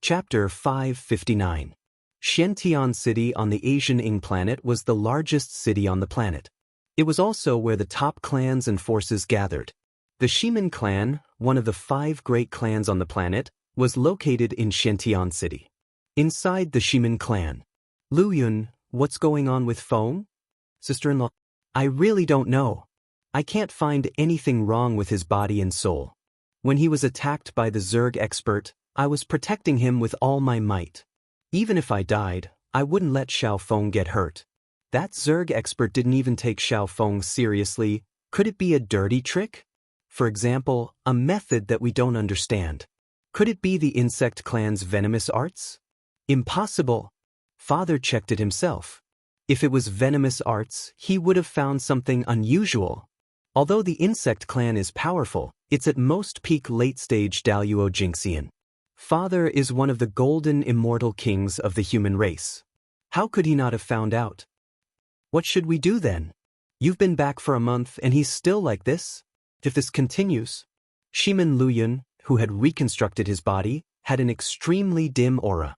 Chapter 559. Xiantian City on the Asian Ing planet was the largest city on the planet. It was also where the top clans and forces gathered. The Shimin clan, one of the 5 great clans on the planet, was located in Xiantian City. Inside the Shimin clan. Lu Yun, what's going on with Feng? Sister-in-law. I really don't know. I can't find anything wrong with his body and soul. When he was attacked by the Zerg expert, I was protecting him with all my might. Even if I died, I wouldn't let Xiao Feng get hurt. That Zerg expert didn't even take Xiao Feng seriously. Could it be a dirty trick? For example, a method that we don't understand. Could it be the insect clan's venomous arts? Impossible. Father checked it himself. If it was venomous arts, he would have found something unusual. Although the insect clan is powerful, it's at most peak late-stage Daluo Jinxian. Father is one of the golden immortal kings of the human race. How could he not have found out? What should we do then? You've been back for a month and he's still like this? If this continues... Shimin Luyun, who had reconstructed his body, had an extremely dim aura.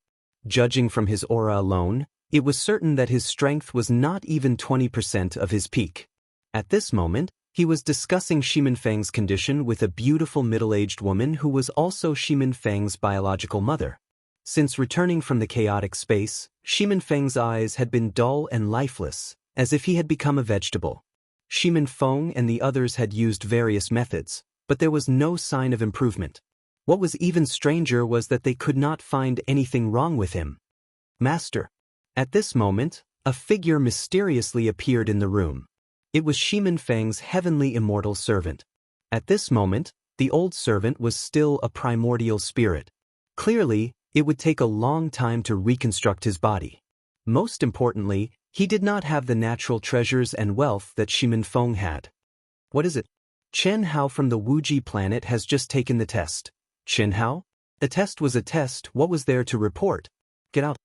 Judging from his aura alone, it was certain that his strength was not even 20% of his peak. At this moment, he was discussing Shimin Feng's condition with a beautiful middle-aged woman who was also Shimin Feng's biological mother. Since returning from the chaotic space, Shimin Feng's eyes had been dull and lifeless, as if he had become a vegetable. Shimin Feng and the others had used various methods, but there was no sign of improvement. What was even stranger was that they could not find anything wrong with him. Master. At this moment, a figure mysteriously appeared in the room. It was Shimin Feng's heavenly immortal servant. At this moment, the old servant was still a primordial spirit. Clearly, it would take a long time to reconstruct his body. Most importantly, he did not have the natural treasures and wealth that Shimin Feng had. What is it? Chen Hao from the Wuji planet has just taken the test. Chen Hao? The test was a test, what was there to report? Get out.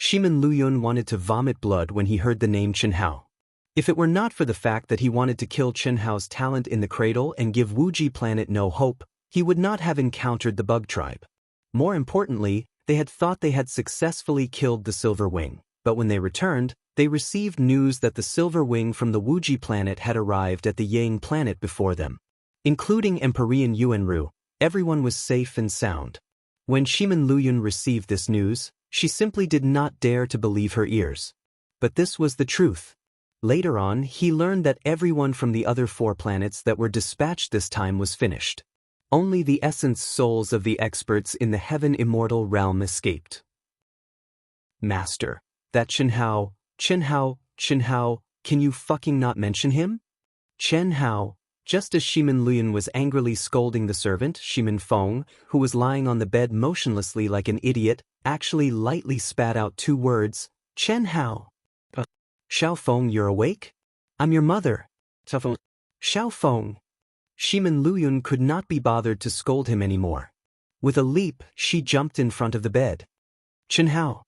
Shimin Luyun wanted to vomit blood when he heard the name Chen Hao. If it were not for the fact that he wanted to kill Chen Hao's talent in the cradle and give Wuji planet no hope, he would not have encountered the bug tribe. More importantly, they had thought they had successfully killed the Silver Wing, but when they returned, they received news that the Silver Wing from the Wuji planet had arrived at the Yang planet before them. Including Empyrean Yuanru, everyone was safe and sound. When Shimin Luyun received this news, she simply did not dare to believe her ears. But this was the truth. Later on, he learned that everyone from the other 4 planets that were dispatched this time was finished. Only the essence souls of the experts in the heaven immortal realm escaped. Master, that Chen Hao, can you fucking not mention him? Chen Hao, just as Shimin Luyun was angrily scolding the servant, Shimin Feng, who was lying on the bed motionlessly like an idiot, actually lightly spat out 2 words, Chen Hao. Xiao Feng, you're awake? I'm your mother. Xiao Feng. Shimin Luyun could not be bothered to scold him anymore. With a leap, she jumped in front of the bed. Chen Hao.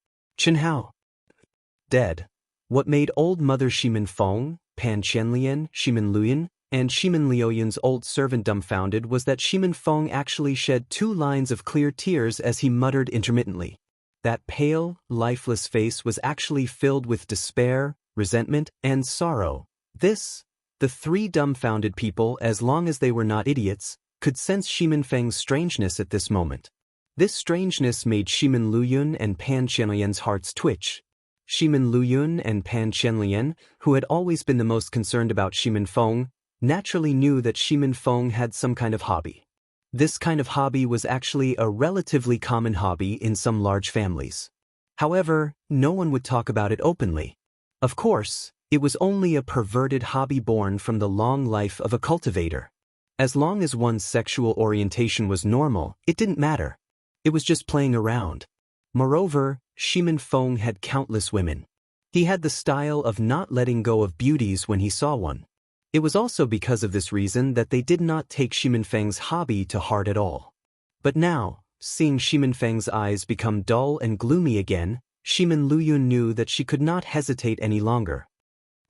Dead. What made old mother Shimin Feng, Pan Qianlian, Shimin Luyun, and Shimin Liuyun's old servant dumbfounded was that Shimin Feng actually shed 2 lines of clear tears as he muttered intermittently. That pale, lifeless face was actually filled with despair, resentment, and sorrow. The 3 dumbfounded people, as long as they were not idiots, could sense Shimin Feng's strangeness at this moment. This strangeness made Shimin Luyun and Pan Qianlian's hearts twitch. Shimin Luyun and Pan Qianlian, who had always been the most concerned about Shimin Feng, naturally knew that Shimin Feng had some kind of hobby. This kind of hobby was actually a relatively common hobby in some large families. However, no one would talk about it openly. Of course, it was only a perverted hobby born from the long life of a cultivator. As long as one's sexual orientation was normal, it didn't matter. It was just playing around. Moreover, Shimin Feng had countless women. He had the style of not letting go of beauties when he saw one. It was also because of this reason that they did not take Shimin Feng's hobby to heart at all. But now, seeing Shimin Feng's eyes become dull and gloomy again, Shimin Luyun knew that she could not hesitate any longer.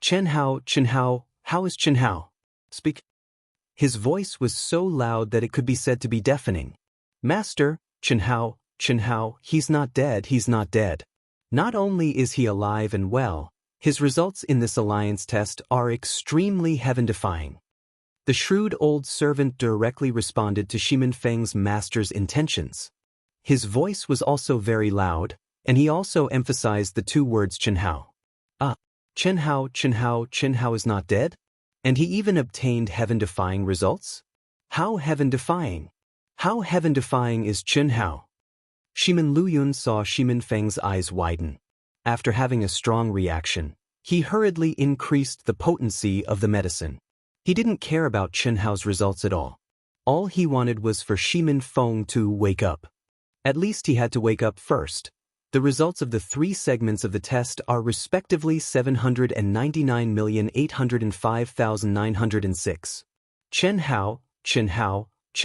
Chen Hao, how is Chen Hao? Speak. His voice was so loud that it could be said to be deafening. Master, Chen Hao, Chen Hao, he's not dead, he's not dead. Not only is he alive and well, his results in this alliance test are extremely heaven-defying. The shrewd old servant directly responded to Shimin Feng's master's intentions. His voice was also very loud, and he also emphasized the two words Chen Hao. Chen Hao, Chen Hao, Chen Hao is not dead? And he even obtained heaven-defying results? How heaven-defying? How heaven-defying is Chen Hao? Shimin Luyun saw Shimin Feng's eyes widen. After having a strong reaction, he hurriedly increased the potency of the medicine. He didn't care about Chen Hao's results at all. All he wanted was for Shimin Feng to wake up. At least he had to wake up first. The results of the three segments of the test are respectively 799,805,906. Chen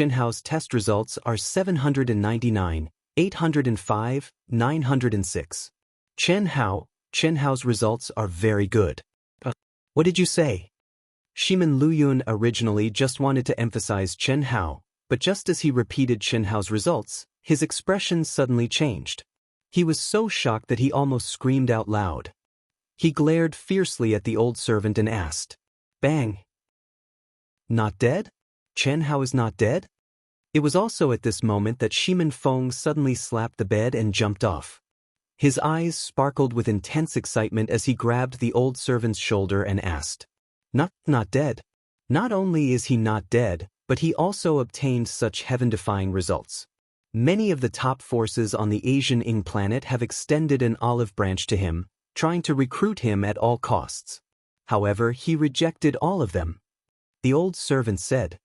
Hao's test results are 799,805,906. Chen Hao's results are very good. What did you say? Shimin Luyun originally just wanted to emphasize Chen Hao, but just as he repeated Chen Hao's results, his expression suddenly changed. He was so shocked that he almost screamed out loud. He glared fiercely at the old servant and asked, "Bang! Not dead? Chen Hao is not dead?" It was also at this moment that Shimin Feng suddenly slapped the bed and jumped off. His eyes sparkled with intense excitement as he grabbed the old servant's shoulder and asked, Not dead? Not only is he not dead, but he also obtained such heaven-defying results. Many of the top forces on the Asian Ing planet have extended an olive branch to him, trying to recruit him at all costs. However, he rejected all of them. The old servant said,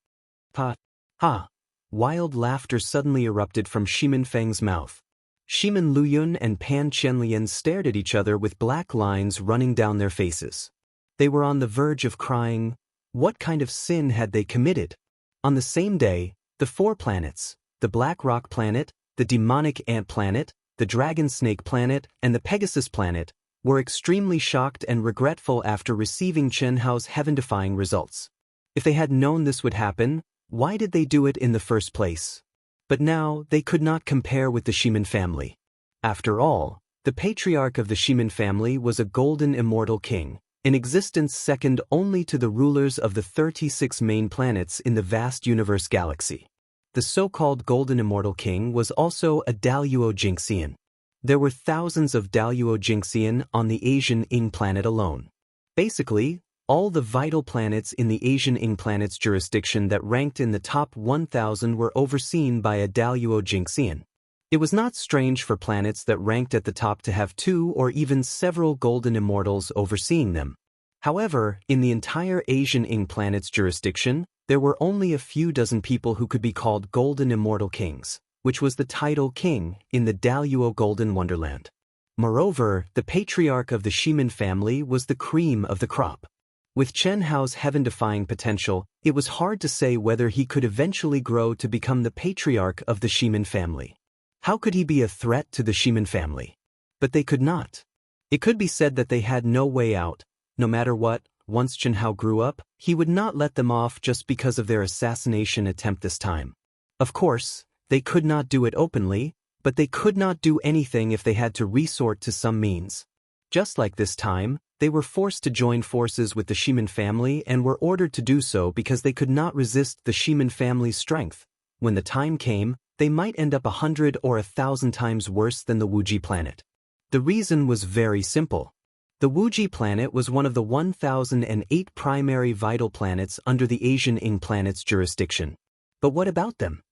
Ha! Wild laughter suddenly erupted from Shimin Feng's mouth. Shimin Luyun and Pan Qianlian stared at each other with black lines running down their faces. They were on the verge of crying. What kind of sin had they committed? On the same day, the four planets, the Black Rock planet, the Demonic Ant planet, the Dragon Snake planet, and the Pegasus planet, were extremely shocked and regretful after receiving Chen Hao's heaven-defying results. If they had known this would happen, why did they do it in the first place? But now they could not compare with the Shimin family. After all, the patriarch of the Shimin family was a golden immortal king, in existence second only to the rulers of the 36 main planets in the vast universe galaxy. The so-called Golden Immortal King was also a Daluo Jinxian. There were thousands of Daluo Jinxian on the Asian Ing planet alone. Basically, all the vital planets in the Asian Ing planet's jurisdiction that ranked in the top 1,000 were overseen by a Daluo Jinxian. It was not strange for planets that ranked at the top to have two or even several Golden Immortals overseeing them. However, in the entire Asian Ing planet's jurisdiction, there were only a few dozen people who could be called Golden Immortal Kings, which was the title king in the Daluo Golden Wonderland. Moreover, the patriarch of the Shimin family was the cream of the crop. With Chen Hao's heaven-defying potential, it was hard to say whether he could eventually grow to become the patriarch of the Shimin family. How could he be a threat to the Shimin family? But they could not. It could be said that they had no way out. No matter what, once Chen Hao grew up, he would not let them off just because of their assassination attempt this time. Of course, they could not do it openly, but they could not do anything if they had to resort to some means. Just like this time, they were forced to join forces with the Shimin family and were ordered to do so because they could not resist the Shimin family's strength. When the time came, they might end up 100 or 1,000 times worse than the Wuji planet. The reason was very simple. The Wuji planet was one of the 1,008 primary vital planets under the Asian Ing planet's jurisdiction. But what about them?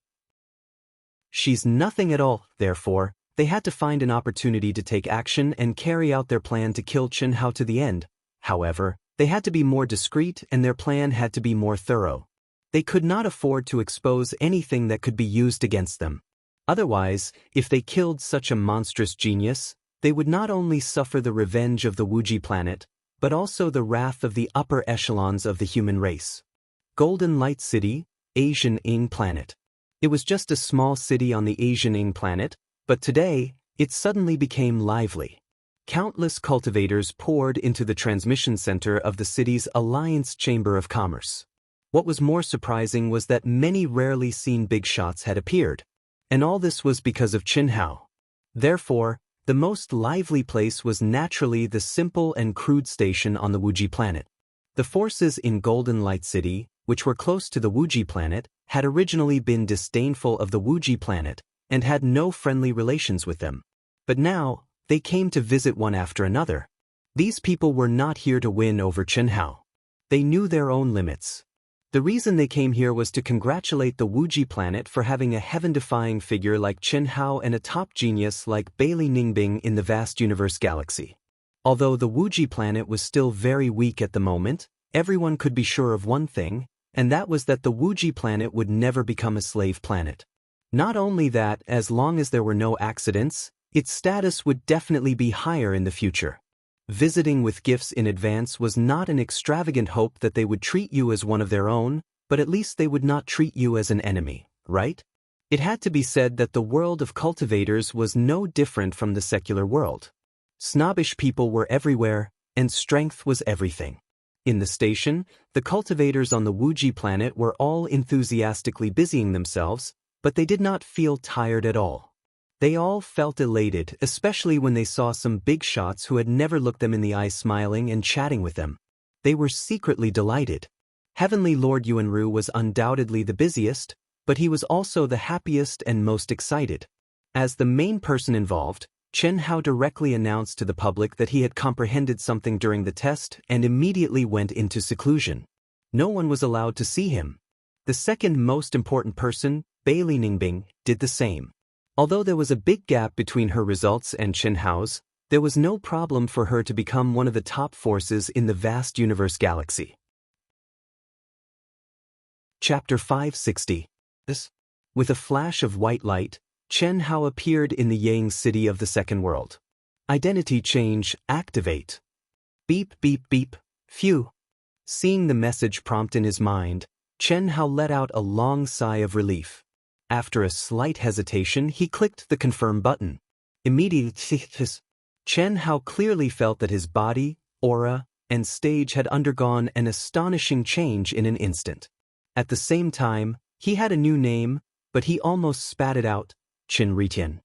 She's nothing at all, therefore, they had to find an opportunity to take action and carry out their plan to kill Chen Hao to the end. However, they had to be more discreet and their plan had to be more thorough. They could not afford to expose anything that could be used against them. Otherwise, if they killed such a monstrous genius, they would not only suffer the revenge of the Wuji planet, but also the wrath of the upper echelons of the human race. Golden Light City, Asian Ing planet. It was just a small city on the Asian Ing planet, but today, it suddenly became lively. Countless cultivators poured into the transmission center of the city's Alliance Chamber of Commerce. What was more surprising was that many rarely seen big shots had appeared. And all this was because of Chen Hao. Therefore, the most lively place was naturally the simple and crude station on the Wuji planet. The forces in Golden Light City, which were close to the Wuji planet, had originally been disdainful of the Wuji planet and had no friendly relations with them. But now, they came to visit one after another. These people were not here to win over Chen Hao. They knew their own limits. The reason they came here was to congratulate the Wuji planet for having a heaven-defying figure like Chen Hao and a top genius like Bailey Ningbing in the vast universe galaxy. Although the Wuji planet was still very weak at the moment, everyone could be sure of one thing, and that was that the Wuji planet would never become a slave planet. Not only that, as long as there were no accidents, its status would definitely be higher in the future. Visiting with gifts in advance was not an extravagant hope that they would treat you as one of their own, but at least they would not treat you as an enemy, right? It had to be said that the world of cultivators was no different from the secular world. Snobbish people were everywhere, and strength was everything. In the station, the cultivators on the Wuji planet were all enthusiastically busying themselves, but they did not feel tired at all. They all felt elated, especially when they saw some big shots who had never looked them in the eye smiling and chatting with them. They were secretly delighted. Heavenly Lord Yuanru was undoubtedly the busiest, but he was also the happiest and most excited. As the main person involved, Chen Hao directly announced to the public that he had comprehended something during the test and immediately went into seclusion. No one was allowed to see him. The second most important person, Bailey Ningbing, did the same. Although there was a big gap between her results and Chen Hao's, there was no problem for her to become one of the top forces in the vast universe galaxy. Chapter 560. With a flash of white light, Chen Hao appeared in the Yang city of the second world. Identity change, activate. Beep beep beep, phew. Seeing the message prompt in his mind, Chen Hao let out a long sigh of relief. After a slight hesitation, he clicked the confirm button. Immediately, Chen Hao clearly felt that his body, aura, and stage had undergone an astonishing change in an instant. At the same time, he had a new name, but he almost spat it out. Chen Ritian.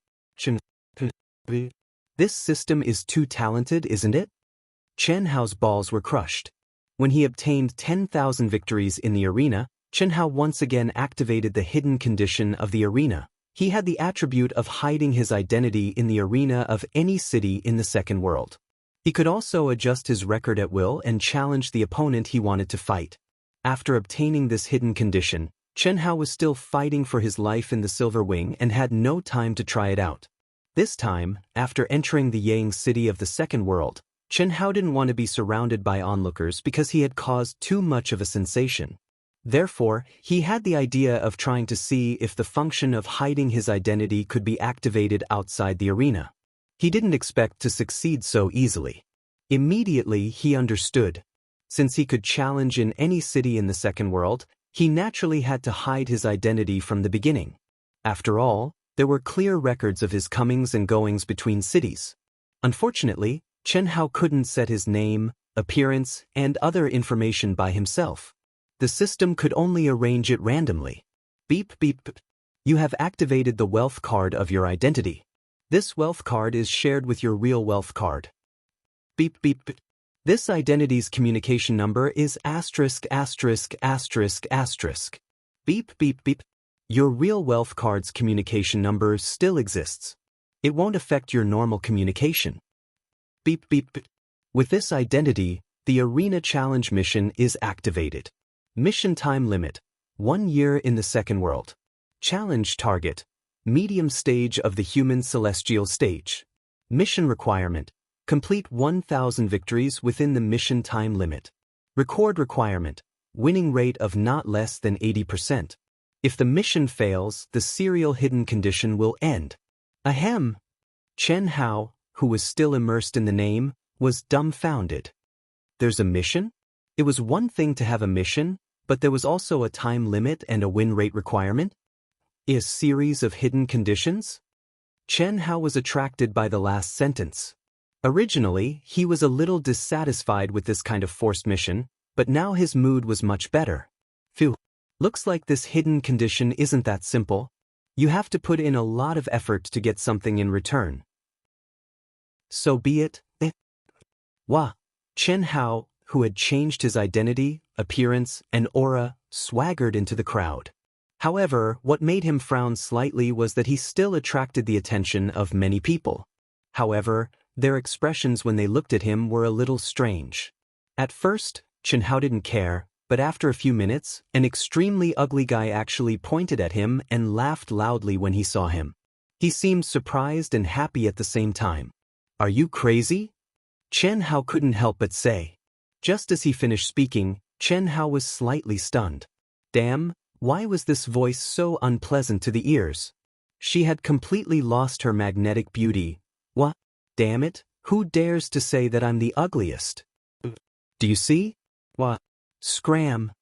This system is too talented, isn't it? Chen Hao's balls were crushed. When he obtained 10,000 victories in the arena, Chen Hao once again activated the hidden condition of the arena. He had the attribute of hiding his identity in the arena of any city in the second world. He could also adjust his record at will and challenge the opponent he wanted to fight. After obtaining this hidden condition, Chen Hao was still fighting for his life in the Silver Wing and had no time to try it out. This time, after entering the Yang city of the second world, Chen Hao didn't want to be surrounded by onlookers because he had caused too much of a sensation. Therefore, he had the idea of trying to see if the function of hiding his identity could be activated outside the arena. He didn't expect to succeed so easily. Immediately, he understood. Since he could challenge in any city in the second world, he naturally had to hide his identity from the beginning. After all, there were clear records of his comings and goings between cities. Unfortunately, Chen Hao couldn't set his name, appearance, and other information by himself. The system could only arrange it randomly. Beep beep beep. You have activated the wealth card of your identity. This wealth card is shared with your real wealth card. Beep beep beep. This identity's communication number is ********. Beep beep beep. Your real wealth card's communication number still exists. It won't affect your normal communication. Beep beep beep. With this identity, the Arena Challenge mission is activated. Mission time limit, 1 year in the second world. Challenge target, medium stage of the human celestial stage. Mission requirement, complete 1,000 victories within the mission time limit. Record requirement, winning rate of not less than 80%. If the mission fails, the serial hidden condition will end. Ahem. Chen Hao, who was still immersed in the name, was dumbfounded. There's a mission? It was one thing to have a mission, but there was also a time limit and a win rate requirement? A series of hidden conditions? Chen Hao was attracted by the last sentence. Originally, he was a little dissatisfied with this kind of forced mission, but now his mood was much better. Phew. Looks like this hidden condition isn't that simple. You have to put in a lot of effort to get something in return. So be it. Wah. Chen Hao, who had changed his identity, appearance, and aura, swaggered into the crowd. However, what made him frown slightly was that he still attracted the attention of many people. However, their expressions when they looked at him were a little strange. At first, Chen Hao didn't care, but after a few minutes, an extremely ugly guy actually pointed at him and laughed loudly when he saw him. He seemed surprised and happy at the same time. "Are you crazy?" Chen Hao couldn't help but say. Just as he finished speaking, Chen Hao was slightly stunned. Damn, why was this voice so unpleasant to the ears? She had completely lost her magnetic beauty. What? Damn it, who dares to say that I'm the ugliest? Do you see? What? Scram.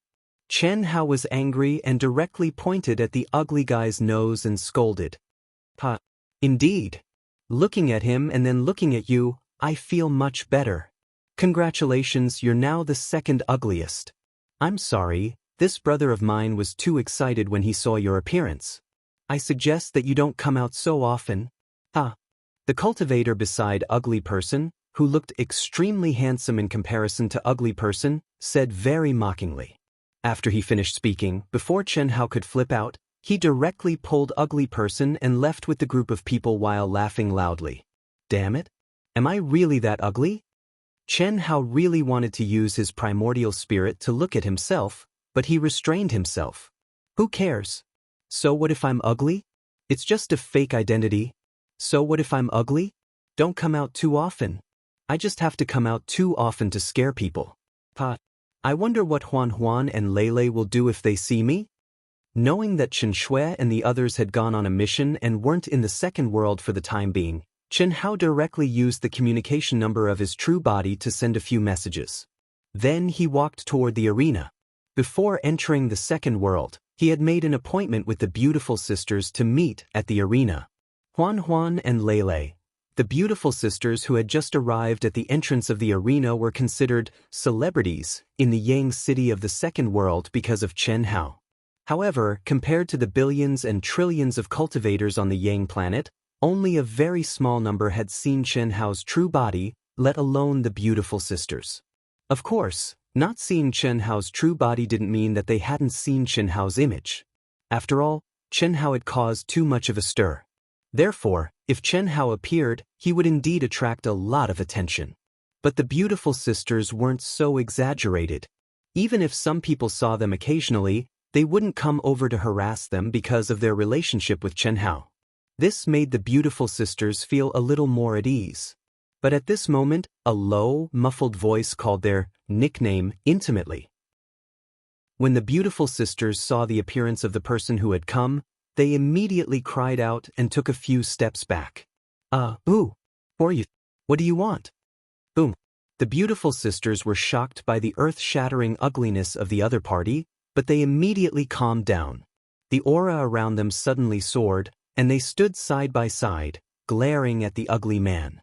Chen Hao was angry and directly pointed at the ugly guy's nose and scolded. Ha. Indeed. Looking at him and then looking at you, I feel much better. Congratulations, you're now the second ugliest. I'm sorry, this brother of mine was too excited when he saw your appearance. I suggest that you don't come out so often. The cultivator beside ugly person, who looked extremely handsome in comparison to ugly person, said very mockingly. After he finished speaking, before Chen Hao could flip out, he directly pulled ugly person and left with the group of people while laughing loudly. Damn it! Am I really that ugly? Chen Hao really wanted to use his primordial spirit to look at himself, but he restrained himself. Who cares? So what if I'm ugly? It's just a fake identity. So what if I'm ugly? Don't come out too often. I just have to come out too often to scare people. I wonder what Huan Huan and Lei Lei will do if they see me? Knowing that Chen Shui and the others had gone on a mission and weren't in the second world for the time being, Chen Hao directly used the communication number of his true body to send a few messages. Then he walked toward the arena. Before entering the second world, he had made an appointment with the beautiful sisters to meet at the arena. Huan Huan and Lei Lei, the beautiful sisters who had just arrived at the entrance of the arena, were considered celebrities in the Yang city of the second world because of Chen Hao. However, compared to the billions and trillions of cultivators on the Yang planet, only a very small number had seen Chen Hao's true body, let alone the beautiful sisters. Of course, not seeing Chen Hao's true body didn't mean that they hadn't seen Chen Hao's image. After all, Chen Hao had caused too much of a stir. Therefore, if Chen Hao appeared, he would indeed attract a lot of attention. But the beautiful sisters weren't so exaggerated. Even if some people saw them occasionally, they wouldn't come over to harass them because of their relationship with Chen Hao. This made the beautiful sisters feel a little more at ease. But at this moment, a low, muffled voice called their nickname intimately. When the beautiful sisters saw the appearance of the person who had come, they immediately cried out and took a few steps back. Who are you? What do you want? Boom. The beautiful sisters were shocked by the earth-shattering ugliness of the other party, but they immediately calmed down. The aura around them suddenly soared, and they stood side by side, glaring at the ugly man.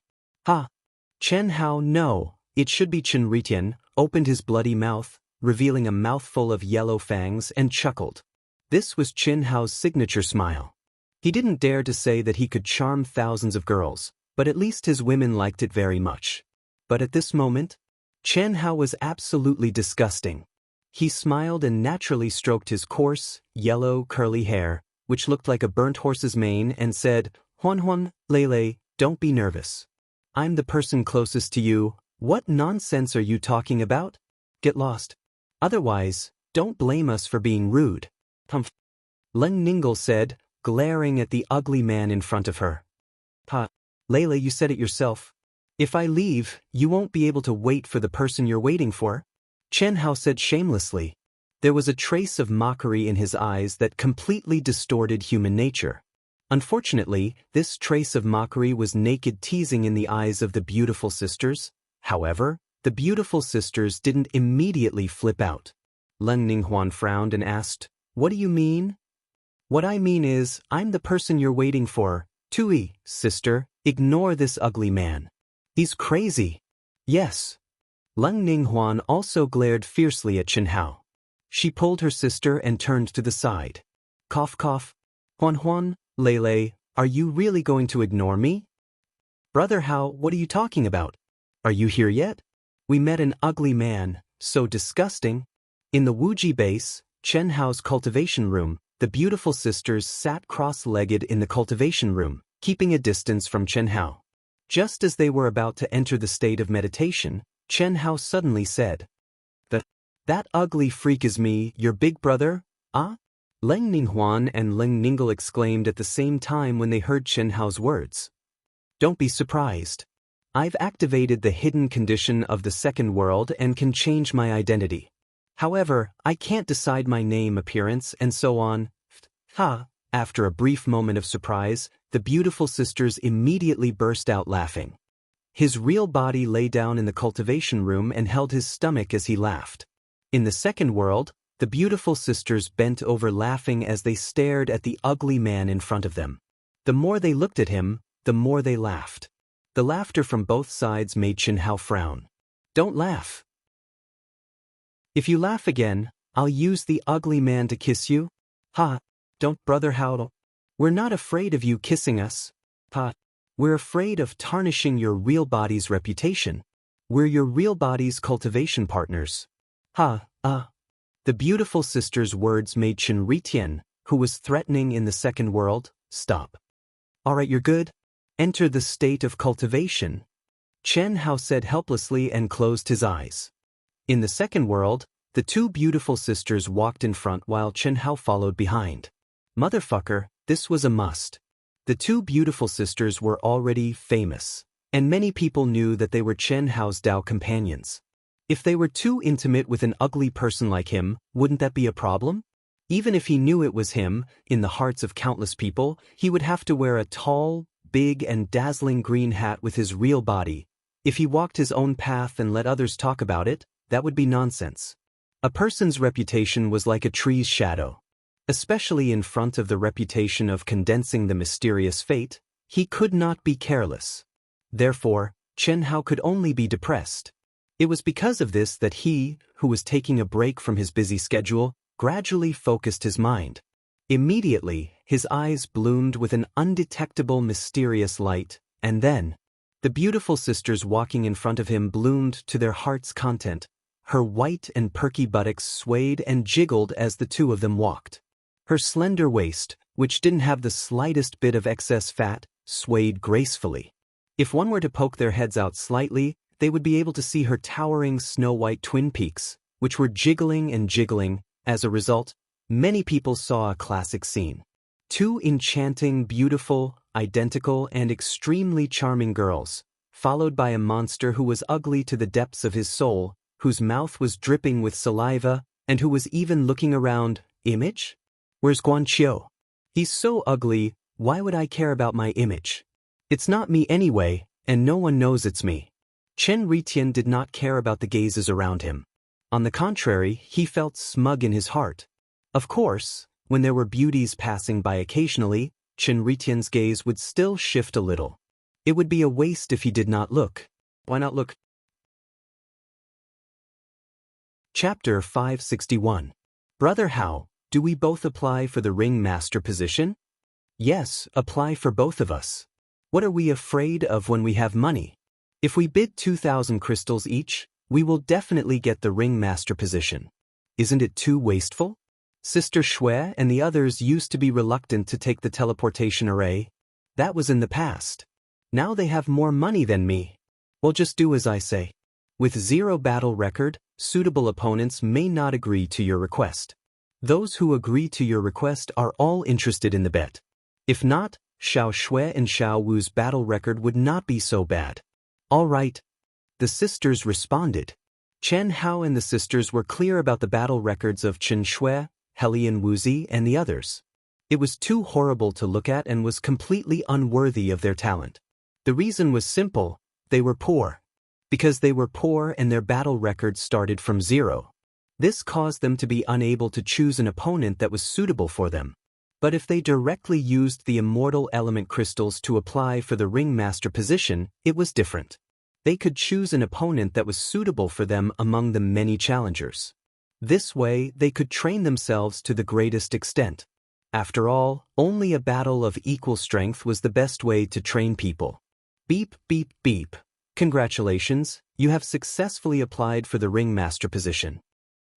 Chen Hao, no, it should be Chen Ritian, opened his bloody mouth, revealing a mouthful of yellow fangs, and chuckled. This was Chen Hao's signature smile. He didn't dare to say that he could charm thousands of girls, but at least his women liked it very much. But at this moment, Chen Hao was absolutely disgusting. He smiled and naturally stroked his coarse, yellow, curly hair, which looked like a burnt horse's mane, and said, Huan Huan, Lei Lei, don't be nervous. I'm the person closest to you. What nonsense are you talking about? Get lost. Otherwise, don't blame us for being rude. Leng Ningle said, glaring at the ugly man in front of her. Lei Lei, you said it yourself. If I leave, you won't be able to wait for the person you're waiting for. Chen Hao said shamelessly. There was a trace of mockery in his eyes that completely distorted human nature. Unfortunately, this trace of mockery was naked teasing in the eyes of the beautiful sisters. However, the beautiful sisters didn't immediately flip out. Leng Ninghuan frowned and asked, What do you mean? What I mean is, I'm the person you're waiting for. Tui, sister, ignore this ugly man. He's crazy. Yes. Leng Ninghuan also glared fiercely at Chen Hao. She pulled her sister and turned to the side. Cough cough. Huan Huan, Lele, are you really going to ignore me? Brother Hao, what are you talking about? Are you here yet? We met an ugly man, so disgusting. In the Wuji base, Chen Hao's cultivation room, the beautiful sisters sat cross-legged in the cultivation room, keeping a distance from Chen Hao. Just as they were about to enter the state of meditation, Chen Hao suddenly said, That ugly freak is me, your big brother, ah? Leng Ninghuan and Leng Ningle exclaimed at the same time when they heard Chen Hao's words. Don't be surprised. I've activated the hidden condition of the second world and can change my identity. However, I can't decide my name, appearance, and so on. Ha! After a brief moment of surprise, the beautiful sisters immediately burst out laughing. His real body lay down in the cultivation room and held his stomach as he laughed. In the second world, the beautiful sisters bent over laughing as they stared at the ugly man in front of them. The more they looked at him, the more they laughed. The laughter from both sides made Chen Hao frown. Don't laugh. If you laugh again, I'll use the ugly man to kiss you. Ha! Don't, Brother Hao. We're not afraid of you kissing us. Ha! We're afraid of tarnishing your real body's reputation. We're your real body's cultivation partners. Ha! The beautiful sister's words made Chen Ritian, who was threatening in the second world, stop. All right, you're good. Enter the state of cultivation. Chen Hao said helplessly and closed his eyes. In the second world, the two beautiful sisters walked in front while Chen Hao followed behind. Motherfucker, this was a must. The two beautiful sisters were already famous, and many people knew that they were Chen Hao's Dao companions. If they were too intimate with an ugly person like him, wouldn't that be a problem? Even if he knew it was him, in the hearts of countless people, he would have to wear a tall, big and dazzling green hat with his real body. If he walked his own path and let others talk about it, that would be nonsense. A person's reputation was like a tree's shadow. Especially in front of the reputation of condensing the mysterious fate, he could not be careless. Therefore, Chen Hao could only be depressed. It was because of this that he, who was taking a break from his busy schedule, gradually focused his mind. Immediately, his eyes bloomed with an undetectable mysterious light, and then, the beautiful sisters walking in front of him bloomed to their heart's content. Her white and perky buttocks swayed and jiggled as the two of them walked. Her slender waist, which didn't have the slightest bit of excess fat, swayed gracefully. If one were to poke their heads out slightly, they would be able to see her towering snow-white twin peaks, which were jiggling and jiggling. As a result, many people saw a classic scene. Two enchanting, beautiful, identical, and extremely charming girls, followed by a monster who was ugly to the depths of his soul, whose mouth was dripping with saliva, and who was even looking around. Image? Where's Guanqiu? He's so ugly, why would I care about my image? It's not me anyway, and no one knows it's me. Chen Ritian did not care about the gazes around him. On the contrary, he felt smug in his heart. Of course, when there were beauties passing by occasionally, Chen Ritian's gaze would still shift a little. It would be a waste if he did not look. Why not look? Chapter 561. Brother Hao, do we both apply for the ring master position? Yes, apply for both of us. What are we afraid of when we have money? If we bid 2,000 crystals each, we will definitely get the ring master position. Isn't it too wasteful? Sister Shui and the others used to be reluctant to take the teleportation array. That was in the past. Now they have more money than me. Well, just do as I say. With 0 battle record, suitable opponents may not agree to your request. Those who agree to your request are all interested in the bet. If not, Xiao Shui and Xiao Wu's battle record would not be so bad. All right. The sisters responded. Chen Hao and the sisters were clear about the battle records of Chen Shui, Helian Wuzi, and the others. It was too horrible to look at and was completely unworthy of their talent. The reason was simple: they were poor. Because they were poor and their battle records started from 0. This caused them to be unable to choose an opponent that was suitable for them. But if they directly used the immortal element crystals to apply for the ringmaster position, it was different. They could choose an opponent that was suitable for them among the many challengers. This way, they could train themselves to the greatest extent. After all, only a battle of equal strength was the best way to train people. Beep, beep, beep. Congratulations, you have successfully applied for the ringmaster position.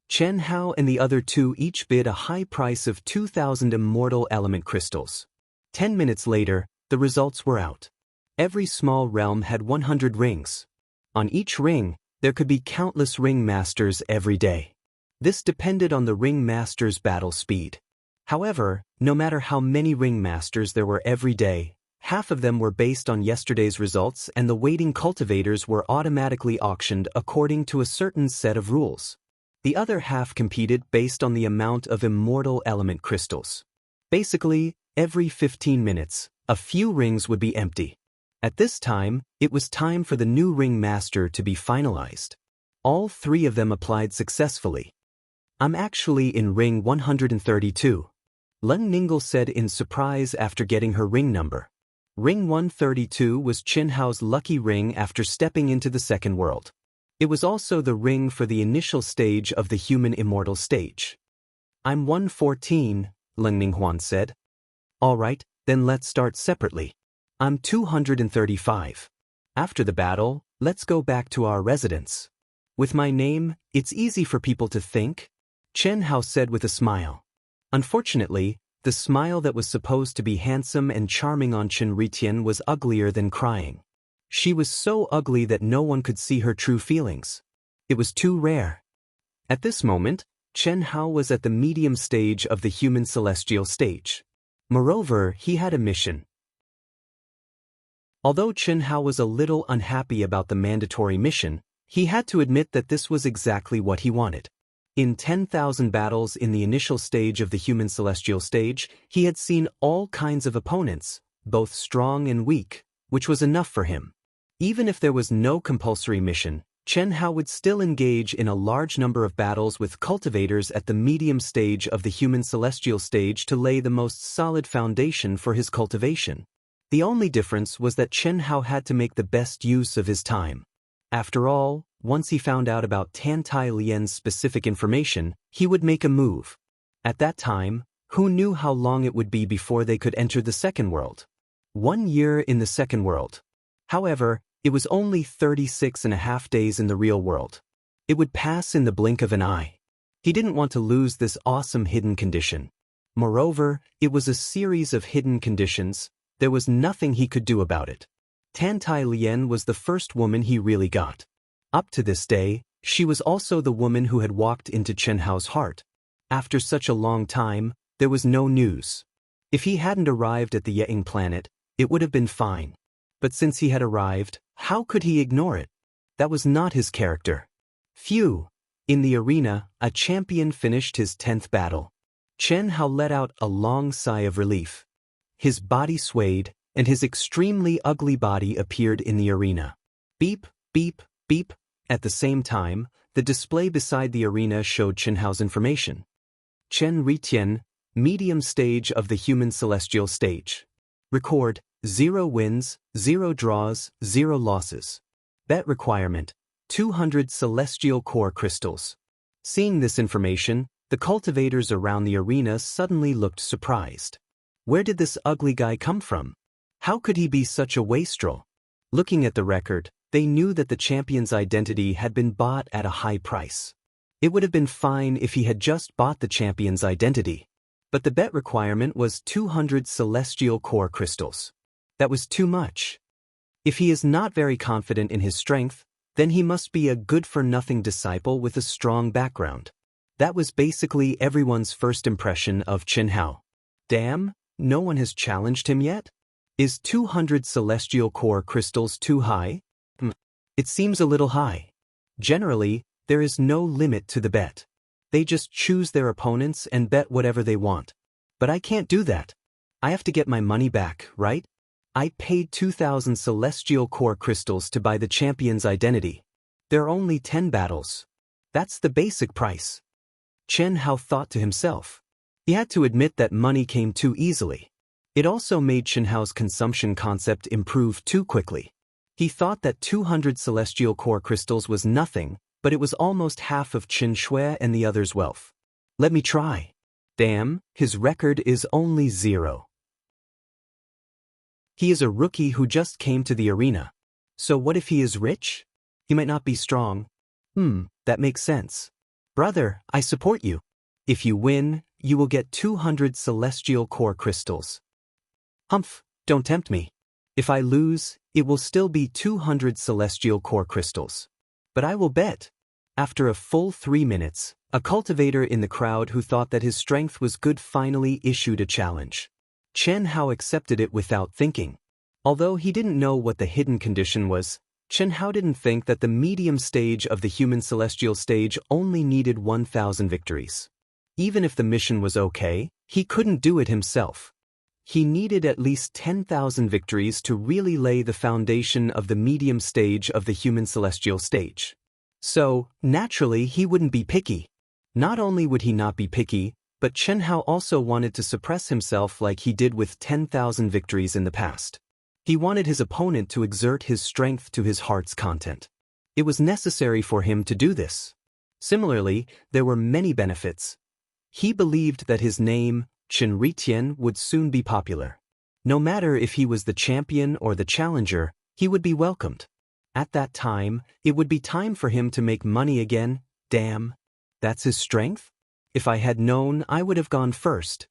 Chen Hao and the other two each bid a high price of 2,000 immortal element crystals. 10 minutes later, the results were out. Every small realm had 100 rings. On each ring, there could be countless ringmasters every day. This depended on the ringmaster's battle speed. However, no matter how many ringmasters there were every day, half of them were based on yesterday's results and the waiting cultivators were automatically auctioned according to a certain set of rules. The other half competed based on the amount of immortal element crystals. Basically, every 15 minutes, a few rings would be empty. At this time, it was time for the new ringmaster to be finalized. All three of them applied successfully. I'm actually in ring 132. Leng Ninggle said in surprise after getting her ring number. Ring 132 was Chen Hao's lucky ring after stepping into the second world. It was also the ring for the initial stage of the human immortal stage. I'm 114, Leng Ninghuan said. All right, then let's start separately. I'm 235. After the battle, let's go back to our residence. With my name, it's easy for people to think, Chen Hao said with a smile. Unfortunately, the smile that was supposed to be handsome and charming on Chen Ritian was uglier than crying. She was so ugly that no one could see her true feelings. It was too rare. At this moment, Chen Hao was at the medium stage of the human celestial stage. Moreover, he had a mission. Although Chen Hao was a little unhappy about the mandatory mission, he had to admit that this was exactly what he wanted. In 10,000 battles in the initial stage of the human celestial stage, he had seen all kinds of opponents, both strong and weak, which was enough for him. Even if there was no compulsory mission, Chen Hao would still engage in a large number of battles with cultivators at the medium stage of the human celestial stage to lay the most solid foundation for his cultivation. The only difference was that Chen Hao had to make the best use of his time. After all, once he found out about Tan Tai Lian's specific information, he would make a move. At that time, who knew how long it would be before they could enter the second world? 1 year in the second world. However, it was only 36.5 days in the real world. It would pass in the blink of an eye. He didn't want to lose this awesome hidden condition. Moreover, it was a series of hidden conditions. There was nothing he could do about it. Tan Tai Lian was the first woman he really got. Up to this day, she was also the woman who had walked into Chen Hao's heart. After such a long time, there was no news. If he hadn't arrived at the Ying planet, it would have been fine. But since he had arrived, how could he ignore it? That was not his character. Phew! In the arena, a champion finished his 10th battle. Chen Hao let out a long sigh of relief. His body swayed, and his extremely ugly body appeared in the arena. Beep, beep, beep. At the same time, the display beside the arena showed Chen Hao's information. Chen Ritian, medium stage of the human celestial stage. Record, 0 wins, 0 draws, 0 losses. Bet requirement, 200 celestial core crystals. Seeing this information, the cultivators around the arena suddenly looked surprised. Where did this ugly guy come from? How could he be such a wastrel? Looking at the record, they knew that the champion's identity had been bought at a high price. It would have been fine if he had just bought the champion's identity. But the bet requirement was 200 celestial core crystals. That was too much. If he is not very confident in his strength, then he must be a good-for-nothing disciple with a strong background. That was basically everyone's first impression of Chen Hao. Damn, no one has challenged him yet? Is 200 celestial core crystals too high? It seems a little high. Generally, there is no limit to the bet. They just choose their opponents and bet whatever they want. But I can't do that. I have to get my money back, right? I paid 2,000 celestial core crystals to buy the champion's identity. There are only 10 battles. That's the basic price. Chen Hao thought to himself. He had to admit that money came too easily. It also made Chen Hao's consumption concept improve too quickly. He thought that 200 celestial core crystals was nothing, but it was almost half of Chen Shui and the others' wealth. Let me try. Damn, his record is only 0. He is a rookie who just came to the arena. So what if he is rich? He might not be strong. That makes sense. Brother, I support you. If you win, you will get 200 celestial core crystals. Humph, don't tempt me. If I lose, it will still be 200 celestial core crystals. But I will bet. After a full 3 minutes, a cultivator in the crowd who thought that his strength was good finally issued a challenge. Chen Hao accepted it without thinking. Although he didn't know what the hidden condition was, Chen Hao didn't think that the medium stage of the human celestial stage only needed 1,000 victories. Even if the mission was okay, he couldn't do it himself. He needed at least 10,000 victories to really lay the foundation of the medium stage of the human celestial stage. So, naturally, he wouldn't be picky. Not only would he not be picky, but Chen Hao also wanted to suppress himself like he did with 10,000 victories in the past. He wanted his opponent to exert his strength to his heart's content. It was necessary for him to do this. Similarly, there were many benefits. He believed that his name, Chen Ritian, would soon be popular. No matter if he was the champion or the challenger, he would be welcomed. At that time, it would be time for him to make money again. Damn. That's his strength? If I had known, I would have gone first.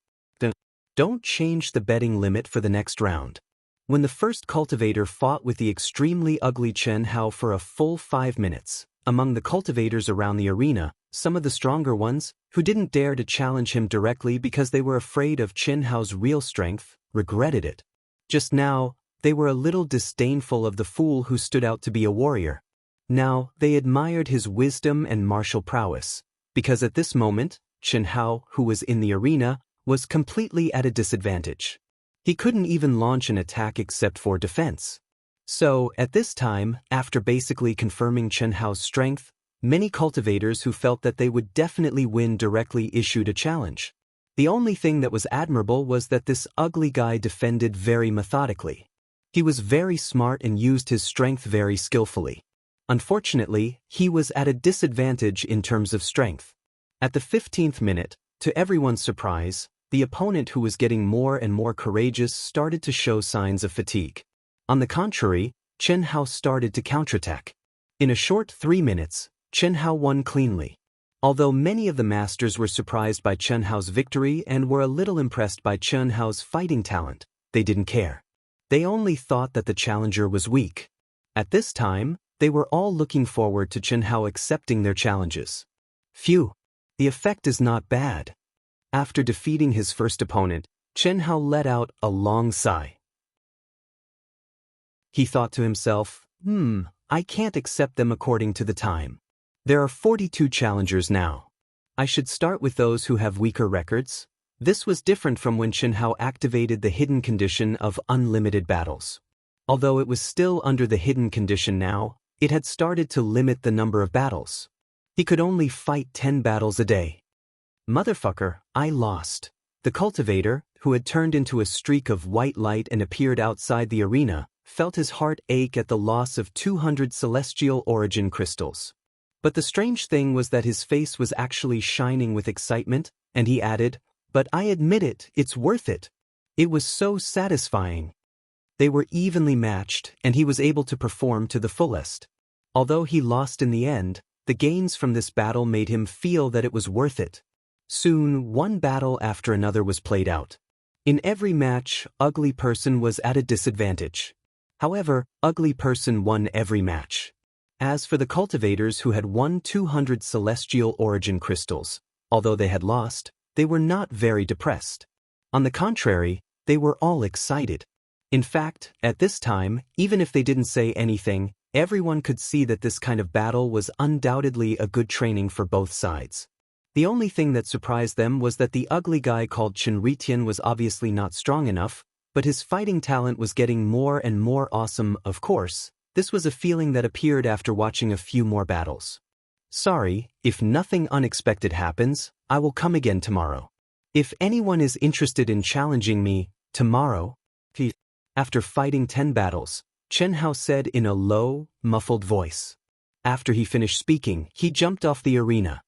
Don't change the betting limit for the next round. When the first cultivator fought with the extremely ugly Chen Hao for a full 5 minutes, among the cultivators around the arena, some of the stronger ones, who didn't dare to challenge him directly because they were afraid of Chen Hao's real strength, regretted it. Just now, they were a little disdainful of the fool who stood out to be a warrior. Now, they admired his wisdom and martial prowess, because at this moment, Chen Hao, who was in the arena, was completely at a disadvantage. He couldn't even launch an attack except for defense. So, at this time, after basically confirming Chen Hao's strength, many cultivators who felt that they would definitely win directly issued a challenge. The only thing that was admirable was that this ugly guy defended very methodically. He was very smart and used his strength very skillfully. Unfortunately, he was at a disadvantage in terms of strength. At the 15th minute, to everyone's surprise, the opponent who was getting more and more courageous started to show signs of fatigue. On the contrary, Chen Hao started to counterattack. In a short 3 minutes, Chen Hao won cleanly. Although many of the masters were surprised by Chen Hao's victory and were a little impressed by Chen Hao's fighting talent, they didn't care. They only thought that the challenger was weak. At this time, they were all looking forward to Chen Hao accepting their challenges. Phew, the effect is not bad. After defeating his first opponent, Chen Hao let out a long sigh. He thought to himself, I can't accept them according to the time. There are 42 challengers now. I should start with those who have weaker records. This was different from when Chen Hao activated the hidden condition of unlimited battles. Although it was still under the hidden condition now, it had started to limit the number of battles. He could only fight 10 battles a day. Motherfucker, I lost. The cultivator, who had turned into a streak of white light and appeared outside the arena, felt his heart ache at the loss of 200 celestial origin crystals. But the strange thing was that his face was actually shining with excitement, and he added, "But I admit it, it's worth it." It was so satisfying. They were evenly matched, and he was able to perform to the fullest. Although he lost in the end, the gains from this battle made him feel that it was worth it. Soon, one battle after another was played out. In every match, Ugly Person was at a disadvantage. However, Ugly Person won every match. As for the cultivators who had won 200 celestial origin crystals, although they had lost, they were not very depressed. On the contrary, they were all excited. In fact, at this time, even if they didn't say anything, everyone could see that this kind of battle was undoubtedly a good training for both sides. The only thing that surprised them was that the ugly guy called Chen Ritian was obviously not strong enough, but his fighting talent was getting more and more awesome. Of course, this was a feeling that appeared after watching a few more battles. Sorry, if nothing unexpected happens, I will come again tomorrow. If anyone is interested in challenging me, tomorrow. After fighting 10 battles, Chen Hao said in a low, muffled voice. After he finished speaking, he jumped off the arena.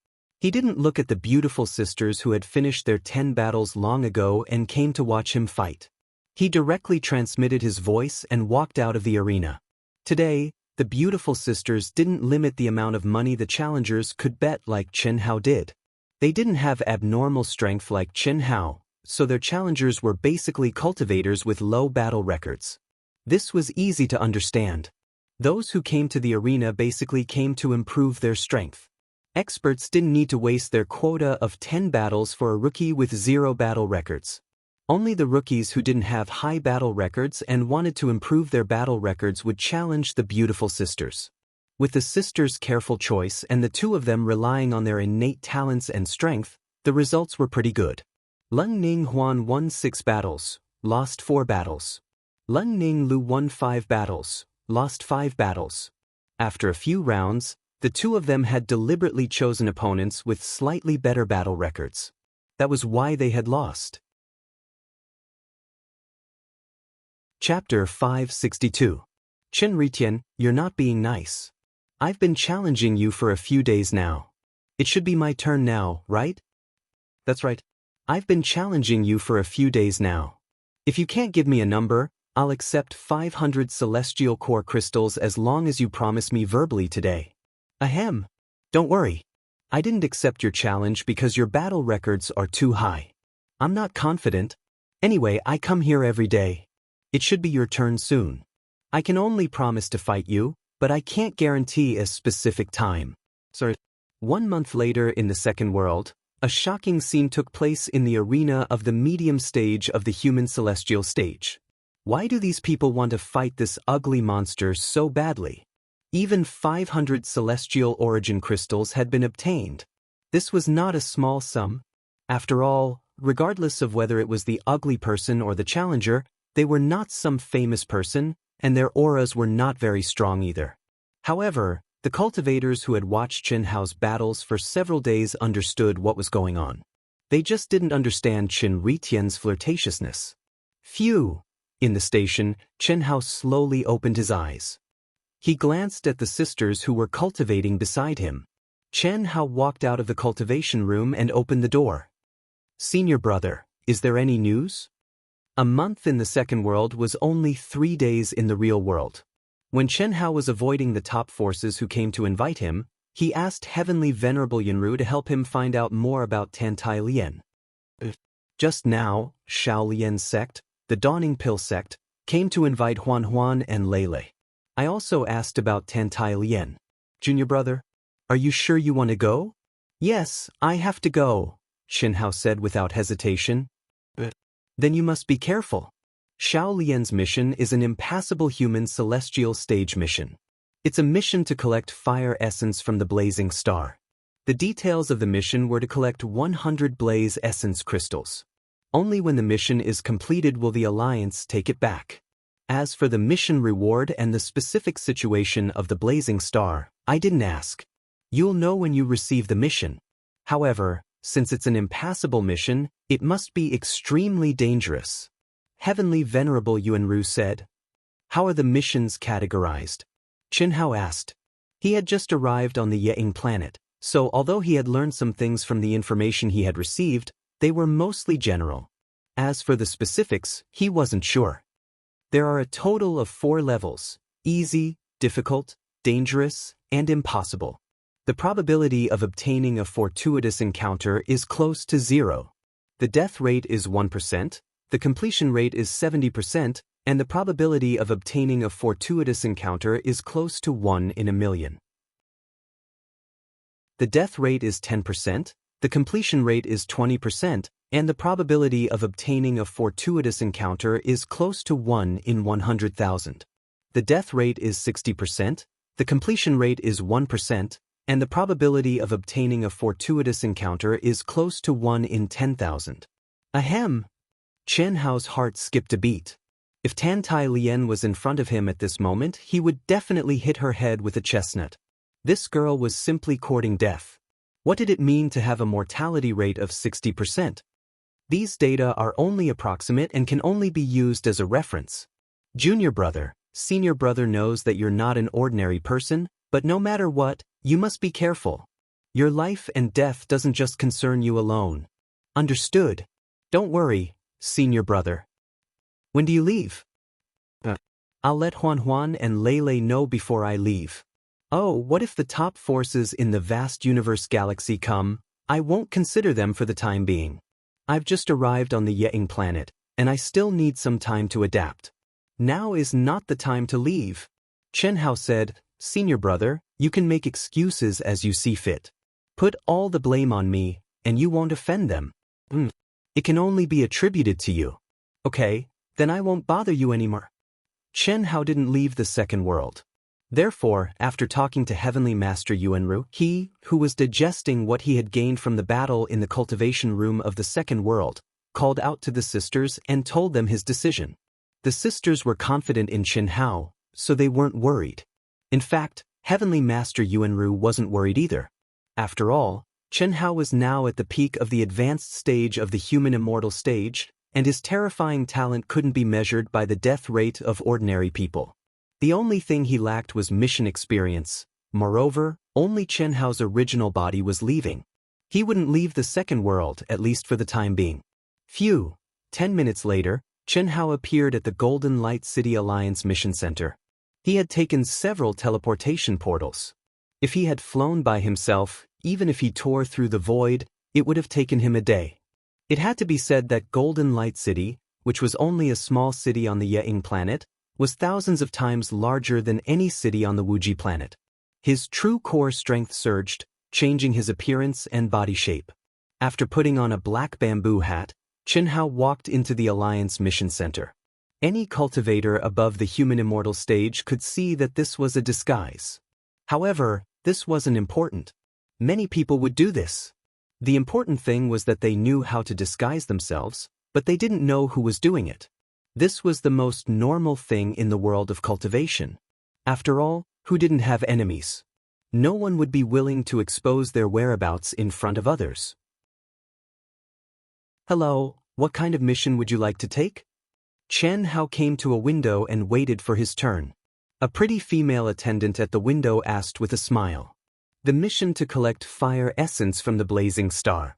He didn't look at the beautiful sisters who had finished their 10 battles long ago and came to watch him fight. He directly transmitted his voice and walked out of the arena. Today, the beautiful sisters didn't limit the amount of money the challengers could bet like Chen Hao did. They didn't have abnormal strength like Chen Hao, so their challengers were basically cultivators with low battle records. This was easy to understand. Those who came to the arena basically came to improve their strength. Experts didn't need to waste their quota of 10 battles for a rookie with 0 battle records. Only the rookies who didn't have high battle records and wanted to improve their battle records would challenge the beautiful sisters. With the sisters' careful choice and the two of them relying on their innate talents and strength, the results were pretty good. Lung Ning Huan won 6 battles, lost 4 battles. Lung Ning Lu won 5 battles, lost 5 battles. After a few rounds, the two of them had deliberately chosen opponents with slightly better battle records. That was why they had lost. Chapter 562. Chen Ritian, you're not being nice. I've been challenging you for a few days now. It should be my turn now, right? That's right. I've been challenging you for a few days now. If you can't give me a number, I'll accept 500 celestial core crystals as long as you promise me verbally today. Ahem. Don't worry. I didn't accept your challenge because your battle records are too high. I'm not confident. Anyway, I come here every day. It should be your turn soon. I can only promise to fight you, but I can't guarantee a specific time. Sorry. 1 month later in the second world, a shocking scene took place in the arena of the medium stage of the human celestial stage. Why do these people want to fight this ugly monster so badly? Even 500 celestial origin crystals had been obtained. This was not a small sum. After all, regardless of whether it was the ugly person or the challenger, they were not some famous person, and their auras were not very strong either. However, the cultivators who had watched Chen Hao's battles for several days understood what was going on. They just didn't understand Chen Ritian's flirtatiousness. Phew! In the station, Chen Hao slowly opened his eyes. He glanced at the sisters who were cultivating beside him. Chen Hao walked out of the cultivation room and opened the door. Senior brother, is there any news? A month in the second world was only 3 days in the real world. When Chen Hao was avoiding the top forces who came to invite him, he asked Heavenly Venerable Yunru to help him find out more about Tantai Lian. Just now, Shao Lian's sect, the Dawning Pill sect, came to invite Huan Huan and Lele. I also asked about Tantai Lian. Junior brother, are you sure you want to go? Yes, I have to go, Chen Hao said without hesitation. Then you must be careful. Shao Lian's mission is an impassable human celestial stage mission. It's a mission to collect fire essence from the blazing star. The details of the mission were to collect 100 blaze essence crystals. Only when the mission is completed will the Alliance take it back. As for the mission reward and the specific situation of the blazing star, I didn't ask. You'll know when you receive the mission. However, since it's an impassable mission, it must be extremely dangerous. Heavenly Venerable Yuanru said. How are the missions categorized? Chen Hao asked. He had just arrived on the Ying planet, so although he had learned some things from the information he had received, they were mostly general. As for the specifics, he wasn't sure. There are a total of 4 levels: easy, difficult, dangerous, and impossible. The probability of obtaining a fortuitous encounter is close to 0. The death rate is 1%, the completion rate is 70%, and the probability of obtaining a fortuitous encounter is close to 1 in a million. The death rate is 10%, the completion rate is 20%, and the probability of obtaining a fortuitous encounter is close to 1 in 100,000. The death rate is 60%, the completion rate is 1%, and the probability of obtaining a fortuitous encounter is close to 1 in 10,000. Ahem! Chen Hao's heart skipped a beat. If Tantai Lian was in front of him at this moment, he would definitely hit her head with a chestnut. This girl was simply courting death. What did it mean to have a mortality rate of 60%? These data are only approximate and can only be used as a reference. Junior brother, senior brother knows that you're not an ordinary person, but no matter what, you must be careful. Your life and death doesn't just concern you alone. Understood? Don't worry, senior brother. When do you leave? I'll let Juan and Lele know before I leave. Oh, what if the top forces in the vast universe galaxy come? I won't consider them for the time being. I've just arrived on the Ying planet, and I still need some time to adapt. Now is not the time to leave. Chen Hao said, Senior brother, you can make excuses as you see fit. Put all the blame on me, and you won't offend them. It can only be attributed to you. Okay, then I won't bother you anymore. Chen Hao didn't leave the second world. Therefore, after talking to Heavenly Master Yuanru, he, who was digesting what he had gained from the battle in the cultivation room of the second world, called out to the sisters and told them his decision. The sisters were confident in Chen Hao, so they weren't worried. In fact, Heavenly Master Yuanru wasn't worried either. After all, Chen Hao was now at the peak of the advanced stage of the human immortal stage, and his terrifying talent couldn't be measured by the death rate of ordinary people. The only thing he lacked was mission experience. Moreover, only Chen Hao's original body was leaving. He wouldn't leave the second world, at least for the time being. 10 minutes later, Chen Hao appeared at the Golden Light City Alliance Mission Center. He had taken several teleportation portals. If he had flown by himself, even if he tore through the void, it would have taken him a day. It had to be said that Golden Light City, which was only a small city on the Ying planet, was thousands of times larger than any city on the Wuji planet. His true core strength surged, changing his appearance and body shape. After putting on a black bamboo hat, Chen Hao walked into the Alliance Mission Center. Any cultivator above the human immortal stage could see that this was a disguise. However, this wasn't important. Many people would do this. The important thing was that they knew how to disguise themselves, but they didn't know who was doing it. This was the most normal thing in the world of cultivation. After all, who didn't have enemies? No one would be willing to expose their whereabouts in front of others. Hello, what kind of mission would you like to take? Chen Hao came to a window and waited for his turn. A pretty female attendant at the window asked with a smile. The mission to collect fire essence from the blazing star.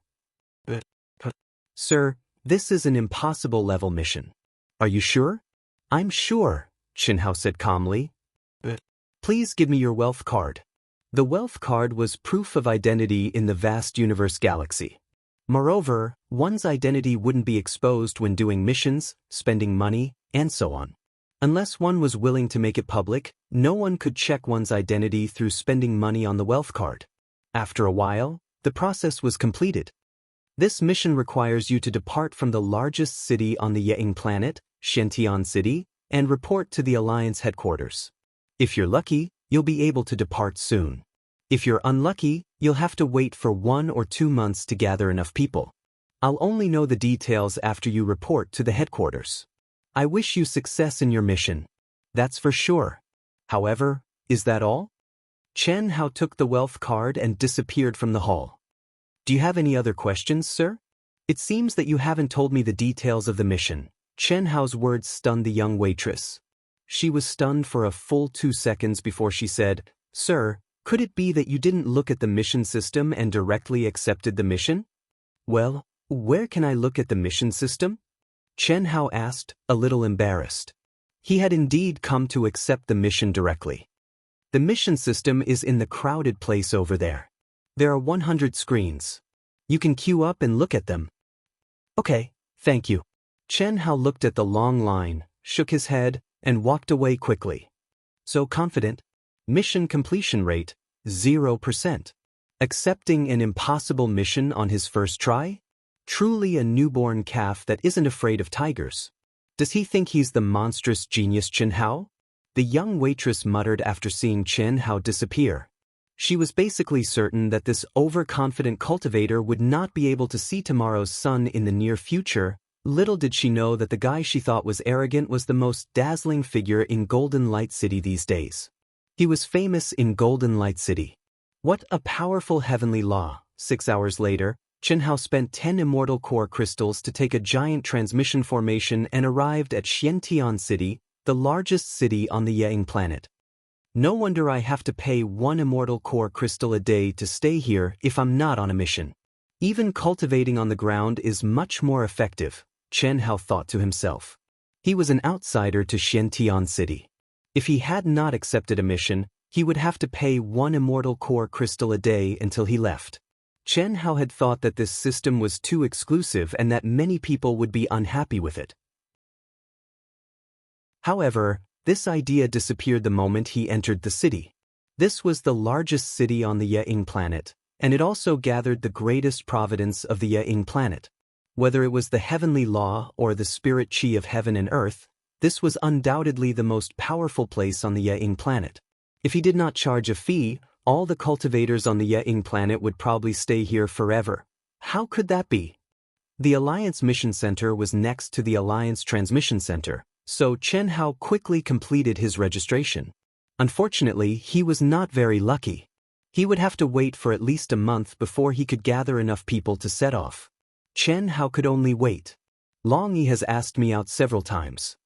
Sir, this is an impossible level mission. Are you sure? I'm sure, Chen Hao said calmly. Please give me your wealth card. The wealth card was proof of identity in the vast universe galaxy. Moreover, one's identity wouldn't be exposed when doing missions, spending money, and so on. Unless one was willing to make it public, no one could check one's identity through spending money on the wealth card. After a while, the process was completed. This mission requires you to depart from the largest city on the Ying planet, Shentian City, and report to the Alliance headquarters. If you're lucky, you'll be able to depart soon. If you're unlucky, you'll have to wait for 1 or 2 months to gather enough people. I'll only know the details after you report to the headquarters. I wish you success in your mission. That's for sure. However, is that all? Chen Hao took the wealth card and disappeared from the hall. Do you have any other questions, sir? It seems that you haven't told me the details of the mission. Chen Hao's words stunned the young waitress. She was stunned for a full 2 seconds before she said, Sir, could it be that you didn't look at the mission system and directly accepted the mission? Well, where can I look at the mission system? Chen Hao asked, a little embarrassed. He had indeed come to accept the mission directly. The mission system is in the crowded place over there. There are 100 screens. You can queue up and look at them. Okay, thank you. Chen Hao looked at the long line, shook his head, and walked away quickly. So confident. Mission completion rate, 0%. Accepting an impossible mission on his first try? Truly a newborn calf that isn't afraid of tigers. Does he think he's the monstrous genius Chen Hao? The young waitress muttered after seeing Chen Hao disappear. She was basically certain that this overconfident cultivator would not be able to see tomorrow's sun in the near future. Little did she know that the guy she thought was arrogant was the most dazzling figure in Golden Light City these days. He was famous in Golden Light City. What a powerful heavenly law. 6 hours later, Chen Hao spent 10 immortal core crystals to take a giant transmission formation and arrived at Shentian City, the largest city on the Ying planet. No wonder I have to pay 1 immortal core crystal a day to stay here if I'm not on a mission. Even cultivating on the ground is much more effective, Chen Hao thought to himself. He was an outsider to Xiantian City. If he had not accepted a mission, he would have to pay 1 immortal core crystal a day until he left. Chen Hao had thought that this system was too exclusive and that many people would be unhappy with it. However, this idea disappeared the moment he entered the city. This was the largest city on the Ying planet, and it also gathered the greatest providence of the Ying planet. Whether it was the heavenly law or the spirit chi of heaven and earth, this was undoubtedly the most powerful place on the Ying planet. If he did not charge a fee, all the cultivators on the Ying planet would probably stay here forever. How could that be? The Alliance Mission Center was next to the Alliance Transmission Center, so Chen Hao quickly completed his registration. Unfortunately, he was not very lucky. He would have to wait for at least a month before he could gather enough people to set off. Chen Hao could only wait. Long Yi has asked me out several times.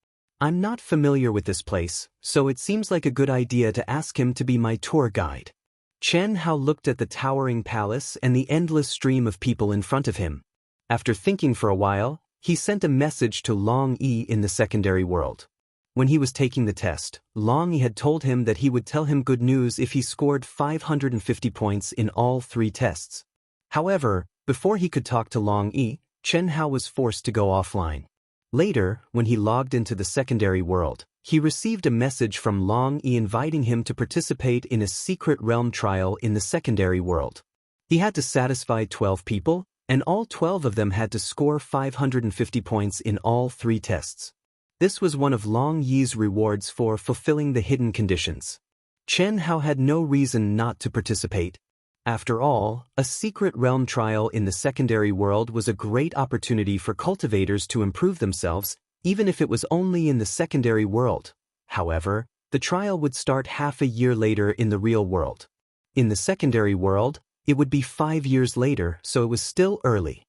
I'm not familiar with this place, so it seems like a good idea to ask him to be my tour guide. Chen Hao looked at the towering palace and the endless stream of people in front of him. After thinking for a while, he sent a message to Long Yi in the secondary world. When he was taking the test, Long Yi had told him that he would tell him good news if he scored 550 points in all 3 tests. However, before he could talk to Long Yi, Chen Hao was forced to go offline. Later, when he logged into the secondary world, he received a message from Long Yi inviting him to participate in a secret realm trial in the secondary world. He had to satisfy 12 people, and all 12 of them had to score 550 points in all 3 tests. This was one of Long Yi's rewards for fulfilling the hidden conditions. Chen Hao had no reason not to participate. After all, a secret realm trial in the secondary world was a great opportunity for cultivators to improve themselves, even if it was only in the secondary world. However, the trial would start half a year later in the real world. In the secondary world, it would be 5 years later, so it was still early.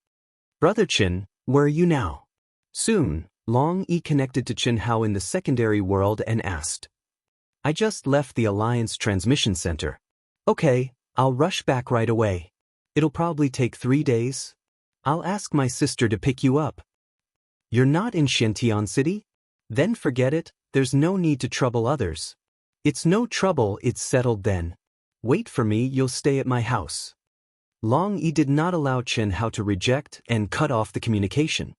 Brother Chen, where are you now? Soon, Long Yi connected to Chen Hao in the secondary world and asked. I just left the Alliance Transmission Center. Okay, I'll rush back right away. It'll probably take 3 days. I'll ask my sister to pick you up. You're not in Xiantian City? Then forget it, there's no need to trouble others. It's no trouble, it's settled then. Wait for me, you'll stay at my house. Long Yi did not allow Chen Hao to reject and cut off the communication.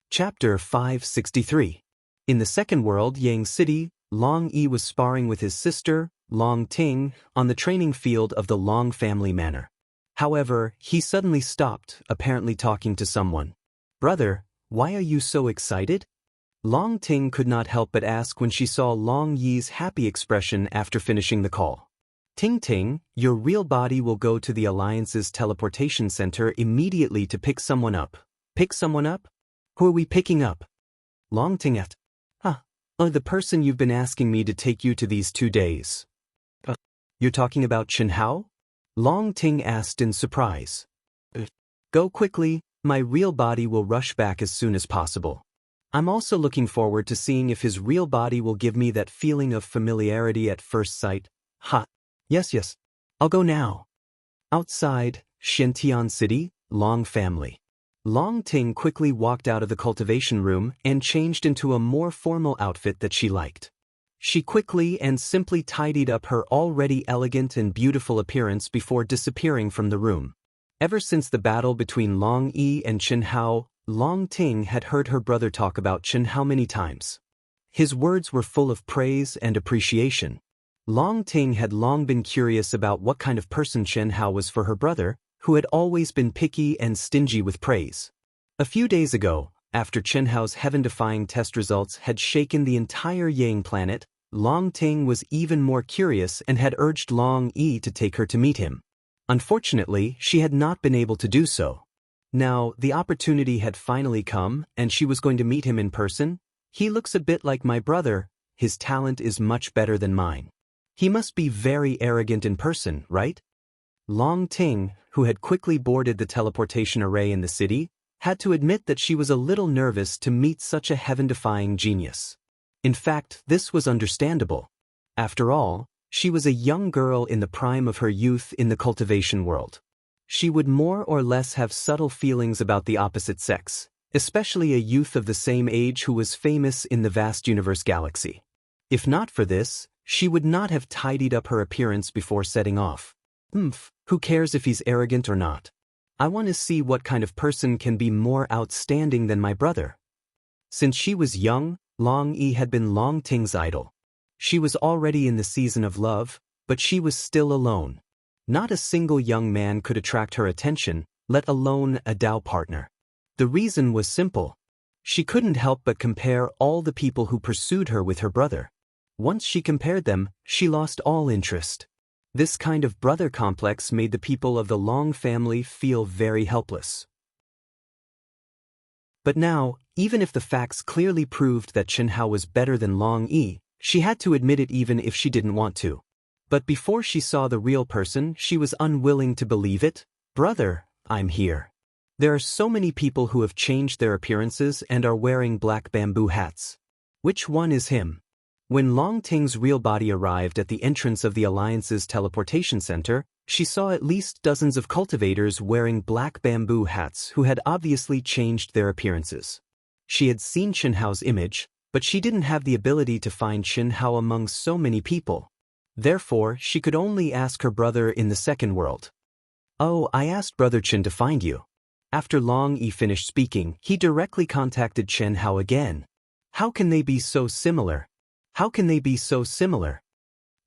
Chapter 563. In the second world, Yang City, Long Yi was sparring with his sister, Long Ting, on the training field of the Long family manor. However, he suddenly stopped, apparently talking to someone. Brother, why are you so excited? Long Ting could not help but ask when she saw Long Yi's happy expression after finishing the call. Ting Ting, your real body will go to the Alliance's teleportation center immediately to pick someone up. Pick someone up? Who are we picking up? Long Ting asked. The person you've been asking me to take you to these 2 days. You're talking about Chen Hao? Long Ting asked in surprise. Go quickly, my real body will rush back as soon as possible. I'm also looking forward to seeing if his real body will give me that feeling of familiarity at first sight. Yes. I'll go now. Outside, Xiantian City, Long family. Long Ting quickly walked out of the cultivation room and changed into a more formal outfit that she liked. She quickly and simply tidied up her already elegant and beautiful appearance before disappearing from the room. Ever since the battle between Long Yi and Chen Hao, Long Ting had heard her brother talk about Chen Hao many times. His words were full of praise and appreciation. Long Ting had long been curious about what kind of person Chen Hao was for her brother, who had always been picky and stingy with praise. A few days ago, after Chen Hao's heaven-defying test results had shaken the entire Yang planet, Long Ting was even more curious and had urged Long Yi to take her to meet him. Unfortunately, she had not been able to do so. Now, the opportunity had finally come, and she was going to meet him in person. He looks a bit like my brother. His talent is much better than mine. He must be very arrogant in person, right? Long Ting, who had quickly boarded the teleportation array in the city, had to admit that she was a little nervous to meet such a heaven-defying genius. In fact, this was understandable. After all, she was a young girl in the prime of her youth in the cultivation world. She would more or less have subtle feelings about the opposite sex, especially a youth of the same age who was famous in the vast universe galaxy. If not for this, she would not have tidied up her appearance before setting off. Who cares if he's arrogant or not? I want to see what kind of person can be more outstanding than my brother. Since she was young, Long Yi had been Long Ting's idol. She was already in the season of love, but she was still alone. Not a single young man could attract her attention, let alone a Dao partner. The reason was simple. She couldn't help but compare all the people who pursued her with her brother. Once she compared them, she lost all interest. This kind of brother complex made the people of the Long family feel very helpless. But now, even if the facts clearly proved that Chen Hao was better than Long Yi, she had to admit it even if she didn't want to. But before she saw the real person, she was unwilling to believe it. Brother, I'm here. There are so many people who have changed their appearances and are wearing black bamboo hats. Which one is him? When Long Ting's real body arrived at the entrance of the Alliance's teleportation center, she saw at least dozens of cultivators wearing black bamboo hats who had obviously changed their appearances. She had seen Chen Hao's image, but she didn't have the ability to find Chen Hao among so many people. Therefore, she could only ask her brother in the second world. Oh, I asked Brother Chen to find you. After Long Yi finished speaking, he directly contacted Chen Hao again. How can they be so similar? How can they be so similar?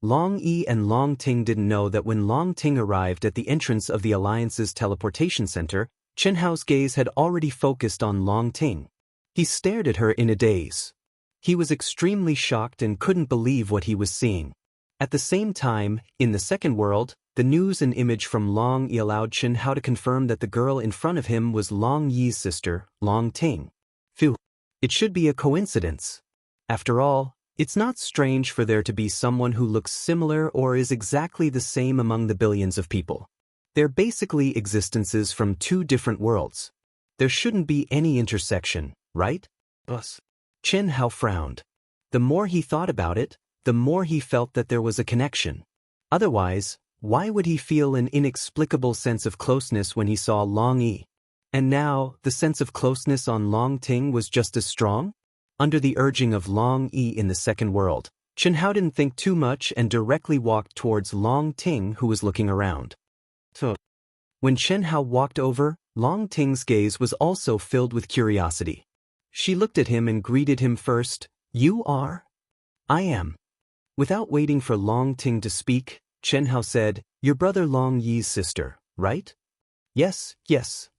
Long Yi and Long Ting didn't know that when Long Ting arrived at the entrance of the Alliance's teleportation center, Chen Hao's gaze had already focused on Long Ting. He stared at her in a daze. He was extremely shocked and couldn't believe what he was seeing. At the same time, in the second world, the news and image from Long Yi allowed Chen Hao to confirm that the girl in front of him was Long Yi's sister, Long Ting. Phew. It should be a coincidence. After all, it's not strange for there to be someone who looks similar or is exactly the same among the billions of people. They're basically existences from two different worlds. There shouldn't be any intersection, right? Chen Hao frowned. The more he thought about it, the more he felt that there was a connection. Otherwise, why would he feel an inexplicable sense of closeness when he saw Long Yi? And now, the sense of closeness on Long Ting was just as strong? Under the urging of Long Yi in the second world, Chen Hao didn't think too much and directly walked towards Long Ting, who was looking around. When Chen Hao walked over, Long Ting's gaze was also filled with curiosity. She looked at him and greeted him first. You are? I am. Without waiting for Long Ting to speak, Chen Hao said, your brother Long Yi's sister, right? Yes,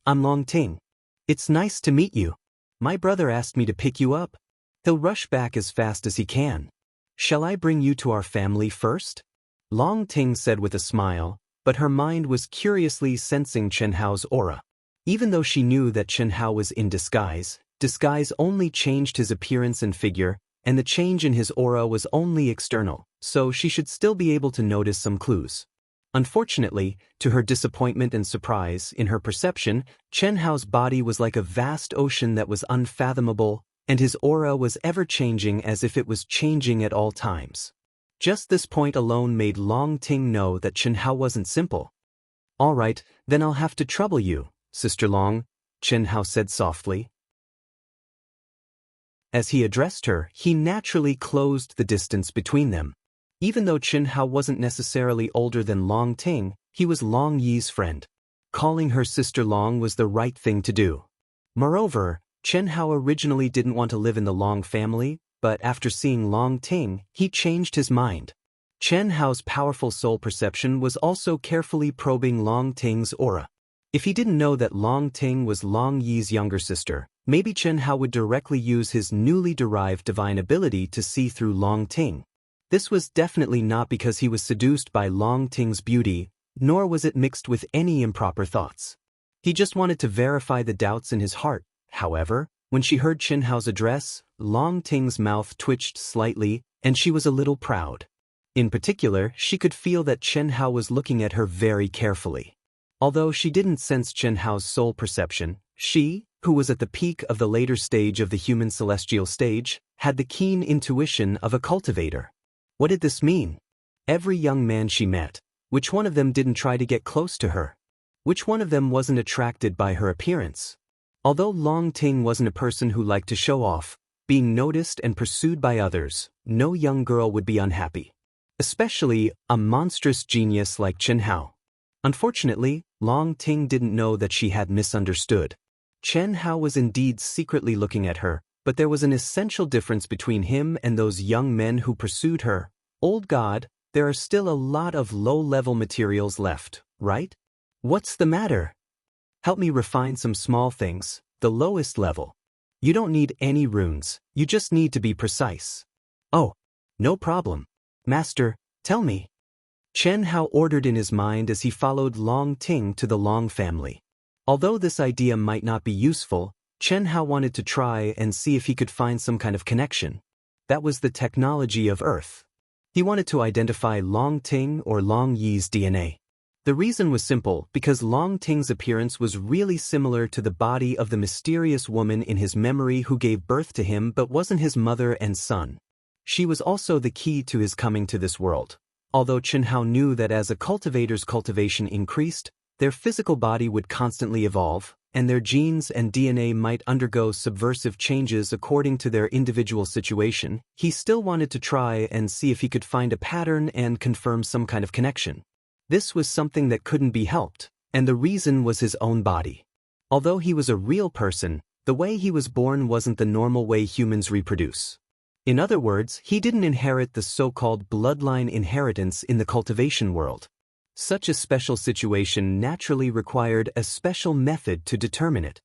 I'm Long Ting. It's nice to meet you. My brother asked me to pick you up. He'll rush back as fast as he can. Shall I bring you to our family first? Long Ting said with a smile, but her mind was curiously sensing Chen Hao's aura. Even though she knew that Chen Hao was in disguise, disguise only changed his appearance and figure, and the change in his aura was only external, so she should still be able to notice some clues. Unfortunately, to her disappointment and surprise, in her perception, Chen Hao's body was like a vast ocean that was unfathomable, and his aura was ever-changing as if it was changing at all times. Just this point alone made Long Ting know that Chen Hao wasn't simple. All right, then I'll have to trouble you, Sister Long, Chen Hao said softly. As he addressed her, he naturally closed the distance between them. Even though Chen Hao wasn't necessarily older than Long Ting, he was Long Yi's friend. Calling her Sister Long was the right thing to do. Moreover, Chen Hao originally didn't want to live in the Long family, but after seeing Long Ting, he changed his mind. Chen Hao's powerful soul perception was also carefully probing Long Ting's aura. If he didn't know that Long Ting was Long Yi's younger sister, maybe Chen Hao would directly use his newly derived divine ability to see through Long Ting. This was definitely not because he was seduced by Long Ting's beauty, nor was it mixed with any improper thoughts. He just wanted to verify the doubts in his heart. However, when she heard Chen Hao's address, Long Ting's mouth twitched slightly, and she was a little proud. In particular, she could feel that Chen Hao was looking at her very carefully. Although she didn't sense Chen Hao's soul perception, she, who was at the peak of the later stage of the human celestial stage, had the keen intuition of a cultivator. What did this mean? Every young man she met, which one of them didn't try to get close to her? Which one of them wasn't attracted by her appearance? Although Long Ting wasn't a person who liked to show off, being noticed and pursued by others, no young girl would be unhappy. Especially a monstrous genius like Chen Hao. Unfortunately, Long Ting didn't know that she had misunderstood. Chen Hao was indeed secretly looking at her, but there was an essential difference between him and those young men who pursued her. Old God, there are still a lot of low-level materials left, right? What's the matter? Help me refine some small things, the lowest level. You don't need any runes, you just need to be precise. Oh, no problem. Master, tell me. Chen Hao ordered in his mind as he followed Long Ting to the Long family. Although this idea might not be useful, Chen Hao wanted to try and see if he could find some kind of connection. That was the technology of Earth. He wanted to identify Long Ting or Long Yi's DNA. The reason was simple, because Long Ting's appearance was really similar to the body of the mysterious woman in his memory who gave birth to him but wasn't his mother and son. She was also the key to his coming to this world. Although Chen Hao knew that as a cultivator's cultivation increased, their physical body would constantly evolve, and their genes and DNA might undergo subversive changes according to their individual situation, he still wanted to try and see if he could find a pattern and confirm some kind of connection. This was something that couldn't be helped, and the reason was his own body. Although he was a real person, the way he was born wasn't the normal way humans reproduce. In other words, he didn't inherit the so-called bloodline inheritance in the cultivation world. Such a special situation naturally required a special method to determine it.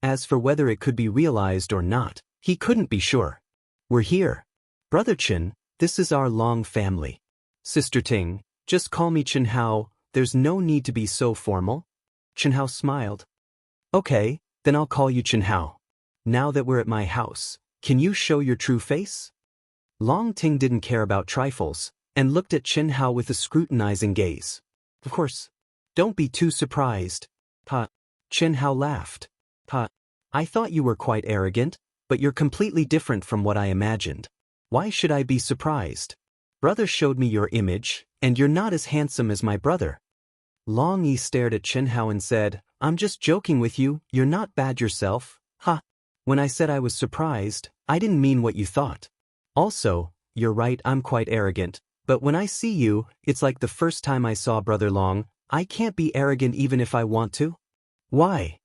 As for whether it could be realized or not, he couldn't be sure. We're here. Brother Chen, this is our Long family. Sister Ting, just call me Chen Hao, there's no need to be so formal. Chen Hao smiled. Okay, then I'll call you Chen Hao. Now that we're at my house, can you show your true face? Long Ting didn't care about trifles, and looked at Chen Hao with a scrutinizing gaze. Of course. Don't be too surprised. Pa. Chen Hao laughed. Pa. I thought you were quite arrogant, but you're completely different from what I imagined. Why should I be surprised? Brother showed me your image, and you're not as handsome as my brother. Long Yi stared at Chen Hao and said, I'm just joking with you, you're not bad yourself. Ha. When I said I was surprised, I didn't mean what you thought. Also, you're right, I'm quite arrogant, but when I see you, it's like the first time I saw Brother Long. I can't be arrogant even if I want to. Why?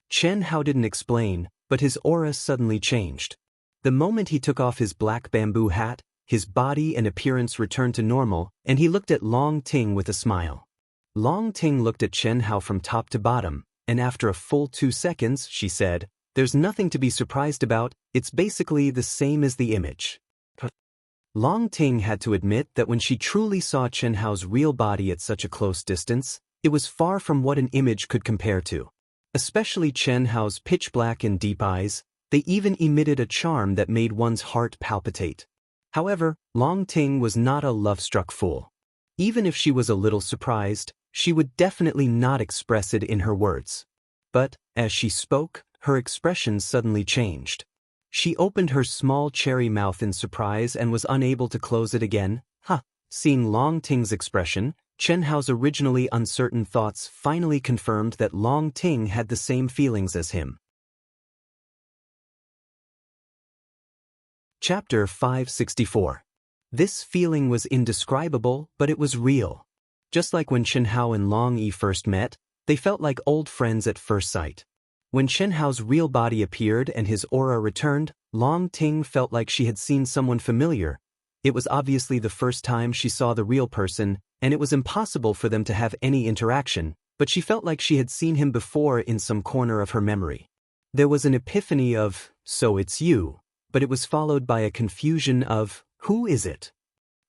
Chen Hao didn't explain, but his aura suddenly changed. The moment he took off his black bamboo hat, his body and appearance returned to normal, and he looked at Long Ting with a smile. Long Ting looked at Chen Hao from top to bottom, and after a full 2 seconds, she said, There's nothing to be surprised about, it's basically the same as the image. Long Ting had to admit that when she truly saw Chen Hao's real body at such a close distance, it was far from what an image could compare to. Especially Chen Hao's pitch black and deep eyes, they even emitted a charm that made one's heart palpitate. However, Long Ting was not a love-struck fool. Even if she was a little surprised, she would definitely not express it in her words. But, as she spoke, her expression suddenly changed. She opened her small cherry mouth in surprise and was unable to close it again. Seeing Long Ting's expression, Chen Hao's originally uncertain thoughts finally confirmed that Long Ting had the same feelings as him. Chapter 564. This feeling was indescribable, but it was real. Just like when Chen Hao and Long Yi first met, they felt like old friends at first sight. When Chen Hao's real body appeared and his aura returned, Long Ting felt like she had seen someone familiar. It was obviously the first time she saw the real person, and it was impossible for them to have any interaction, but she felt like she had seen him before in some corner of her memory. There was an epiphany of, so it's you, but it was followed by a confusion of, who is it?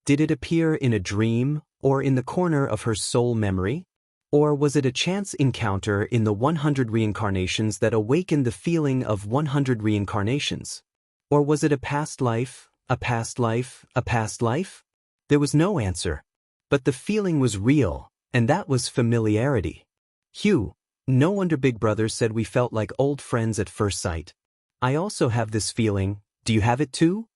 Did it appear in a dream, or in the corner of her soul memory? Or was it a chance encounter in the 100 reincarnations that awakened the feeling of 100 reincarnations? Or was it a past life, a past life, a past life? There was no answer. But the feeling was real, and that was familiarity. Hugh, No wonder Big Brother said we felt like old friends at first sight. I also have this feeling, do you have it too?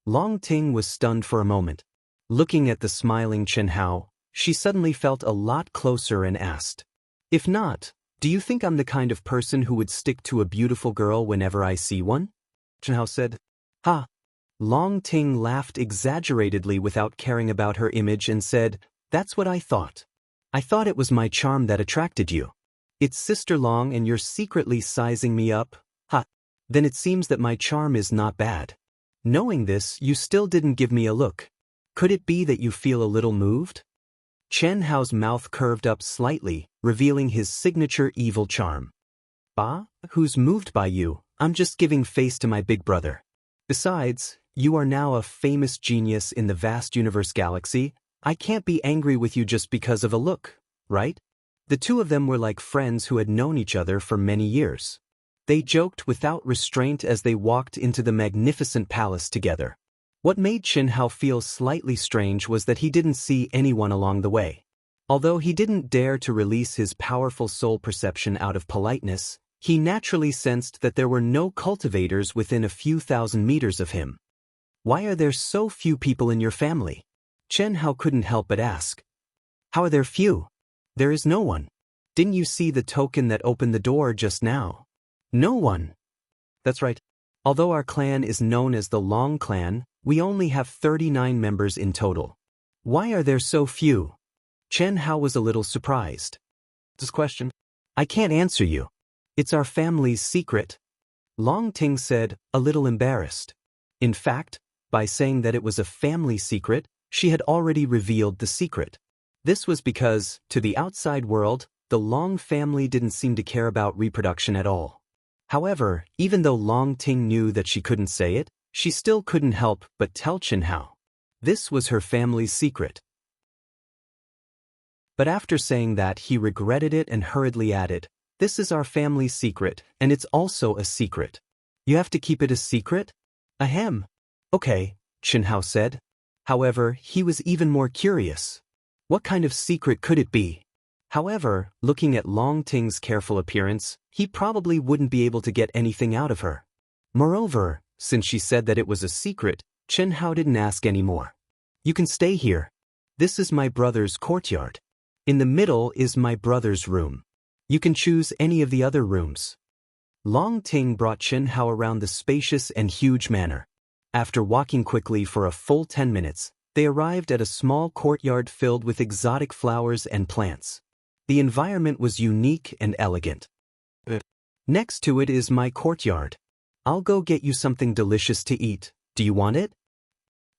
Long Ting was stunned for a moment. Looking at the smiling Chen Hao, she suddenly felt a lot closer and asked, if not, do you think I'm the kind of person who would stick to a beautiful girl whenever I see one? Chen Hao said, ha. Long Ting laughed exaggeratedly without caring about her image and said, that's what I thought. I thought it was my charm that attracted you. It's Sister Long and you're secretly sizing me up? Ha. Then it seems that my charm is not bad. Knowing this, you still didn't give me a look. Could it be that you feel a little moved? Chen Hao's mouth curved up slightly, revealing his signature evil charm. Bah, who's moved by you? I'm just giving face to my big brother. Besides, you are now a famous genius in the vast universe galaxy. I can't be angry with you just because of a look, right? The two of them were like friends who had known each other for many years. They joked without restraint as they walked into the magnificent palace together. What made Chen Hao feel slightly strange was that he didn't see anyone along the way. Although he didn't dare to release his powerful soul perception out of politeness, he naturally sensed that there were no cultivators within a few thousand meters of him. Why are there so few people in your family? Chen Hao couldn't help but ask. How are there few? There is no one. Didn't you see the token that opened the door just now? No one. That's right. Although our clan is known as the Long Clan, we only have 39 members in total. Why are there so few? Chen Hao was a little surprised. This question? I can't answer you. It's our family's secret. Long Ting said, a little embarrassed. In fact, by saying that it was a family secret, she had already revealed the secret. This was because, to the outside world, the Long family didn't seem to care about reproduction at all. However, even though Long Ting knew that she couldn't say it, she still couldn't help but tell Chen Hao. This was her family's secret. But after saying that, he regretted it and hurriedly added, this is our family's secret, and it's also a secret. You have to keep it a secret? Ahem. Okay, Chen Hao said. However, he was even more curious. What kind of secret could it be? However, looking at Long Ting's careful appearance, he probably wouldn't be able to get anything out of her. Moreover, since she said that it was a secret, Chen Hao didn't ask any more. You can stay here. This is my brother's courtyard. In the middle is my brother's room. You can choose any of the other rooms. Long Ting brought Chen Hao around the spacious and huge manor. After walking quickly for a full 10 minutes, they arrived at a small courtyard filled with exotic flowers and plants. The environment was unique and elegant. Next to it is my courtyard. I'll go get you something delicious to eat. Do you want it?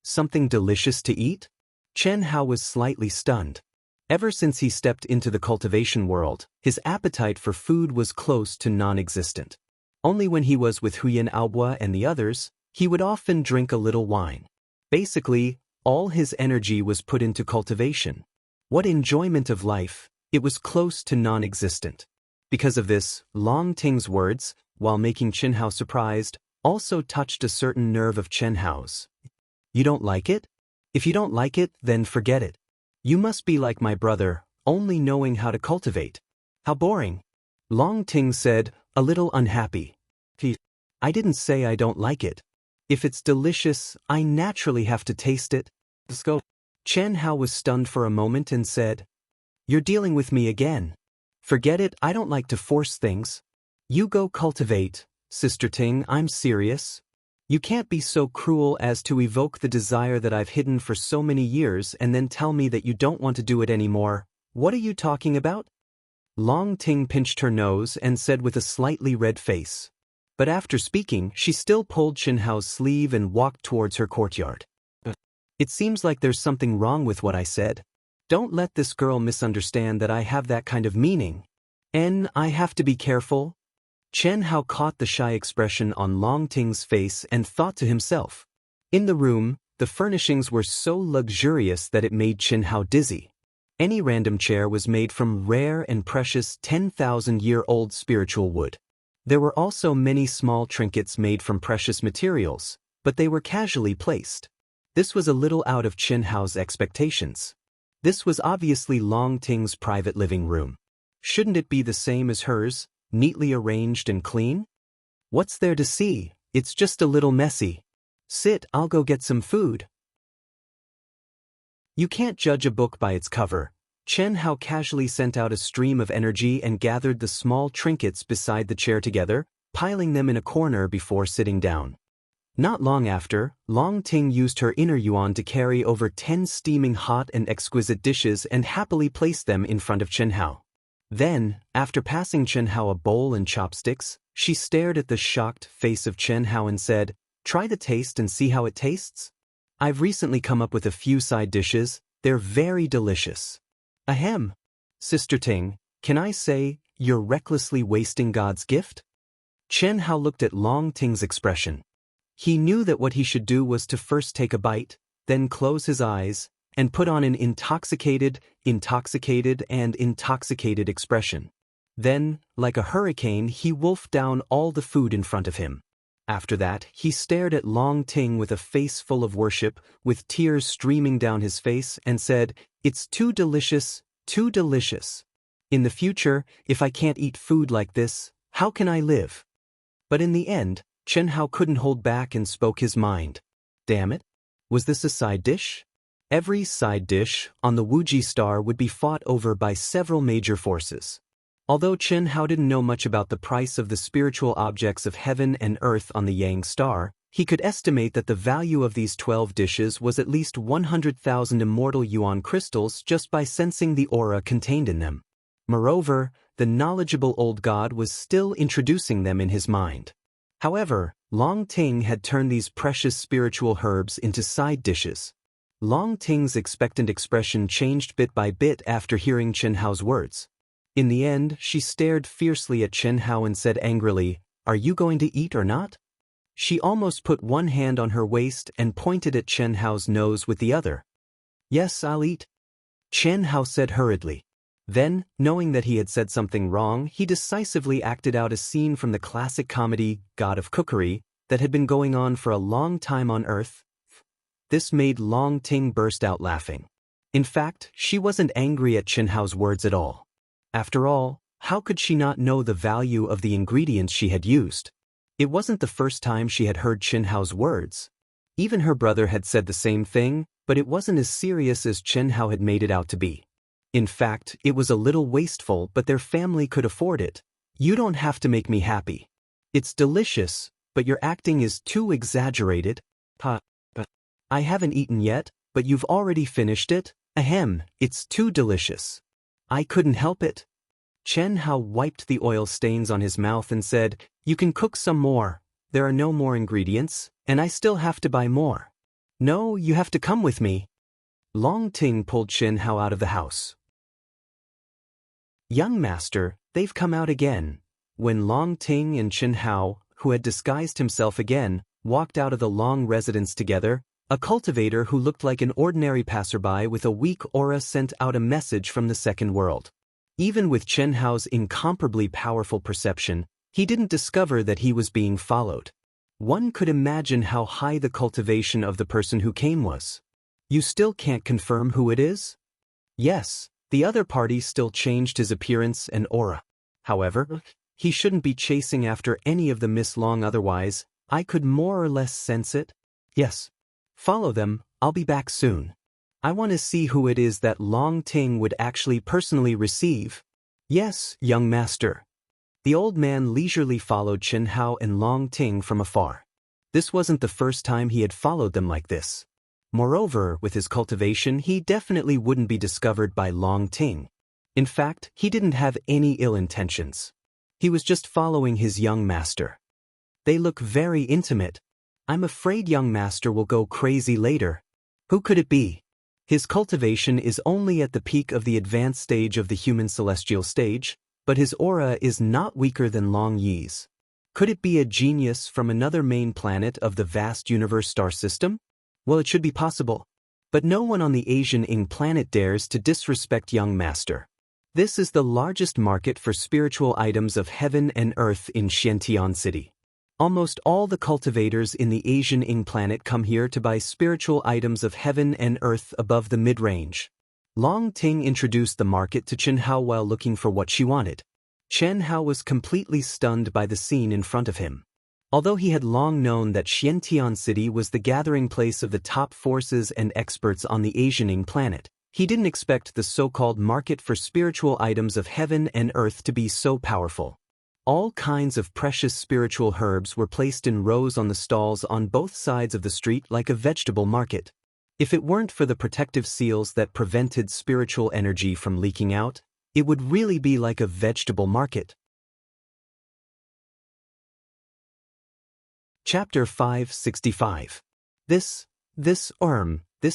Something delicious to eat? Chen Hao was slightly stunned. Ever since he stepped into the cultivation world, his appetite for food was close to non-existent. Only when he was with Huyan Aobua and the others, he would often drink a little wine. Basically, all his energy was put into cultivation. What enjoyment of life! It was close to non-existent. Because of this, Long Ting's words, while making Chen Hao surprised, also touched a certain nerve of Chen Hao's. You don't like it? If you don't like it, then forget it. You must be like my brother, only knowing how to cultivate. How boring. Long Ting said, a little unhappy. I didn't say I don't like it. If it's delicious, I naturally have to taste it. Let's go. Chen Hao was stunned for a moment and said, you're dealing with me again. Forget it, I don't like to force things. You go cultivate, Sister Ting, I'm serious. You can't be so cruel as to evoke the desire that I've hidden for so many years and then tell me that you don't want to do it anymore. What are you talking about? Long Ting pinched her nose and said with a slightly red face. But after speaking, she still pulled Chen Hao's sleeve and walked towards her courtyard. It seems like there's something wrong with what I said. Don't let this girl misunderstand that I have that kind of meaning. I have to be careful. Chen Hao caught the shy expression on Long Ting's face and thought to himself. In the room, the furnishings were so luxurious that it made Chen Hao dizzy. Any random chair was made from rare and precious 10,000-year-old spiritual wood. There were also many small trinkets made from precious materials, but they were casually placed. This was a little out of Chen Hao's expectations. This was obviously Long Ting's private living room. Shouldn't it be the same as hers, neatly arranged and clean? What's there to see? It's just a little messy. Sit, I'll go get some food. You can't judge a book by its cover. Chen Hao casually sent out a stream of energy and gathered the small trinkets beside the chair together, piling them in a corner before sitting down. Not long after, Long Ting used her inner yuan to carry over 10 steaming hot and exquisite dishes and happily placed them in front of Chen Hao. Then, after passing Chen Hao a bowl and chopsticks, she stared at the shocked face of Chen Hao and said, "Try the taste and see how it tastes? I've recently come up with a few side dishes. They're very delicious." Ahem. Sister Ting, can I say, you're recklessly wasting God's gift? Chen Hao looked at Long Ting's expression. He knew that what he should do was to first take a bite, then close his eyes, and put on an intoxicated expression. Then, like a hurricane, he wolfed down all the food in front of him. After that, he stared at Long Ting with a face full of worship, with tears streaming down his face, and said, "It's too delicious, too delicious. In the future, if I can't eat food like this, how can I live?" But in the end, Chen Hao couldn't hold back and spoke his mind. Damn it! Was this a side dish? Every side dish on the Wuji star would be fought over by several major forces. Although Chen Hao didn't know much about the price of the spiritual objects of heaven and earth on the Yang star, he could estimate that the value of these 12 dishes was at least 100,000 immortal yuan crystals just by sensing the aura contained in them. Moreover, the knowledgeable old god was still introducing them in his mind. However, Long Ting had turned these precious spiritual herbs into side dishes. Long Ting's expectant expression changed bit by bit after hearing Chen Hao's words. In the end, she stared fiercely at Chen Hao and said angrily, "Are you going to eat or not?" She almost put one hand on her waist and pointed at Chen Hao's nose with the other. "Yes, I'll eat," Chen Hao said hurriedly. Then, knowing that he had said something wrong, he decisively acted out a scene from the classic comedy, God of Cookery, that had been going on for a long time on Earth. This made Long Ting burst out laughing. In fact, she wasn't angry at Chen Hao's words at all. After all, how could she not know the value of the ingredients she had used? It wasn't the first time she had heard Chen Hao's words. Even her brother had said the same thing, but it wasn't as serious as Chen Hao had made it out to be. In fact, it was a little wasteful, but their family could afford it. "You don't have to make me happy. It's delicious, but your acting is too exaggerated." I haven't eaten yet, but you've already finished it? Ahem, it's too delicious. I couldn't help it. Chen Hao wiped the oil stains on his mouth and said, "You can cook some more. There are no more ingredients, and I still have to buy more." "No, you have to come with me." Long Ting pulled Chen Hao out of the house. "Young master, they've come out again." When Long Ting and Chen Hao, who had disguised himself again, walked out of the Long residence together, a cultivator who looked like an ordinary passerby with a weak aura sent out a message from the second world. Even with Chen Hao's incomparably powerful perception, he didn't discover that he was being followed. One could imagine how high the cultivation of the person who came was. "You still can't confirm who it is?" "Yes, the other party still changed his appearance and aura. However, he shouldn't be chasing after any of the Miss Long otherwise. I could more or less sense it." "Yes. Follow them, I'll be back soon. I want to see who it is that Long Ting would actually personally receive." "Yes, young master." The old man leisurely followed Chen Hao and Long Ting from afar. This wasn't the first time he had followed them like this. Moreover, with his cultivation, he definitely wouldn't be discovered by Long Ting. In fact, he didn't have any ill intentions. He was just following his young master. "They look very intimate. I'm afraid young master will go crazy later." "Who could it be?" His cultivation is only at the peak of the advanced stage of the human celestial stage, but his aura is not weaker than Long Yi's. Could it be a genius from another main planet of the vast universe star system? Well, it should be possible. But no one on the Asian Ing planet dares to disrespect young master. This is the largest market for spiritual items of heaven and earth in Xiantian City. Almost all the cultivators in the Asian Ing planet come here to buy spiritual items of heaven and earth above the mid-range. Long Ting introduced the market to Chen Hao while looking for what she wanted. Chen Hao was completely stunned by the scene in front of him. Although he had long known that Xiantian City was the gathering place of the top forces and experts on the Asianing planet, he didn't expect the so-called market for spiritual items of heaven and earth to be so powerful. All kinds of precious spiritual herbs were placed in rows on the stalls on both sides of the street like a vegetable market. If it weren't for the protective seals that prevented spiritual energy from leaking out, it would really be like a vegetable market. Chapter 565. This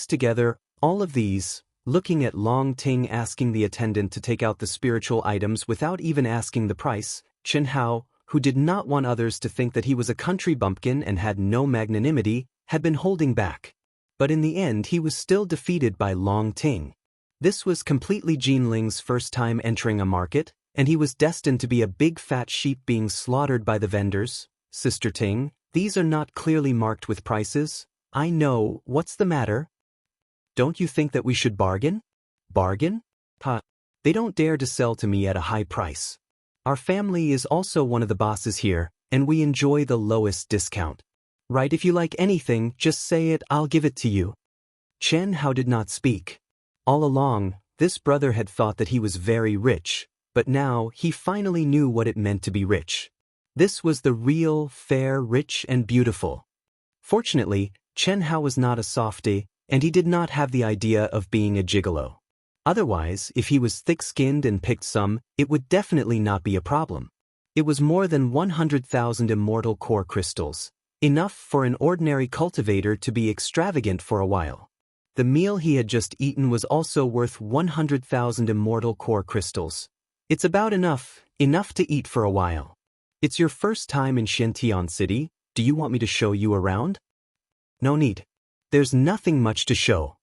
together, all of these, looking at Long Ting asking the attendant to take out the spiritual items without even asking the price, Chen Hao, who did not want others to think that he was a country bumpkin and had no magnanimity, had been holding back. But in the end he was still defeated by Long Ting. This was completely Jinling's first time entering a market, and he was destined to be a big fat sheep being slaughtered by the vendors. Sister Ting, these are not clearly marked with prices. I know, what's the matter? Don't you think that we should bargain? Bargain? They don't dare to sell to me at a high price. Our family is also one of the bosses here, and we enjoy the lowest discount. Right, if you like anything, just say it, I'll give it to you. Chen Hao did not speak. All along, this brother had thought that he was very rich, but now he finally knew what it meant to be rich. This was the real, fair, rich and beautiful. Fortunately, Chen Hao was not a softy, and he did not have the idea of being a gigolo. Otherwise, if he was thick-skinned and picked some, it would definitely not be a problem. It was more than 100,000 immortal core crystals, enough for an ordinary cultivator to be extravagant for a while. The meal he had just eaten was also worth 100,000 immortal core crystals. It's about enough to eat for a while. It's your first time in Xiantian City, do you want me to show you around? No need. There's nothing much to show.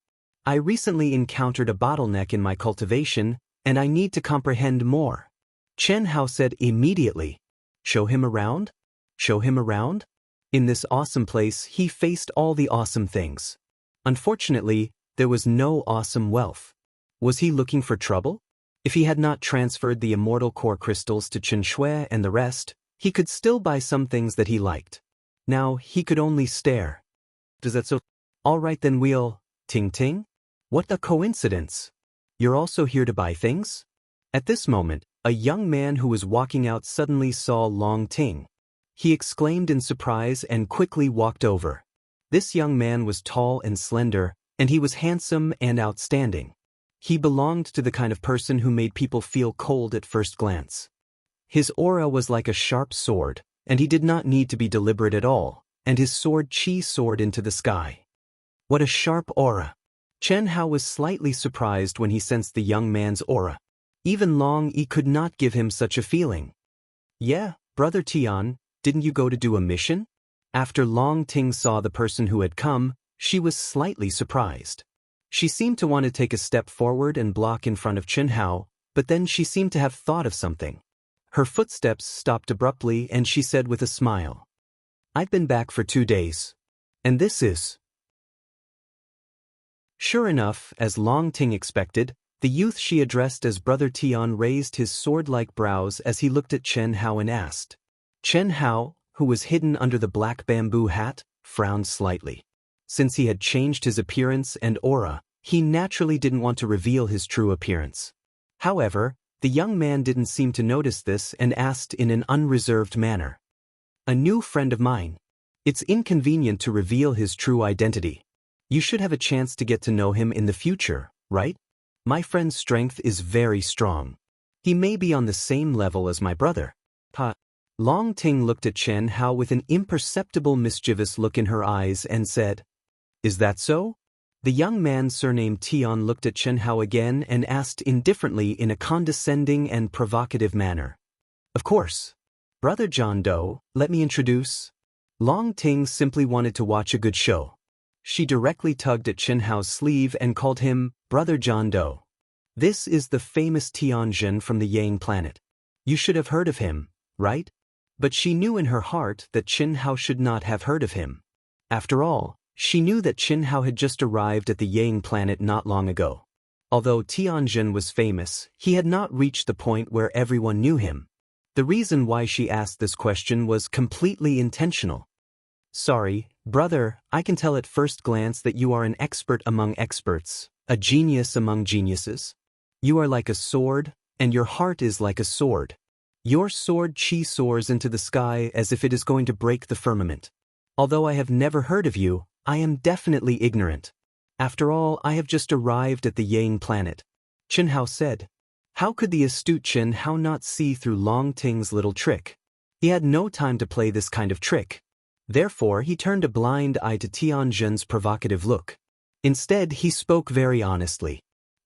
I recently encountered a bottleneck in my cultivation, and I need to comprehend more. Chen Hao said immediately. Show him around? Show him around? In this awesome place he faced all the awesome things. Unfortunately, there was no awesome wealth. Was he looking for trouble? If he had not transferred the immortal core crystals to Chen Shui and the rest, he could still buy some things that he liked. Now he could only stare. Does that so? All right then we'll... Ting Ting? What a coincidence. You're also here to buy things? At this moment, a young man who was walking out suddenly saw Long Ting. He exclaimed in surprise and quickly walked over. This young man was tall and slender, and he was handsome and outstanding. He belonged to the kind of person who made people feel cold at first glance. His aura was like a sharp sword, and he did not need to be deliberate at all, and his sword soared into the sky. What a sharp aura! Chen Hao was slightly surprised when he sensed the young man's aura. Even Long Yi could not give him such a feeling. Yeah, Brother Tian, didn't you go to do a mission? After Long Ting saw the person who had come, she was slightly surprised. She seemed to want to take a step forward and block in front of Chen Hao, but then she seemed to have thought of something. Her footsteps stopped abruptly and she said with a smile. I've been back for 2 days. And this is... Sure enough, as Long Ting expected, the youth she addressed as Brother Tian raised his sword-like brows as he looked at Chen Hao and asked. Chen Hao, who was hidden under the black bamboo hat, frowned slightly. Since he had changed his appearance and aura, he naturally didn't want to reveal his true appearance. However, the young man didn't seem to notice this and asked in an unreserved manner. A new friend of mine. It's inconvenient to reveal his true identity. You should have a chance to get to know him in the future, right? My friend's strength is very strong. He may be on the same level as my brother. Long Ting looked at Chen Hao with an imperceptible mischievous look in her eyes and said, Is that so? The young man surnamed Tian looked at Chen Hao again and asked indifferently in a condescending and provocative manner. Of course. Brother John Doe, let me introduce. Long Ting simply wanted to watch a good show. She directly tugged at Chen Hao's sleeve and called him Brother John Doe. This is the famous Tianjin from the Yang planet. You should have heard of him, right? But she knew in her heart that Chen Hao should not have heard of him. After all, she knew that Chen Hao had just arrived at the Yang planet not long ago. Although Tianjin was famous, he had not reached the point where everyone knew him. The reason why she asked this question was completely intentional. Sorry, brother, I can tell at first glance that you are an expert among experts, a genius among geniuses. You are like a sword, and your heart is like a sword. Your sword chi soars into the sky as if it is going to break the firmament. Although I have never heard of you, I am definitely ignorant. After all, I have just arrived at the Yang planet. Chen Hao said. How could the astute Chen Hao not see through Long Ting's little trick? He had no time to play this kind of trick. Therefore, he turned a blind eye to Tianjin's provocative look. Instead, he spoke very honestly.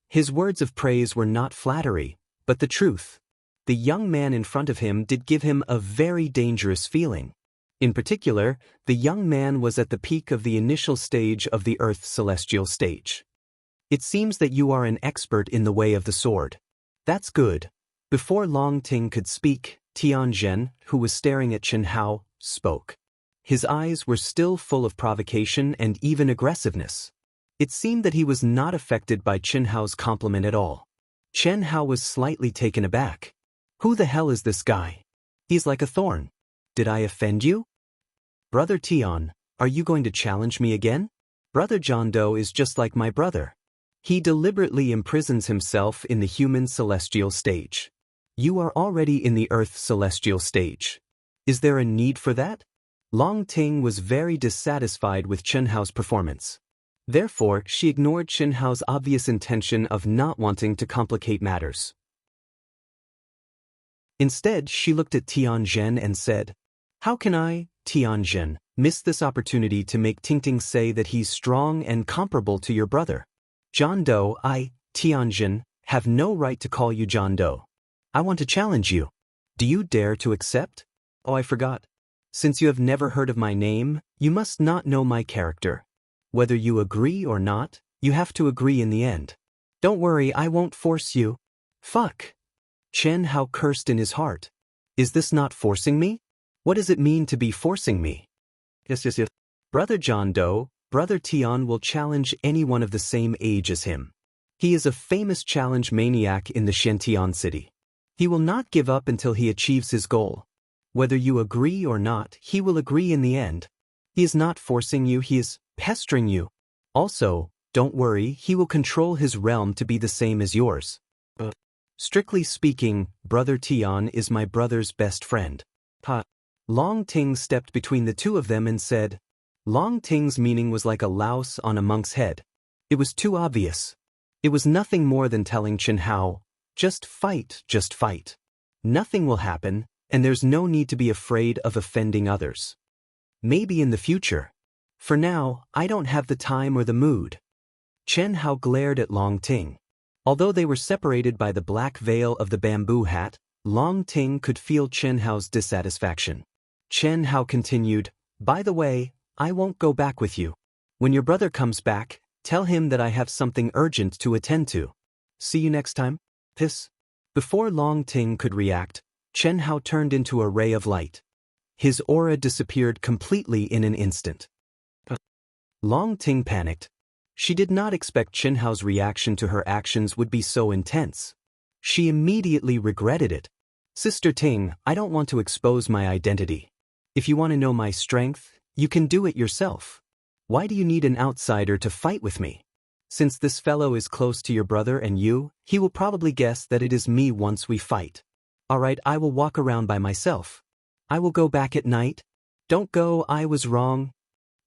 His words of praise were not flattery, but the truth. The young man in front of him did give him a very dangerous feeling. In particular, the young man was at the peak of the initial stage of the Earth's celestial stage. It seems that you are an expert in the way of the sword. That's good. Before Long Ting could speak, Tianjin, who was staring at Chen Hao, spoke. His eyes were still full of provocation and even aggressiveness. It seemed that he was not affected by Chen Hao's compliment at all. Chen Hao was slightly taken aback. Who the hell is this guy? He's like a thorn. Did I offend you? Brother Tian, are you going to challenge me again? Brother John Doe is just like my brother. He deliberately imprisons himself in the human celestial stage. You are already in the Earth celestial stage. Is there a need for that? Long Ting was very dissatisfied with Chen Hao's performance. Therefore, she ignored Chen Hao's obvious intention of not wanting to complicate matters. Instead, she looked at Tianjin and said, How can I, Tianjin, miss this opportunity to make Tingting say that he's strong and comparable to your brother? John Doe, I, Tianjin, have no right to call you John Doe. I want to challenge you. Do you dare to accept? Oh, I forgot. Since you have never heard of my name, you must not know my character. Whether you agree or not, you have to agree in the end. Don't worry, I won't force you. Fuck. Chen Hao cursed in his heart. Is this not forcing me? What does it mean to be forcing me? Yes. Brother John Doe, Brother Tian will challenge anyone of the same age as him. He is a famous challenge maniac in the Shentian city. He will not give up until he achieves his goal. Whether you agree or not, he will agree in the end. He is not forcing you, he is pestering you. Also, don't worry, he will control his realm to be the same as yours. Strictly speaking, Brother Tian is my brother's best friend. Long Ting stepped between the two of them and said, Long Ting's meaning was like a louse on a monk's head. It was too obvious. It was nothing more than telling Chen Hao, just fight, just fight. Nothing will happen, and there's no need to be afraid of offending others. Maybe in the future. For now, I don't have the time or the mood. Chen Hao glared at Long Ting. Although they were separated by the black veil of the bamboo hat, Long Ting could feel Chen Hao's dissatisfaction. Chen Hao continued, By the way, I won't go back with you. When your brother comes back, tell him that I have something urgent to attend to. See you next time. Piss. Before Long Ting could react, Chen Hao turned into a ray of light. His aura disappeared completely in an instant. Long Ting panicked. She did not expect Chen Hao's reaction to her actions would be so intense. She immediately regretted it. Sister Ting, I don't want to expose my identity. If you want to know my strength, you can do it yourself. Why do you need an outsider to fight with me? Since this fellow is close to your brother and you, he will probably guess that it is me once we fight. Alright, I will walk around by myself. I will go back at night. Don't go, I was wrong.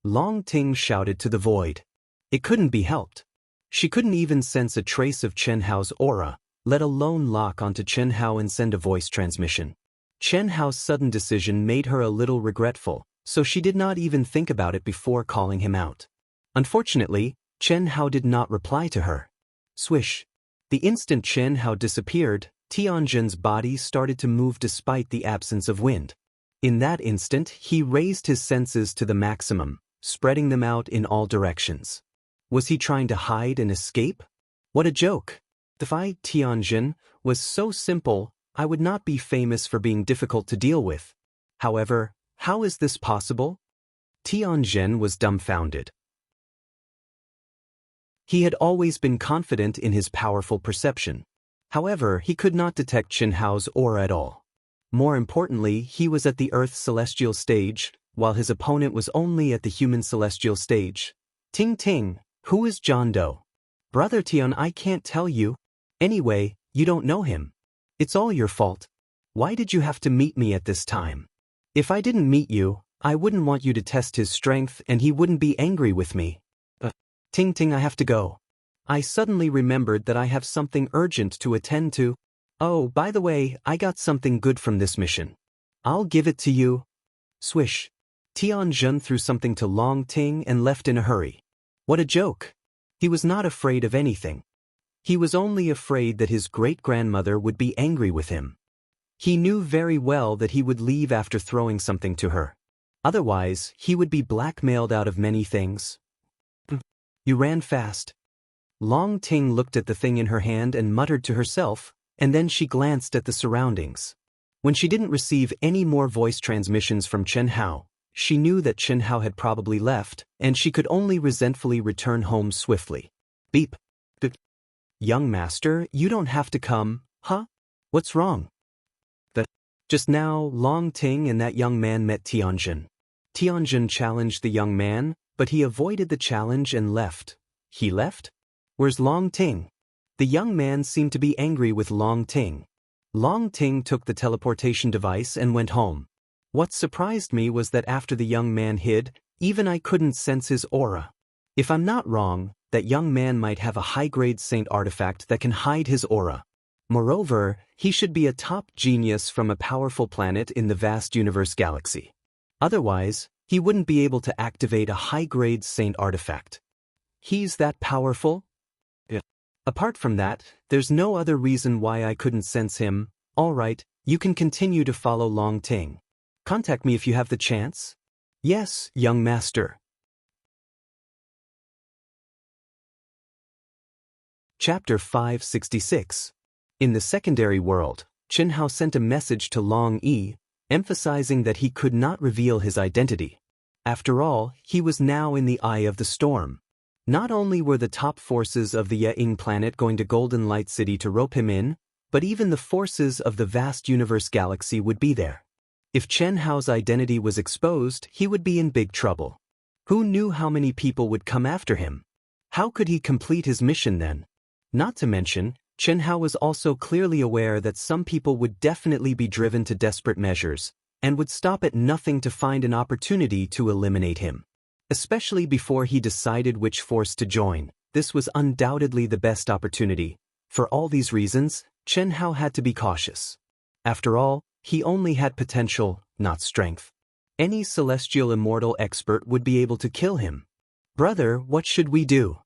Long Ting shouted to the void. It couldn't be helped. She couldn't even sense a trace of Chen Hao's aura, let alone lock onto Chen Hao and send a voice transmission. Chen Hao's sudden decision made her a little regretful, so she did not even think about it before calling him out. Unfortunately, Chen Hao did not reply to her. Swish. The instant Chen Hao disappeared, Tianjin's body started to move despite the absence of wind. In that instant, he raised his senses to the maximum, spreading them out in all directions. Was he trying to hide and escape? What a joke! If I, Tianjin, was so simple, I would not be famous for being difficult to deal with. However, how is this possible? Tianjin was dumbfounded. He had always been confident in his powerful perception. However, he could not detect Chen Hao's aura at all. More importantly, he was at the Earth celestial stage, while his opponent was only at the human celestial stage. Ting Ting, who is John Doe? Brother Tian, I can't tell you. Anyway, you don't know him. It's all your fault. Why did you have to meet me at this time? If I didn't meet you, I wouldn't want you to test his strength and he wouldn't be angry with me. Ting Ting, I have to go. I suddenly remembered that I have something urgent to attend to. Oh, by the way, I got something good from this mission. I'll give it to you. Swish. Tian Jun threw something to Long Ting and left in a hurry. What a joke. He was not afraid of anything. He was only afraid that his great-grandmother would be angry with him. He knew very well that he would leave after throwing something to her. Otherwise, he would be blackmailed out of many things. You ran fast. Long Ting looked at the thing in her hand and muttered to herself, and then she glanced at the surroundings. When she didn't receive any more voice transmissions from Chen Hao, she knew that Chen Hao had probably left, and she could only resentfully return home swiftly. Beep. Beep. Young master, you don't have to come, huh? What's wrong? Just now, Long Ting and that young man met Tianjin. Tianjin challenged the young man, but he avoided the challenge and left. He left? Where's Long Ting? The young man seemed to be angry with Long Ting. Long Ting took the teleportation device and went home. What surprised me was that after the young man hid, even I couldn't sense his aura. If I'm not wrong, that young man might have a high-grade saint artifact that can hide his aura. Moreover, he should be a top genius from a powerful planet in the vast universe galaxy. Otherwise, he wouldn't be able to activate a high-grade saint artifact. He's that powerful? Yeah. Apart from that, there's no other reason why I couldn't sense him. All right, you can continue to follow Long Ting. Contact me if you have the chance. Yes, young master. Chapter 566. In the secondary world, Chen Hao sent a message to Long Yi, emphasizing that he could not reveal his identity. After all, he was now in the eye of the storm. Not only were the top forces of the Ying planet going to Golden Light City to rope him in, but even the forces of the vast universe galaxy would be there. If Chen Hao's identity was exposed, he would be in big trouble. Who knew how many people would come after him? How could he complete his mission then? Not to mention, Chen Hao was also clearly aware that some people would definitely be driven to desperate measures, and would stop at nothing to find an opportunity to eliminate him. Especially before he decided which force to join, this was undoubtedly the best opportunity. For all these reasons, Chen Hao had to be cautious. After all, he only had potential, not strength. Any celestial immortal expert would be able to kill him. Brother, what should we do?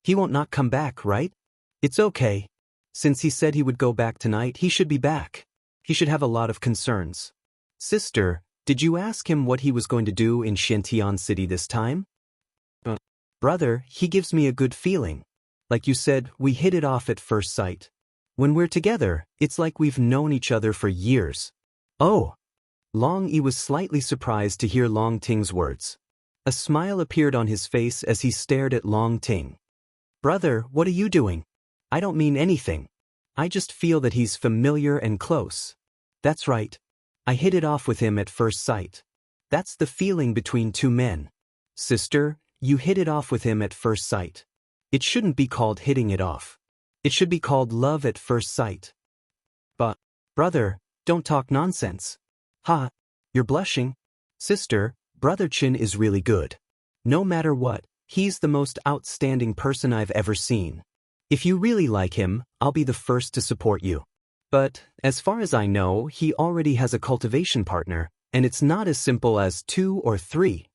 He won't not come back, right? It's okay. Since he said he would go back tonight, he should be back. He should have a lot of concerns. Sister, did you ask him what he was going to do in Xiantian City this time? Brother, he gives me a good feeling. Like you said, we hit it off at first sight. When we're together, it's like we've known each other for years. Oh! Long Yi was slightly surprised to hear Long Ting's words. A smile appeared on his face as he stared at Long Ting. Brother, what are you doing? I don't mean anything. I just feel that he's familiar and close. That's right. I hit it off with him at first sight. That's the feeling between two men. Sister, you hit it off with him at first sight. It shouldn't be called hitting it off. It should be called love at first sight. But, brother, don't talk nonsense. Ha, you're blushing. Sister, Brother Chin is really good. No matter what, he's the most outstanding person I've ever seen. If you really like him, I'll be the first to support you. But, as far as I know, he already has a cultivation partner, and it's not as simple as 2 or 3.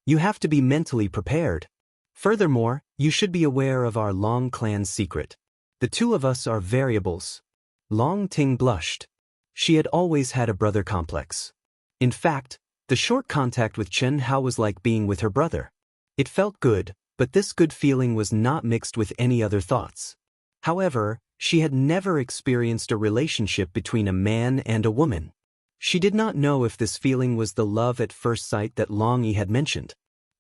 You have to be mentally prepared. Furthermore, you should be aware of our Long clan's secret. The two of us are variables. Long Ting blushed. She had always had a brother complex. In fact, the short contact with Chen Hao was like being with her brother. It felt good, but this good feeling was not mixed with any other thoughts. However, she had never experienced a relationship between a man and a woman. She did not know if this feeling was the love at first sight that Long Yi had mentioned.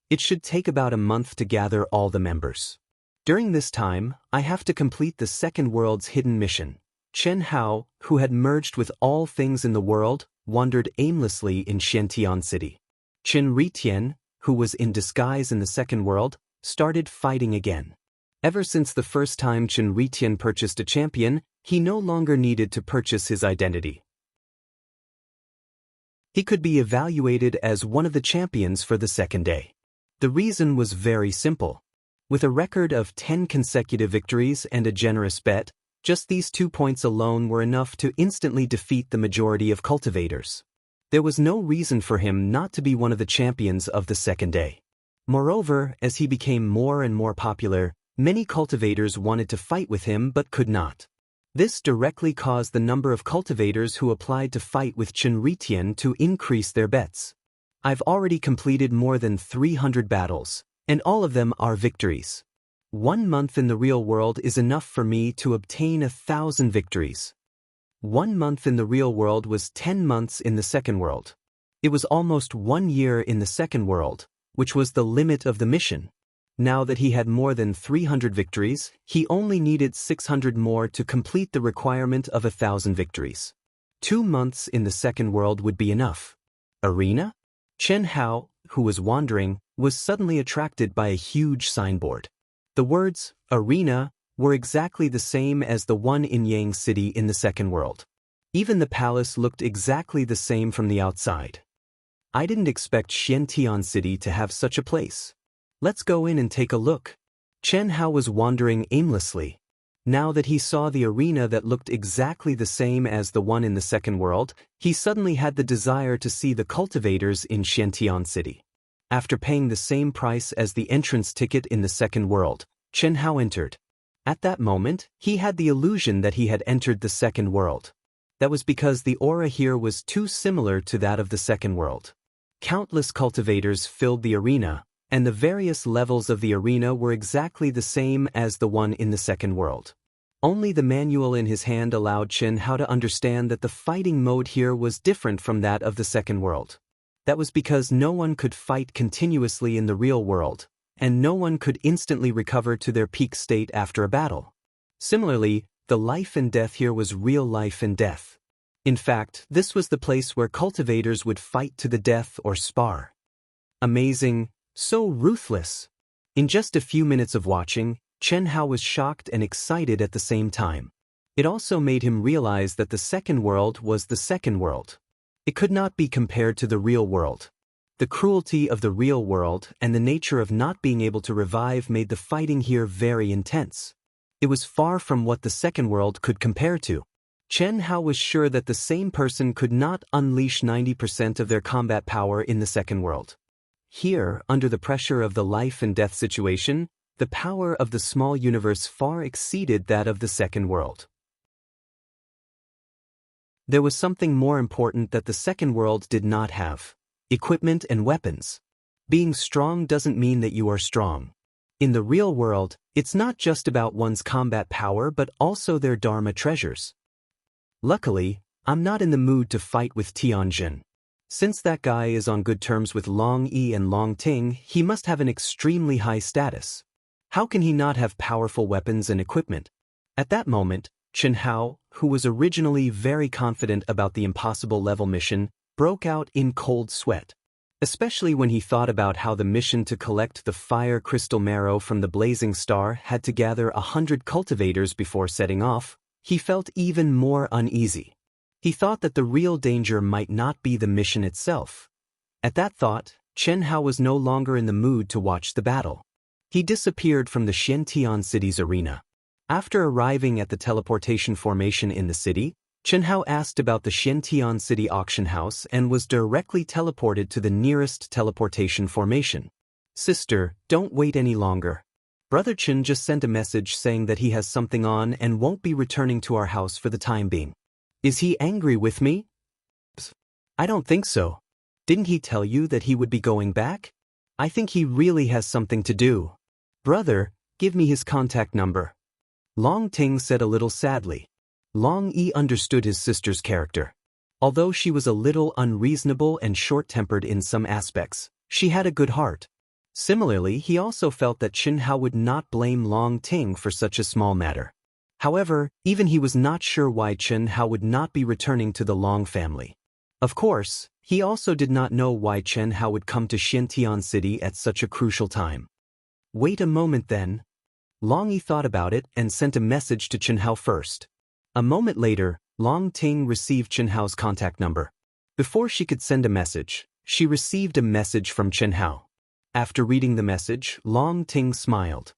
It should take about a month to gather all the members. During this time, I have to complete the second world's hidden mission. Chen Hao, who had merged with all things in the world, wandered aimlessly in Xiantian City. Qin Ritian, who was in disguise in the second world, started fighting again. Ever since the first time Qin Ritian purchased a champion, he no longer needed to purchase his identity. He could be evaluated as one of the champions for the second day. The reason was very simple. With a record of 10 consecutive victories and a generous bet, just these 2 points alone were enough to instantly defeat the majority of cultivators. There was no reason for him not to be one of the champions of the second day. Moreover, as he became more and more popular, many cultivators wanted to fight with him but could not. This directly caused the number of cultivators who applied to fight with Qin Ritian to increase their bets. I've already completed more than 300 battles, and all of them are victories. 1 month in the real world is enough for me to obtain 1,000 victories. 1 month in the real world was 10 months in the second world. It was almost 1 year in the second world, which was the limit of the mission. Now that he had more than 300 victories, he only needed 600 more to complete the requirement of 1,000 victories. 2 months in the second world would be enough. Arena? Chen Hao, who was wandering, was suddenly attracted by a huge signboard. The words, Arena, were exactly the same as the one in Yang City in the second world. Even the palace looked exactly the same from the outside. I didn't expect Xiantian City to have such a place. Let's go in and take a look. Chen Hao was wandering aimlessly. Now that he saw the arena that looked exactly the same as the one in the second world, he suddenly had the desire to see the cultivators in Xiantian City. After paying the same price as the entrance ticket in the second world, Chen Hao entered. At that moment, he had the illusion that he had entered the second world. That was because the aura here was too similar to that of the second world. Countless cultivators filled the arena, and the various levels of the arena were exactly the same as the one in the second world. Only the manual in his hand allowed Chen Hao to understand that the fighting mode here was different from that of the second world. That was because no one could fight continuously in the real world, and no one could instantly recover to their peak state after a battle. Similarly, the life and death here was real life and death. In fact, this was the place where cultivators would fight to the death or spar. Amazing. So ruthless. In just a few minutes of watching, Chen Hao was shocked and excited at the same time. It also made him realize that the second world was the second world. It could not be compared to the real world. The cruelty of the real world and the nature of not being able to revive made the fighting here very intense. It was far from what the second world could compare to. Chen Hao was sure that the same person could not unleash 90% of their combat power in the second world. Here, under the pressure of the life and death situation, the power of the small universe far exceeded that of the second world. There was something more important that the second world did not have: equipment and weapons. Being strong doesn't mean that you are strong. In the real world, it's not just about one's combat power but also their dharma treasures. Luckily, I'm not in the mood to fight with Tianjin. Since that guy is on good terms with Long Yi and Long Ting, he must have an extremely high status. How can he not have powerful weapons and equipment? At that moment, Chen Hao, who was originally very confident about the impossible level mission, broke out in cold sweat. Especially when he thought about how the mission to collect the fire crystal marrow from the blazing star had to gather 100 cultivators before setting off, he felt even more uneasy. He thought that the real danger might not be the mission itself. At that thought, Chen Hao was no longer in the mood to watch the battle. He disappeared from the Xiantian city's arena. After arriving at the teleportation formation in the city, Chen Hao asked about the Xiantian city auction house and was directly teleported to the nearest teleportation formation. "Sister, don't wait any longer. Brother Chen just sent a message saying that he has something on and won't be returning to our house for the time being. Is he angry with me?" "I don't think so. Didn't he tell you that he would be going back? I think he really has something to do. Brother, give me his contact number." Long Ting said a little sadly. Long Yi understood his sister's character. Although she was a little unreasonable and short-tempered in some aspects, she had a good heart. Similarly, he also felt that Chen Hao would not blame Long Ting for such a small matter. However, even he was not sure why Chen Hao would not be returning to the Long family. Of course, he also did not know why Chen Hao would come to Xiantian City at such a crucial time. Wait a moment then. Long Yi thought about it and sent a message to Chen Hao first. A moment later, Long Ting received Chen Hao's contact number. Before she could send a message, she received a message from Chen Hao. After reading the message, Long Ting smiled.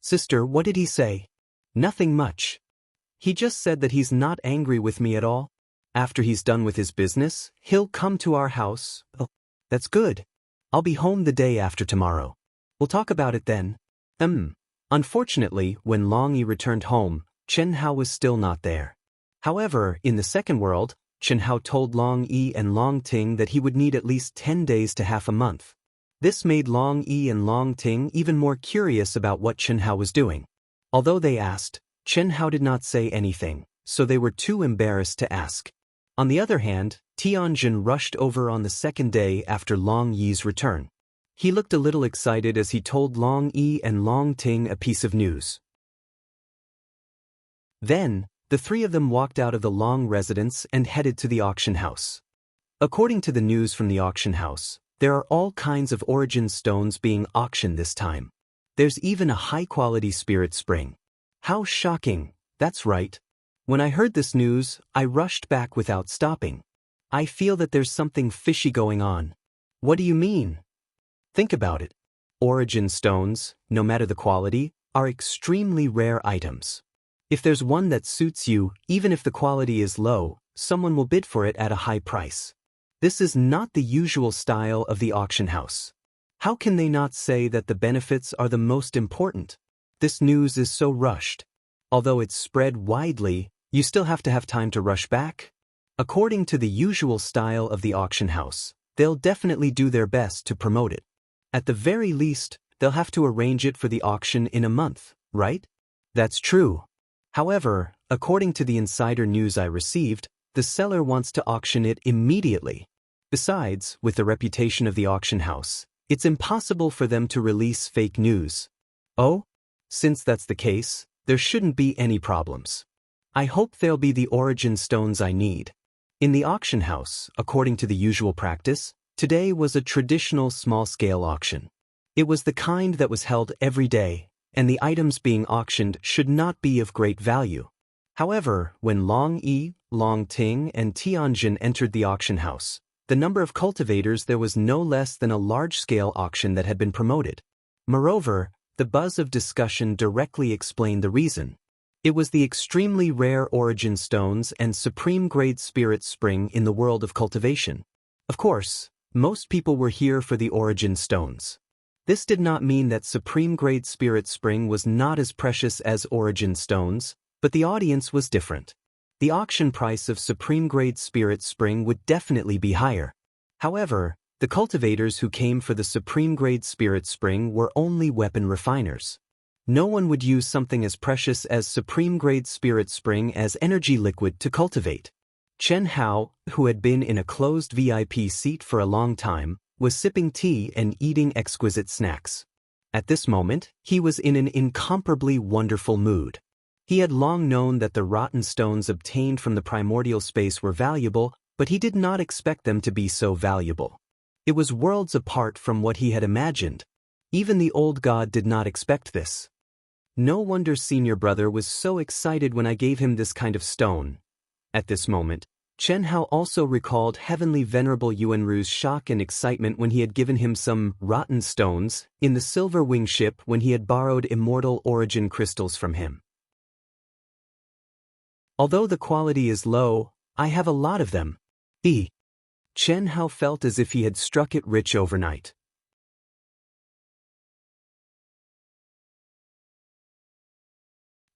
Sister, what did he say? Nothing much. He just said that he's not angry with me at all. After he's done with his business, he'll come to our house. Oh, that's good. I'll be home the day after tomorrow. We'll talk about it then. Unfortunately, when Long Yi returned home, Chen Hao was still not there. However, in the second world, Chen Hao told Long Yi and Long Ting that he would need at least 10 days to half a month. This made Long Yi and Long Ting even more curious about what Chen Hao was doing. Although they asked, Chen Hao did not say anything, so they were too embarrassed to ask. On the other hand, Tianjin rushed over on the second day after Long Yi's return. He looked a little excited as he told Long Yi and Long Ting a piece of news. Then, the three of them walked out of the Long residence and headed to the auction house. According to the news from the auction house, there are all kinds of origin stones being auctioned this time. There's even a high-quality spirit spring. How shocking, that's right. When I heard this news, I rushed back without stopping. I feel that there's something fishy going on. What do you mean? Think about it. Origin stones, no matter the quality, are extremely rare items. If there's one that suits you, even if the quality is low, someone will bid for it at a high price. This is not the usual style of the auction house. How can they not say that the benefits are the most important? This news is so rushed. Although it's spread widely, you still have to have time to rush back. According to the usual style of the auction house, they'll definitely do their best to promote it. At the very least, they'll have to arrange it for the auction in a month, right? That's true. However, according to the insider news I received, the seller wants to auction it immediately. Besides, with the reputation of the auction house, it's impossible for them to release fake news. Oh? Since that's the case, there shouldn't be any problems. I hope there'll be the origin stones I need. In the auction house, according to the usual practice, today was a traditional small-scale auction. It was the kind that was held every day, and the items being auctioned should not be of great value. However, when Long Yi, Long Ting, and Tianjin entered the auction house, the number of cultivators there was no less than a large-scale auction that had been promoted. Moreover, the buzz of discussion directly explained the reason. It was the extremely rare origin stones and supreme-grade spirit spring in the world of cultivation. Of course, most people were here for the origin stones. This did not mean that supreme-grade spirit spring was not as precious as origin stones, but the audience was different. The auction price of supreme-grade spirit spring would definitely be higher. However, the cultivators who came for the supreme-grade spirit spring were only weapon refiners. No one would use something as precious as supreme-grade spirit spring as energy liquid to cultivate. Chen Hao, who had been in a closed VIP seat for a long time, was sipping tea and eating exquisite snacks. At this moment, he was in an incomparably wonderful mood. He had long known that the rotten stones obtained from the primordial space were valuable, but he did not expect them to be so valuable. It was worlds apart from what he had imagined. Even the old god did not expect this. No wonder senior brother was so excited when I gave him this kind of stone. At this moment, Chen Hao also recalled Heavenly Venerable Yuanru's shock and excitement when he had given him some rotten stones in the Silver Wing ship when he had borrowed immortal origin crystals from him. Although the quality is low, I have a lot of them. Chen Hao felt as if he had struck it rich overnight.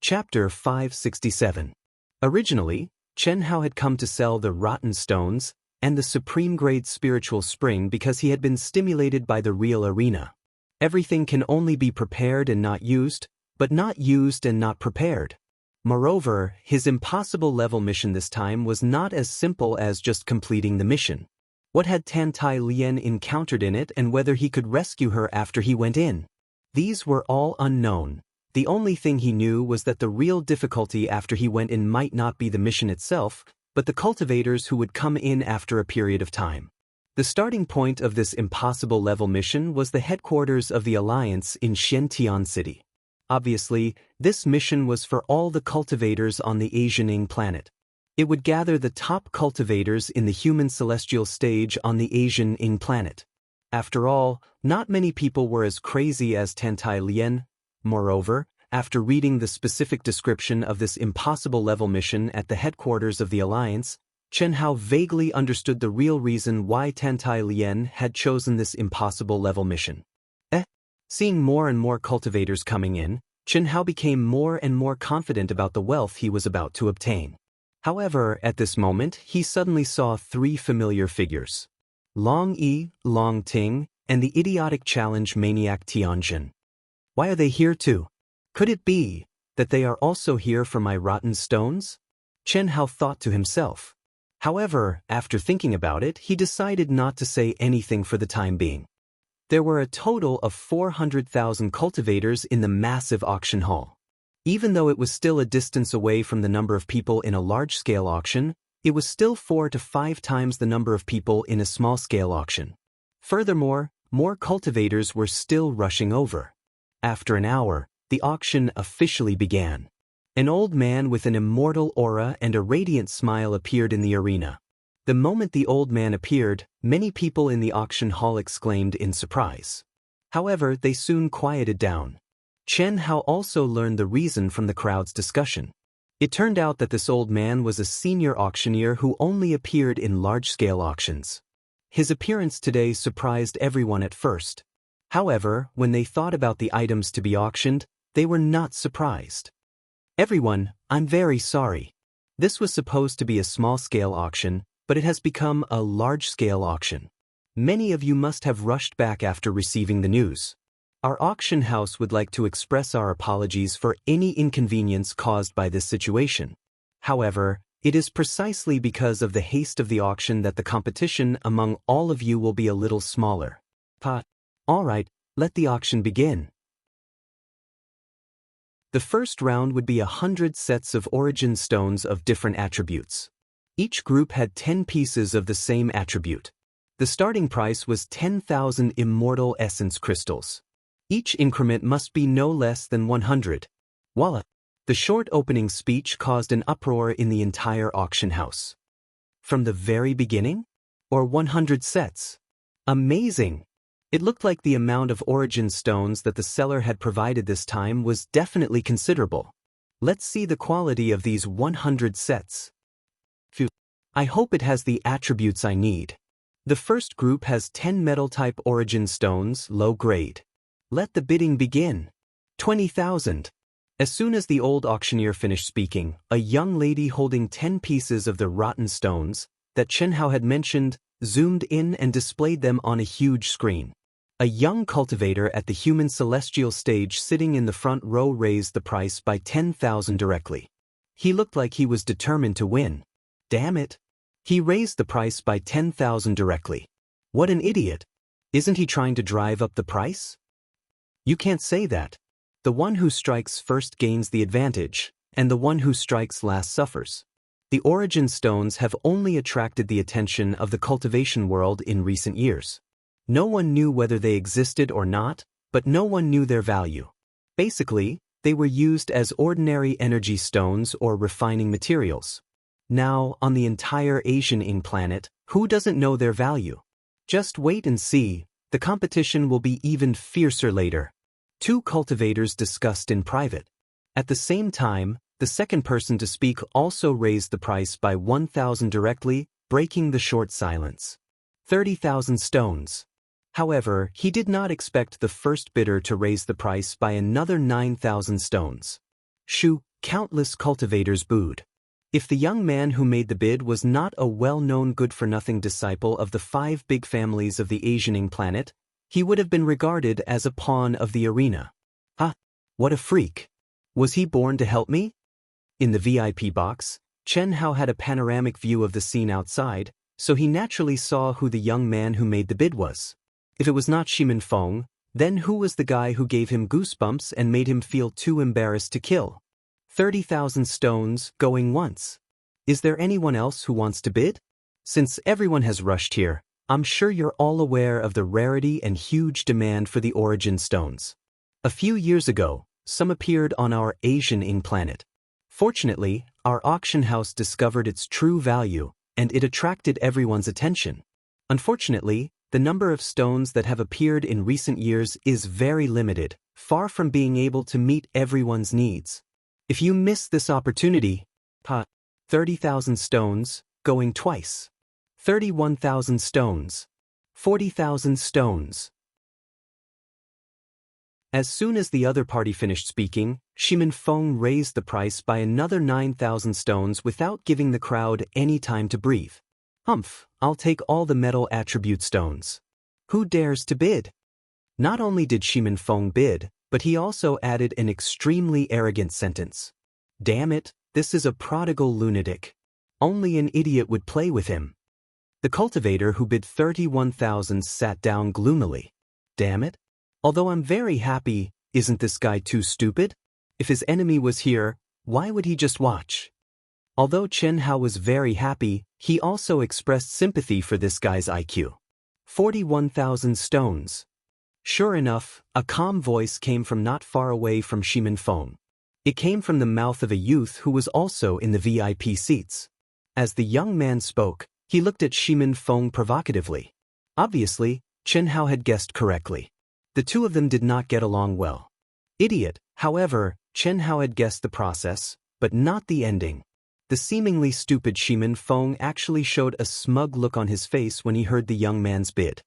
Chapter 567. Originally, Chen Hao had come to sell the rotten stones and the supreme-grade spiritual spring because he had been stimulated by the real arena. Everything can only be prepared and not used, but not used and not prepared. Moreover, his impossible level mission this time was not as simple as just completing the mission. What had Tantai Lien encountered in it and whether he could rescue her after he went in? These were all unknown. The only thing he knew was that the real difficulty after he went in might not be the mission itself, but the cultivators who would come in after a period of time. The starting point of this impossible level mission was the headquarters of the Alliance in Xiantian City. Obviously, this mission was for all the cultivators on the Asian planet. It would gather the top cultivators in the human celestial stage on the Asian planet. After all, not many people were as crazy as Tantai Lien. Moreover, after reading the specific description of this impossible level mission at the headquarters of the Alliance, Chen Hao vaguely understood the real reason why Tantai Lien had chosen this impossible level mission. Seeing more and more cultivators coming in, Chen Hao became more and more confident about the wealth he was about to obtain. However, at this moment, he suddenly saw three familiar figures: Long Yi, Long Ting, and the idiotic challenge maniac Tianjin. Why are they here too? Could it be that they are also here for my rotten stones? Chen Hao thought to himself. However, after thinking about it, he decided not to say anything for the time being. There were a total of 400,000 cultivators in the massive auction hall. Even though it was still a distance away from the number of people in a large-scale auction, it was still 4 to 5 times the number of people in a small-scale auction. Furthermore, more cultivators were still rushing over. After an hour, the auction officially began. An old man with an immortal aura and a radiant smile appeared in the arena. The moment the old man appeared, many people in the auction hall exclaimed in surprise. However, they soon quieted down. Chen Hao also learned the reason from the crowd's discussion. It turned out that this old man was a senior auctioneer who only appeared in large-scale auctions. His appearance today surprised everyone at first. However, when they thought about the items to be auctioned, they were not surprised. Everyone, I'm very sorry. This was supposed to be a small-scale auction, but it has become a large-scale auction. Many of you must have rushed back after receiving the news. Our auction house would like to express our apologies for any inconvenience caused by this situation. However, it is precisely because of the haste of the auction that the competition among all of you will be a little smaller. All right, let the auction begin. The first round would be 100 sets of origin stones of different attributes. Each group had 10 pieces of the same attribute. The starting price was 10,000 immortal essence crystals. Each increment must be no less than 100. Voila! The short opening speech caused an uproar in the entire auction house. From the very beginning? Or 100 sets? Amazing! It looked like the amount of origin stones that the seller had provided this time was definitely considerable. Let's see the quality of these 100 sets. Phew. I hope it has the attributes I need. The first group has 10 metal-type origin stones, low grade. Let the bidding begin. 20,000. As soon as the old auctioneer finished speaking, a young lady holding 10 pieces of the rotten stones that Chen Hao had mentioned zoomed in and displayed them on a huge screen. A young cultivator at the human celestial stage sitting in the front row raised the price by 10,000 directly. He looked like he was determined to win. Damn it. He raised the price by 10,000 directly. What an idiot. Isn't he trying to drive up the price? You can't say that. The one who strikes first gains the advantage, and the one who strikes last suffers. The origin stones have only attracted the attention of the cultivation world in recent years. No one knew whether they existed or not, but no one knew their value. Basically, they were used as ordinary energy stones or refining materials. Now, on the entire Asian planet, who doesn't know their value? Just wait and see, the competition will be even fiercer later. Two cultivators discussed in private. At the same time, the second person to speak also raised the price by 1,000 directly, breaking the short silence. 30,000 stones. However, he did not expect the first bidder to raise the price by another 9,000 stones. Shoo, countless cultivators booed. If the young man who made the bid was not a well-known good-for-nothing disciple of the 5 big families of the Asian planet, he would have been regarded as a pawn of the arena. What a freak. Was he born to help me? In the VIP box, Chen Hao had a panoramic view of the scene outside, so he naturally saw who the young man who made the bid was. If it was not Shimin Feng, then who was the guy who gave him goosebumps and made him feel too embarrassed to kill? 30,000 stones, going once. Is there anyone else who wants to bid? Since everyone has rushed here, I'm sure you're all aware of the rarity and huge demand for the origin stones. A few years ago, some appeared on our Asian planet. Fortunately, our auction house discovered its true value, and it attracted everyone's attention. Unfortunately, the number of stones that have appeared in recent years is very limited, far from being able to meet everyone's needs. If you miss this opportunity, 30,000 stones, going twice. 31,000 stones. 40,000 stones. As soon as the other party finished speaking, Shimin Feng raised the price by another 9,000 stones without giving the crowd any time to breathe. Humph, I'll take all the metal attribute stones. Who dares to bid? Not only did Shimin Feng bid, but he also added an extremely arrogant sentence. Damn it, this is a prodigal lunatic. Only an idiot would play with him. The cultivator who bid 31,000 sat down gloomily. Damn it. Although I'm very happy, isn't this guy too stupid? If his enemy was here, why would he just watch? Although Chen Hao was very happy, he also expressed sympathy for this guy's IQ. 41,000 stones. Sure enough, a calm voice came from not far away from Shimin Feng. It came from the mouth of a youth who was also in the VIP seats. As the young man spoke, he looked at Shimin Feng provocatively. Obviously, Chen Hao had guessed correctly. The two of them did not get along well. Idiot, however, Chen Hao had guessed the process, but not the ending. The seemingly stupid Shimin Feng actually showed a smug look on his face when he heard the young man's bid.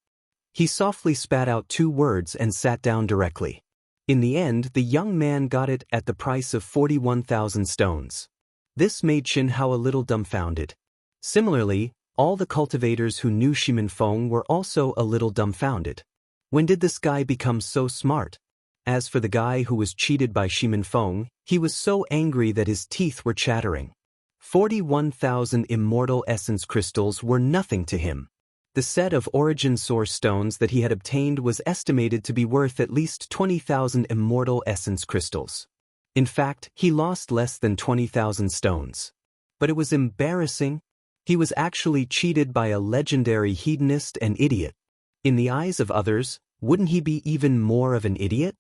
He softly spat out 2 words and sat down directly. In the end, the young man got it at the price of 41,000 stones. This made Chen Hao a little dumbfounded. Similarly, all the cultivators who knew Shimin Feng were also a little dumbfounded. When did this guy become so smart? As for the guy who was cheated by Shimin Feng, he was so angry that his teeth were chattering. 41,000 immortal essence crystals were nothing to him. The set of origin source stones that he had obtained was estimated to be worth at least 20,000 immortal essence crystals. In fact, he lost less than 20,000 stones. But it was embarrassing. He was actually cheated by a legendary hedonist and idiot. In the eyes of others, wouldn't he be even more of an idiot?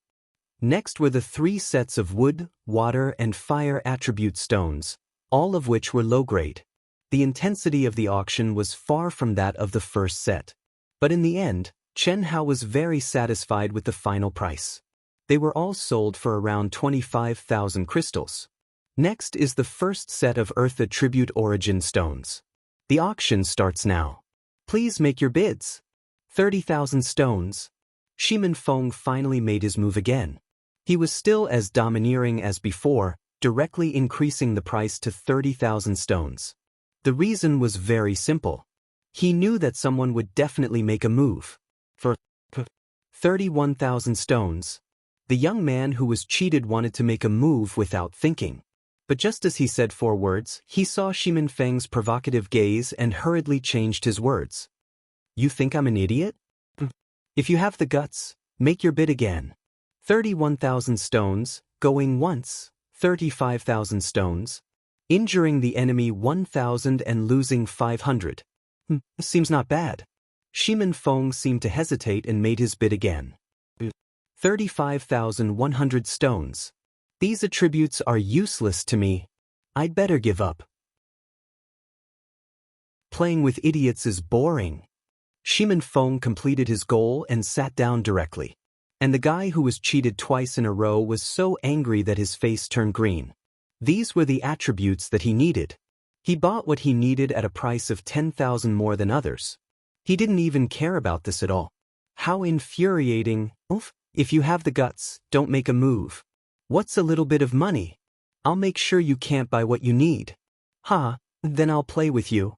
Next were the 3 sets of wood, water, and fire attribute stones, all of which were low-grade. The intensity of the auction was far from that of the first set. But in the end, Chen Hao was very satisfied with the final price. They were all sold for around 25,000 crystals. Next is the first set of Earth Attribute Origin stones. The auction starts now. Please make your bids. 30,000 stones. Shimin Feng finally made his move again. He was still as domineering as before, directly increasing the price to 30,000 stones. The reason was very simple. He knew that someone would definitely make a move. For 31,000 stones, the young man who was cheated wanted to make a move without thinking. But just as he said 4 words, he saw Shimin Feng's provocative gaze and hurriedly changed his words. You think I'm an idiot? If you have the guts, make your bid again. 31,000 stones, going once. 35,000 stones. Injuring the enemy 1,000 and losing 500. Seems not bad. Shimin Feng seemed to hesitate and made his bid again. 35,100 stones. These attributes are useless to me. I'd better give up. Playing with idiots is boring. Shimin Feng completed his goal and sat down directly. And the guy who was cheated twice in a row was so angry that his face turned green. These were the attributes that he needed. He bought what he needed at a price of 10,000 more than others. He didn't even care about this at all. How infuriating. Oof. If you have the guts, don't make a move. What's a little bit of money? I'll make sure you can't buy what you need. Then I'll play with you.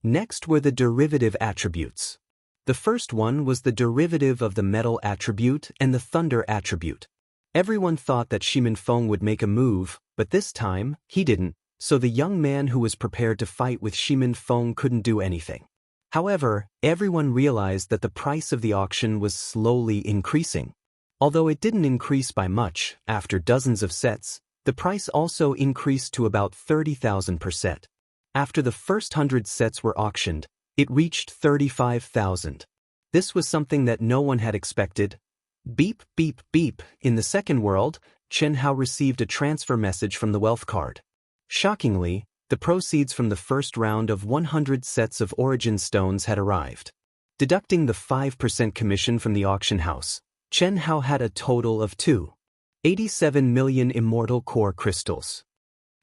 Next were the derivative attributes. The first one was the derivative of the metal attribute and the thunder attribute. Everyone thought that Shimin Feng would make a move, but this time, he didn't, so the young man who was prepared to fight with Shimin Feng couldn't do anything. However, everyone realized that the price of the auction was slowly increasing. Although it didn't increase by much, after dozens of sets, the price also increased to about 30,000 per set. After the first 100 sets were auctioned, it reached 35,000. This was something that no one had expected. Beep, beep, beep. In the second world, Chen Hao received a transfer message from the wealth card. Shockingly, the proceeds from the first round of 100 sets of origin stones had arrived. Deducting the 5% commission from the auction house, Chen Hao had a total of 287 million immortal core crystals.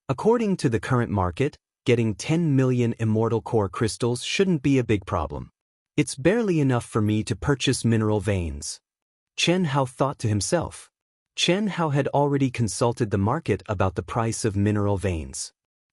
According to the current market, getting 10 million immortal core crystals shouldn't be a big problem. It's barely enough for me to purchase mineral veins. Chen Hao thought to himself. Chen Hao had already consulted the market about the price of mineral veins.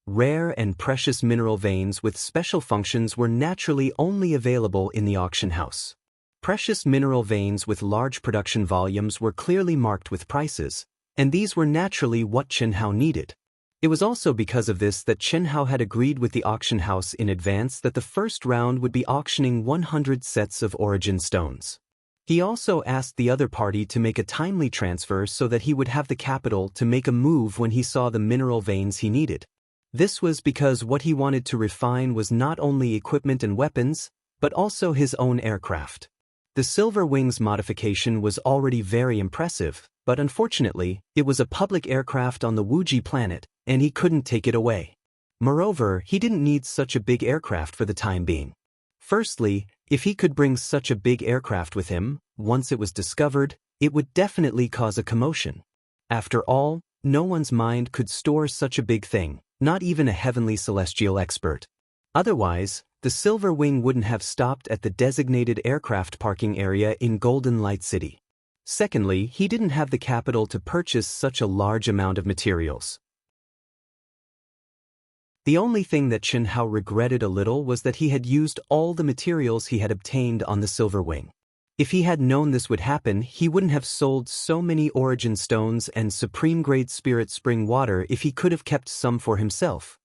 Rare and precious mineral veins with special functions were naturally only available in the auction house. Precious mineral veins with large production volumes were clearly marked with prices, and these were naturally what Chen Hao needed. It was also because of this that Chen Hao had agreed with the auction house in advance that the first round would be auctioning 100 sets of origin stones. He also asked the other party to make a timely transfer so that he would have the capital to make a move when he saw the mineral veins he needed. This was because what he wanted to refine was not only equipment and weapons, but also his own aircraft. The Silver Wings modification was already very impressive, but unfortunately, it was a public aircraft on the Wuji planet, and he couldn't take it away. Moreover, he didn't need such a big aircraft for the time being. Firstly, if he could bring such a big aircraft with him, once it was discovered, it would definitely cause a commotion. After all, no one's mind could store such a big thing, not even a heavenly celestial expert. Otherwise, the Silver Wing wouldn't have stopped at the designated aircraft parking area in Golden Light City. Secondly, he didn't have the capital to purchase such a large amount of materials. The only thing that Chen Hao regretted a little was that he had used all the materials he had obtained on the Silver Wing. If he had known this would happen, he wouldn't have sold so many origin stones and supreme-grade spirit spring water if he could have kept some for himself.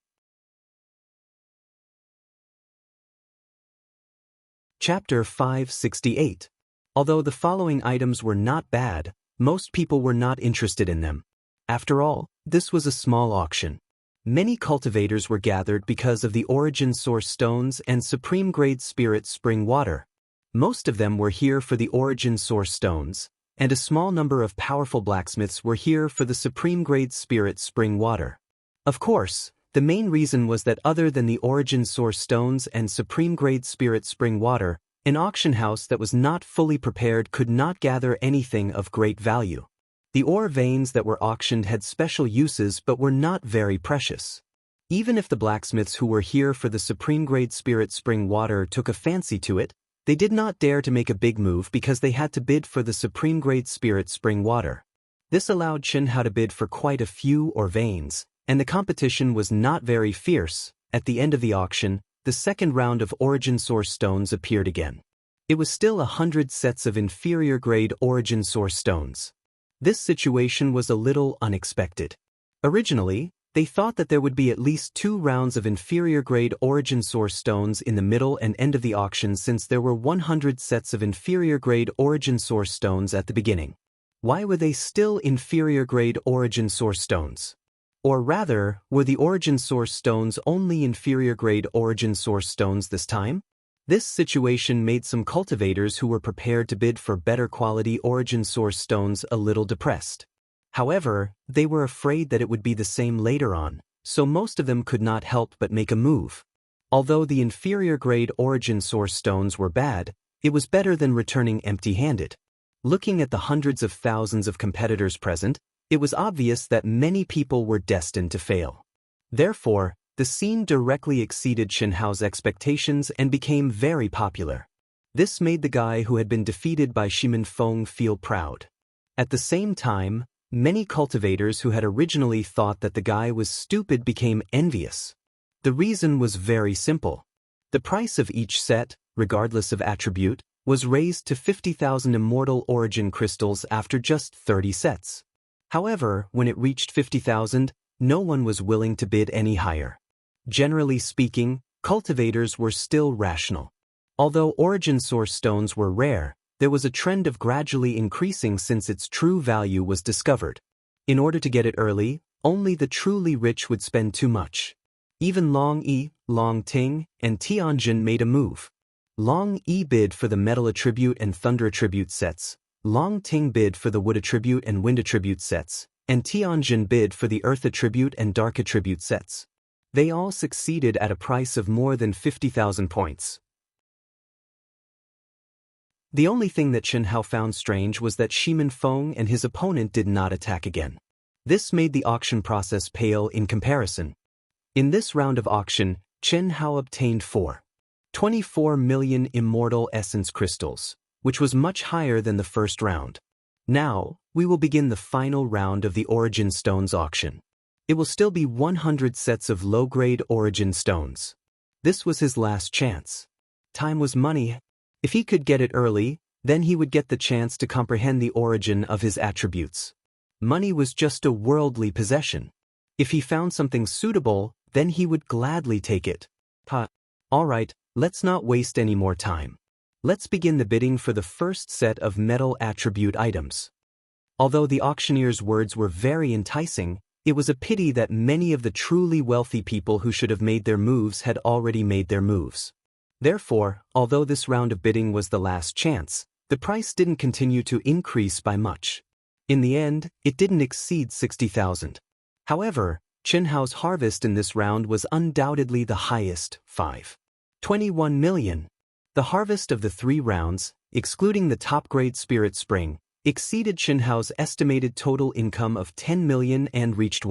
Chapter 568. Although the following items were not bad, most people were not interested in them. After all, this was a small auction. Many cultivators were gathered because of the origin source stones and supreme-grade spirit spring water. Most of them were here for the origin source stones, and a small number of powerful blacksmiths were here for the supreme-grade spirit spring water. Of course, the main reason was that other than the origin source stones and supreme-grade spirit spring water, an auction house that was not fully prepared could not gather anything of great value. The ore veins that were auctioned had special uses but were not very precious. Even if the blacksmiths who were here for the supreme-grade spirit spring water took a fancy to it, they did not dare to make a big move because they had to bid for the supreme-grade spirit spring water. This allowed Chen Hao to bid for quite a few ore veins, and the competition was not very fierce. At the end of the auction, the second round of origin source stones appeared again. It was still 100 sets of inferior-grade origin source stones. This situation was a little unexpected. Originally, they thought that there would be at least 2 rounds of inferior-grade origin source stones in the middle and end of the auction since there were 100 sets of inferior-grade origin source stones at the beginning. Why were they still inferior-grade origin source stones? Or rather, were the origin source stones only inferior-grade origin source stones this time? This situation made some cultivators who were prepared to bid for better quality origin source stones a little depressed. However, they were afraid that it would be the same later on, so most of them could not help but make a move. Although the inferior-grade origin source stones were bad, it was better than returning empty-handed. Looking at the hundreds of thousands of competitors present, it was obvious that many people were destined to fail. Therefore, the scene directly exceeded Chen Hao's expectations and became very popular. This made the guy who had been defeated by Shimin Feng feel proud. At the same time, many cultivators who had originally thought that the guy was stupid became envious. The reason was very simple. The price of each set, regardless of attribute, was raised to 50,000 immortal origin crystals after just 30 sets. However, when it reached 50,000, no one was willing to bid any higher. Generally speaking, cultivators were still rational. Although origin source stones were rare, there was a trend of gradually increasing since its true value was discovered. In order to get it early, only the truly rich would spend too much. Even Long Yi, Long Ting, and Tianjin made a move. Long Yi bid for the metal attribute and thunder attribute sets, Long Ting bid for the wood attribute and wind attribute sets, and Tianjin bid for the earth attribute and dark attribute sets. They all succeeded at a price of more than 50,000 points. The only thing that Chen Hao found strange was that Shimin Feng and his opponent did not attack again. This made the auction process pale in comparison. In this round of auction, Chen Hao obtained 24 million immortal essence crystals, which was much higher than the first round. Now, we will begin the final round of the Origin Stones auction. It will still be 100 sets of low-grade Origin Stones. This was his last chance. Time was money. If he could get it early, then he would get the chance to comprehend the origin of his attributes. Money was just a worldly possession. If he found something suitable, then he would gladly take it. Alright, let's not waste any more time. Let's begin the bidding for the first set of metal attribute items. Although the auctioneer's words were very enticing, it was a pity that many of the truly wealthy people who should have made their moves had already made their moves. Therefore, although this round of bidding was the last chance, the price didn't continue to increase by much. In the end, it didn't exceed 60,000. However, Chen Hao's harvest in this round was undoubtedly the highest, 21 million. The harvest of the 3 rounds, excluding the top-grade Spirit Spring, exceeded Chen Hao's estimated total income of 10 million and reached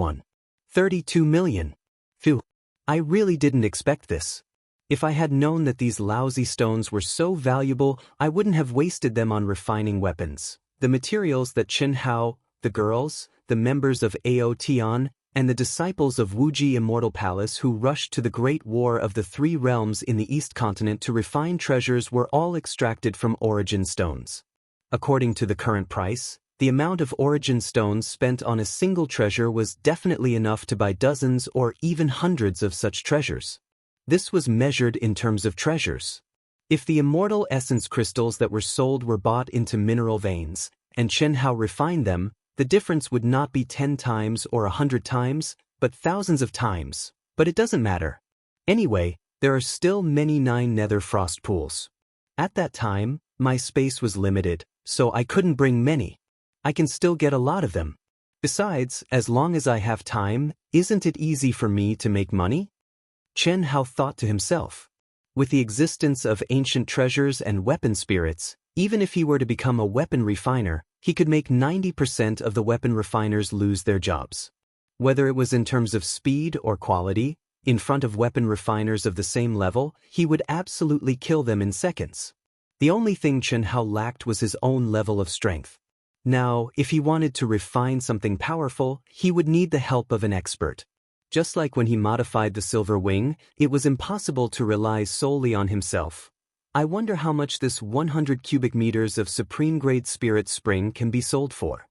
32 million. Phew, I really didn't expect this. If I had known that these lousy stones were so valuable, I wouldn't have wasted them on refining weapons. The materials that Chen Hao, the girls, the members of Ao Tian, and the disciples of Wuji Immortal Palace who rushed to the Great War of the 3 Realms in the East Continent to refine treasures were all extracted from origin stones. According to the current price, the amount of origin stones spent on a single treasure was definitely enough to buy dozens or even hundreds of such treasures. This was measured in terms of treasures. If the immortal essence crystals that were sold were bought into mineral veins, and Chen Hao refined them, the difference would not be 10 times or 100 times, but thousands of times. But it doesn't matter. Anyway, there are still many 9 nether frost pools. At that time, my space was limited, so I couldn't bring many. I can still get a lot of them. Besides, as long as I have time, isn't it easy for me to make money? Chen Hao thought to himself. With the existence of ancient treasures and weapon spirits, even if he were to become a weapon refiner, he could make 90% of the weapon refiners lose their jobs. Whether it was in terms of speed or quality, in front of weapon refiners of the same level, he would absolutely kill them in seconds. The only thing Chen Hao lacked was his own level of strength. Now, if he wanted to refine something powerful, he would need the help of an expert. Just like when he modified the Silver Wing, it was impossible to rely solely on himself. I wonder how much this 100 cubic meters of supreme-grade Spirit Spring can be sold for.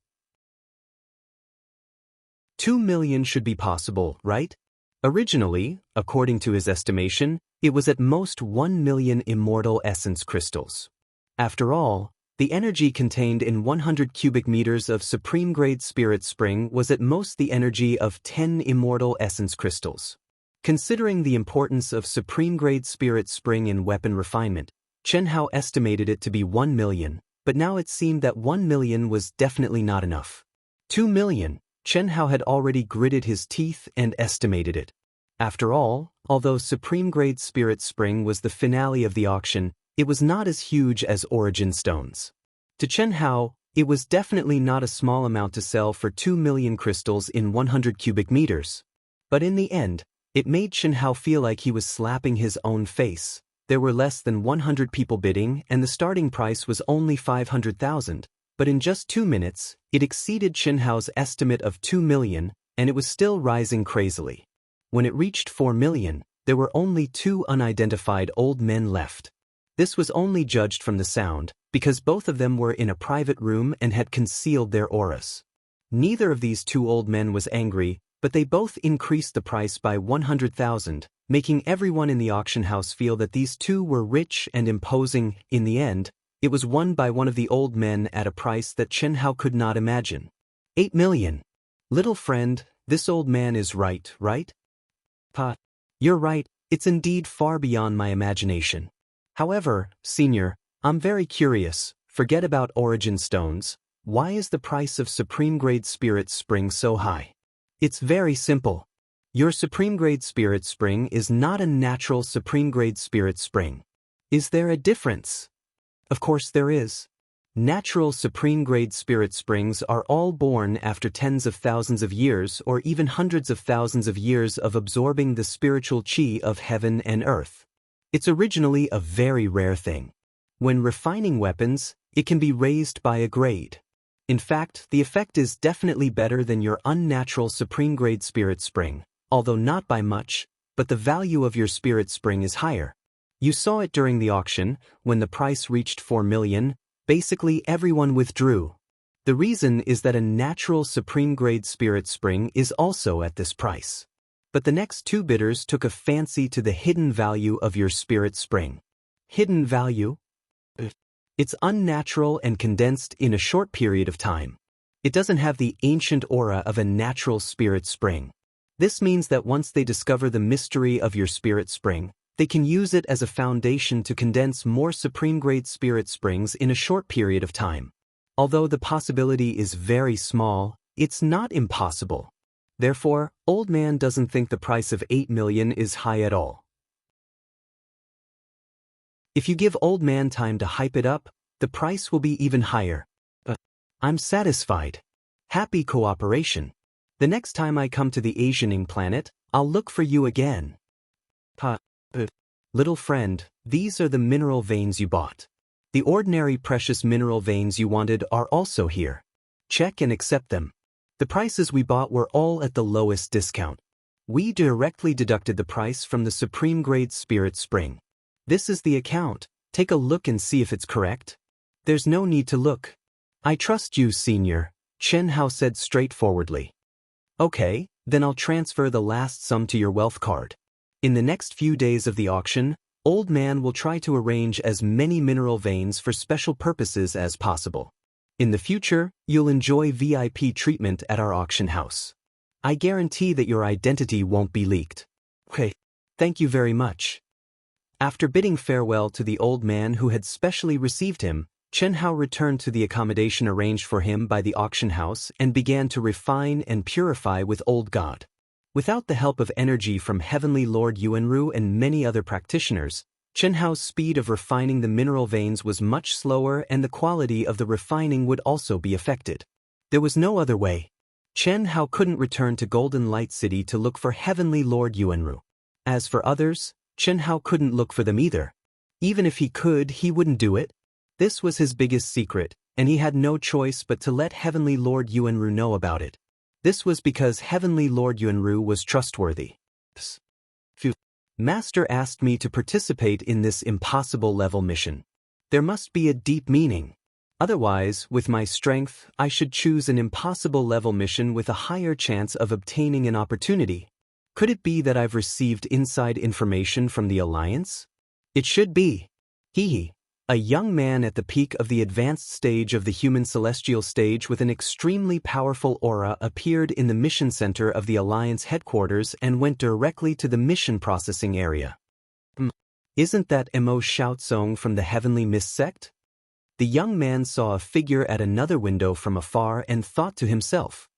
2 million should be possible, right? Originally, according to his estimation, it was at most 1 million immortal essence crystals. After all, the energy contained in 100 cubic meters of supreme-grade Spirit Spring was at most the energy of 10 immortal essence crystals. Considering the importance of supreme-grade Spirit Spring in weapon refinement, Chen Hao estimated it to be 1 million, but now it seemed that 1 million was definitely not enough. 2 million, Chen Hao had already gritted his teeth and estimated it. After all, although supreme-grade Spirit Spring was the finale of the auction, it was not as huge as Origin Stones. To Chen Hao, it was definitely not a small amount to sell for 2 million crystals in 100 cubic meters. But in the end, it made Chen Hao feel like he was slapping his own face. There were less than 100 people bidding and the starting price was only 500,000, but in just 2 minutes, it exceeded Chen Hao's estimate of 2 million, and it was still rising crazily. When it reached 4 million, there were only 2 unidentified old men left. This was only judged from the sound, because both of them were in a private room and had concealed their auras. Neither of these 2 old men was angry, But they both increased the price by 100,000, making everyone in the auction house feel that these two were rich and imposing. In the end, it was won by one of the old men at a price that Chen Hao could not imagine. 8 million. Little friend, this old man is right, right? Pa. You're right, it's indeed far beyond my imagination. However, senior, I'm very curious, forget about origin stones, why is the price of supreme grade spirit spring so high? It's very simple. Your supreme grade spirit spring is not a natural supreme grade spirit spring. Is there a difference? Of course there is. Natural supreme grade spirit springs are all born after tens of thousands of years or even hundreds of thousands of years of absorbing the spiritual chi of heaven and earth. It's originally a very rare thing. When refining weapons, it can be raised by a grade. In fact, the effect is definitely better than your unnatural supreme grade spirit spring, although not by much, but the value of your spirit spring is higher. You saw it during the auction, when the price reached 4 million, basically everyone withdrew. The reason is that a natural supreme grade spirit spring is also at this price. But the next two bidders took a fancy to the hidden value of your spirit spring. Hidden value? It's unnatural and condensed in a short period of time. It doesn't have the ancient aura of a natural spirit spring. This means that once they discover the mystery of your spirit spring, they can use it as a foundation to condense more supreme-grade spirit springs in a short period of time. Although the possibility is very small, it's not impossible. Therefore, old man doesn't think the price of 8 million is high at all. If you give old man time to hype it up, the price will be even higher. I'm satisfied. Happy cooperation. The next time I come to the Asianing planet, I'll look for you again. Little friend, these are the mineral veins you bought. The ordinary precious mineral veins you wanted are also here. Check and accept them. The prices we bought were all at the lowest discount. We directly deducted the price from the supreme grade spirit spring. This is the account. Take a look and see if it's correct. There's no need to look. I trust you, senior, Chen Hao said straightforwardly. Okay, then I'll transfer the last sum to your wealth card. In the next few days of the auction, old man will try to arrange as many mineral veins for special purposes as possible. In the future, you'll enjoy VIP treatment at our auction house. I guarantee that your identity won't be leaked. Okay, thank you very much. After bidding farewell to the old man who had specially received him, Chen Hao returned to the accommodation arranged for him by the auction house and began to refine and purify with Old God. Without the help of energy from Heavenly Lord Yuanru and many other practitioners, Chen Hao's speed of refining the mineral veins was much slower and the quality of the refining would also be affected. There was no other way. Chen Hao couldn't return to Golden Light City to look for Heavenly Lord Yuanru. As for others, Chen Hao couldn't look for them either. Even if he could, he wouldn't do it. This was his biggest secret, and he had no choice but to let Heavenly Lord Yuanru know about it. This was because Heavenly Lord Yuanru was trustworthy. Master asked me to participate in this impossible level mission. There must be a deep meaning. Otherwise, with my strength, I should choose an impossible level mission with a higher chance of obtaining an opportunity. Could it be that I've received inside information from the Alliance? It should be. A young man at the peak of the advanced stage of the human celestial stage with an extremely powerful aura appeared in the mission center of the Alliance headquarters and went directly to the mission processing area. Isn't that Emo Xiaozong from the Heavenly Mist sect? The young man saw a figure at another window from afar and thought to himself.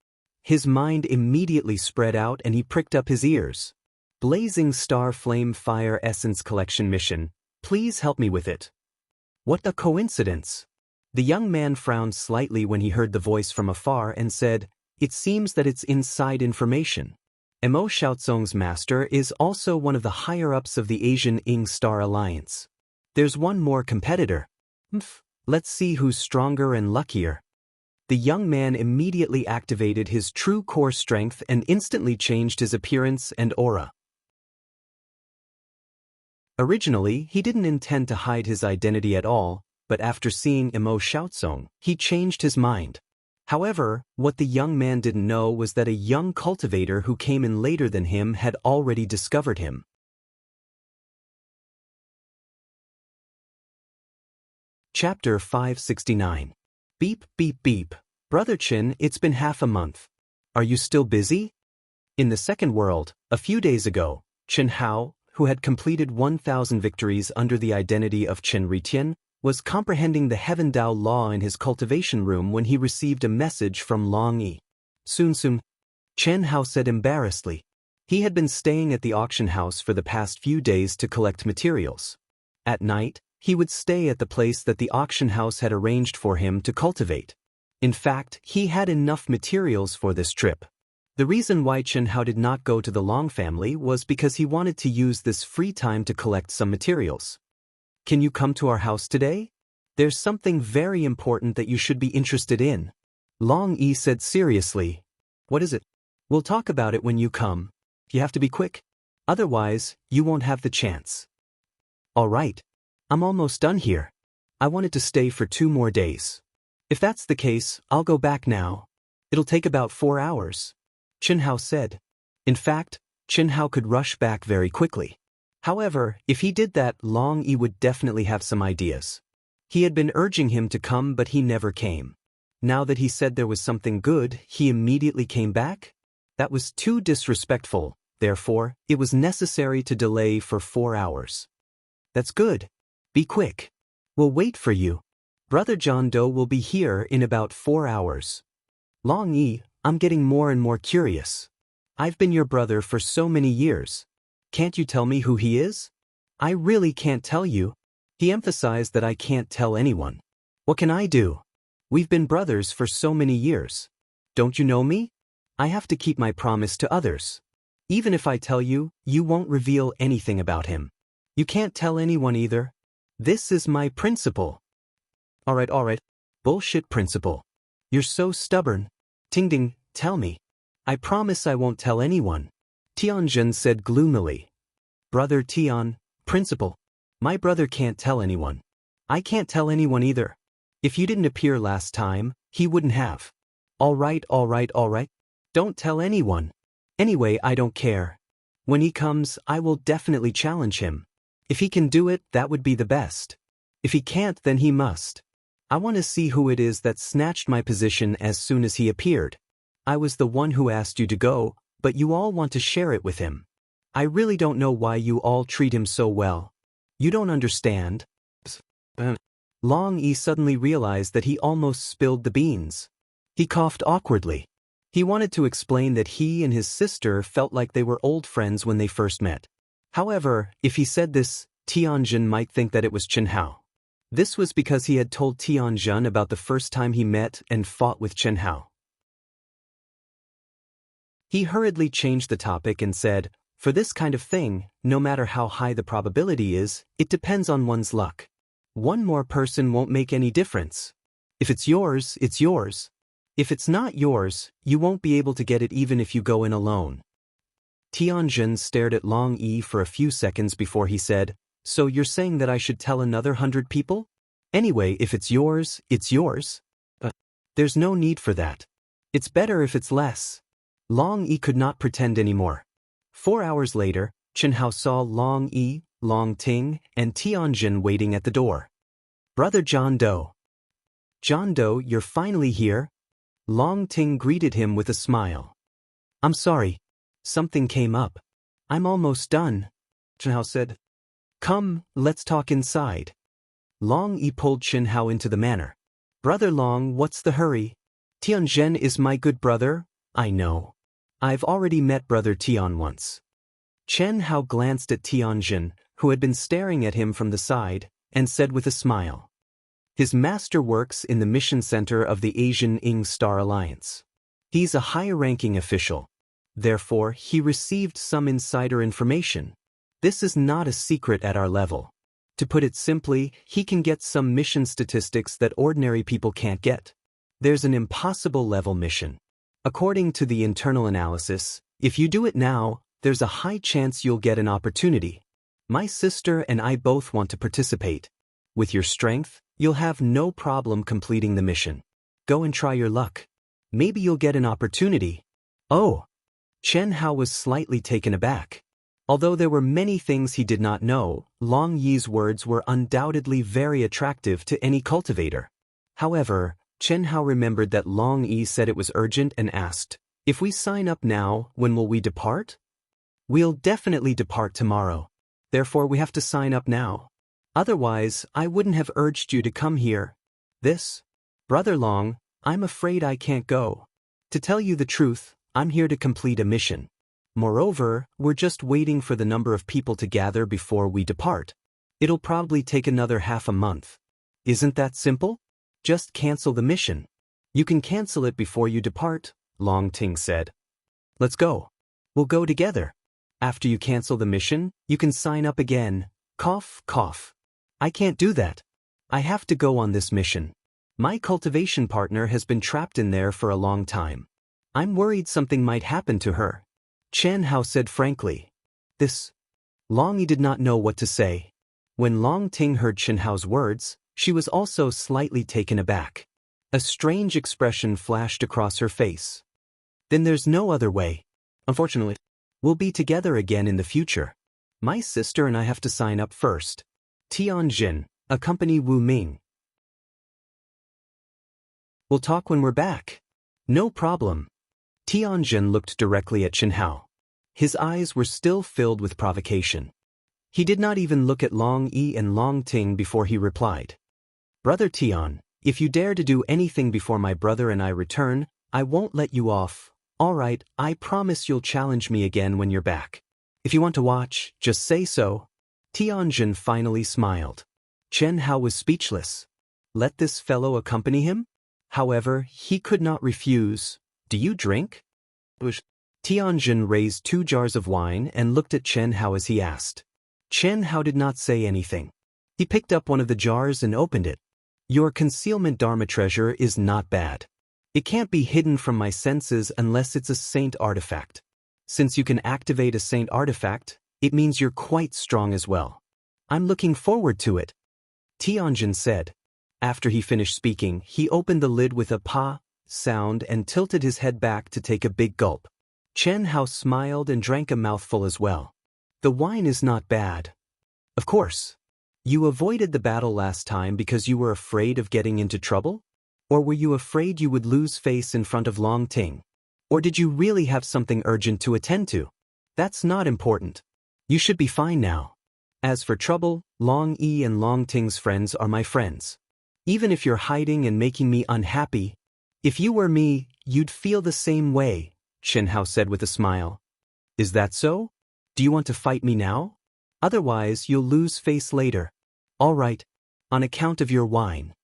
His mind immediately spread out and he pricked up his ears. Blazing Star Flame Fire Essence Collection Mission, please help me with it. What a coincidence! The young man frowned slightly when he heard the voice from afar and said, It seems that it's inside information. Emo Xiaozong's master is also one of the higher-ups of the Asian Ing Star Alliance. There's one more competitor. Let's see who's stronger and luckier. The young man immediately activated his true core strength and instantly changed his appearance and aura. Originally, he didn't intend to hide his identity at all, but after seeing Emo Xiaozong, he changed his mind. However, what the young man didn't know was that a young cultivator who came in later than him had already discovered him. Chapter 569. Beep, beep, beep. Brother Chin, it's been half a month. Are you still busy? In the second world, a few days ago, Chen Hao, who had completed 1,000 victories under the identity of Chen Ritian, was comprehending the Heaven Dao law in his cultivation room when he received a message from Long Yi. Soon, Chen Hao said embarrassedly. He had been staying at the auction house for the past few days to collect materials. At night, he would stay at the place that the auction house had arranged for him to cultivate. In fact, he had enough materials for this trip. The reason why Chen Hao did not go to the Long family was because he wanted to use this free time to collect some materials. Can you come to our house today? There's something very important that you should be interested in. Long Yi said seriously. What is it? We'll talk about it when you come. You have to be quick. Otherwise, you won't have the chance. All right. I'm almost done here. I wanted to stay for 2 more days. If that's the case, I'll go back now. It'll take about 4 hours. Chen Hao said. In fact, Chen Hao could rush back very quickly. However, if he did that, Long Yi would definitely have some ideas. He had been urging him to come, but he never came. Now that he said there was something good, he immediately came back? That was too disrespectful, therefore, it was necessary to delay for 4 hours. That's good. Be quick. We'll wait for you. Brother John Doe will be here in about 4 hours. Long Yi, I'm getting more and more curious. I've been your brother for so many years. Can't you tell me who he is? I really can't tell you. He emphasized that I can't tell anyone. What can I do? We've been brothers for so many years. Don't you know me? I have to keep my promise to others. Even if I tell you, you won't reveal anything about him. You can't tell anyone either. This is my principle. All right. Bullshit principle. You're so stubborn. Tingding, tell me. I promise I won't tell anyone. Tianjin said gloomily. Brother Tian, principal. My brother can't tell anyone. I can't tell anyone either. If you didn't appear last time, he wouldn't have. All right. Don't tell anyone. Anyway, I don't care. When he comes, I will definitely challenge him. If he can do it, that would be the best. If he can't, then he must. I want to see who it is that snatched my position as soon as he appeared. I was the one who asked you to go, but you all want to share it with him. I really don't know why you all treat him so well. You don't understand. Long Yi suddenly realized that he almost spilled the beans. He coughed awkwardly. He wanted to explain that he and his sister felt like they were old friends when they first met. However, if he said this, Tianjin might think that it was Chen Hao. This was because he had told Tianjin about the first time he met and fought with Chen Hao. He hurriedly changed the topic and said, for this kind of thing, no matter how high the probability is, it depends on one's luck. One more person won't make any difference. If it's yours, it's yours. If it's not yours, you won't be able to get it even if you go in alone. Tianjin stared at Long Yi for a few seconds before he said, so you're saying that I should tell another 100 people? Anyway, if it's yours, it's yours. There's no need for that. It's better if it's less. Long Yi could not pretend anymore. 4 hours later, Chen Hao saw Long Yi, Long Ting, and Tianjin waiting at the door. Brother John Doe. John Doe, you're finally here? Long Ting greeted him with a smile. I'm sorry. Something came up. I'm almost done. Chen Hao said. Come, let's talk inside. Long Yi pulled Chen Hao into the manor. Brother Long, what's the hurry? Tianjin is my good brother, I know. I've already met Brother Tian once. Chen Hao glanced at Tianjin, who had been staring at him from the side, and said with a smile. His master works in the mission center of the Asian Ing Star Alliance. He's a high-ranking official. Therefore, he received some insider information. This is not a secret at our level. To put it simply, he can get some mission statistics that ordinary people can't get. There's an impossible level mission. According to the internal analysis, if you do it now, there's a high chance you'll get an opportunity. My sister and I both want to participate. With your strength, you'll have no problem completing the mission. Go and try your luck. Maybe you'll get an opportunity. Oh. Chen Hao was slightly taken aback. Although there were many things he did not know, Long Yi's words were undoubtedly very attractive to any cultivator. However, Chen Hao remembered that Long Yi said it was urgent and asked, "If we sign up now, when will we depart?" "We'll definitely depart tomorrow. Therefore we have to sign up now. Otherwise, I wouldn't have urged you to come here." "This? Brother Long, I'm afraid I can't go. To tell you the truth, I'm here to complete a mission. Moreover, we're just waiting for the number of people to gather before we depart. It'll probably take another half a month. Isn't that simple? Just cancel the mission. You can cancel it before you depart," Long Ting said. "Let's go. We'll go together. After you cancel the mission, you can sign up again." Cough, cough. "I can't do that. I have to go on this mission. My cultivation partner has been trapped in there for a long time. I'm worried something might happen to her," Chen Hao said frankly. "This." Long Yi did not know what to say. When Long Ting heard Chen Hao's words, she was also slightly taken aback. A strange expression flashed across her face. "Then there's no other way. Unfortunately, we'll be together again in the future. My sister and I have to sign up first. Tianjin, accompany Wu Ming. We'll talk when we're back." "No problem." Tianjin looked directly at Chen Hao. His eyes were still filled with provocation. He did not even look at Long Yi and Long Ting before he replied. "Brother Tian, if you dare to do anything before my brother and I return, I won't let you off. All right, I promise you'll challenge me again when you're back. If you want to watch, just say so." Tianjin finally smiled. Chen Hao was speechless. Let this fellow accompany him? However, he could not refuse. "Do you drink?" Tianjin raised 2 jars of wine and looked at Chen Hao as he asked. Chen Hao did not say anything. He picked up one of the jars and opened it. "Your concealment Dharma treasure is not bad. It can't be hidden from my senses unless it's a saint artifact. Since you can activate a saint artifact, it means you're quite strong as well. I'm looking forward to it," Tianjin said. After he finished speaking, he opened the lid with a pa sound and tilted his head back to take a big gulp. Chen Hao smiled and drank a mouthful as well. "The wine is not bad. Of course. You avoided the battle last time because you were afraid of getting into trouble? Or were you afraid you would lose face in front of Long Ting? Or did you really have something urgent to attend to? That's not important. You should be fine now. As for trouble, Long Yi and Long Ting's friends are my friends. Even if you're hiding and making me unhappy, if you were me, you'd feel the same way," Chen Hao said with a smile. "Is that so? Do you want to fight me now? Otherwise, you'll lose face later. All right, on account of your wine."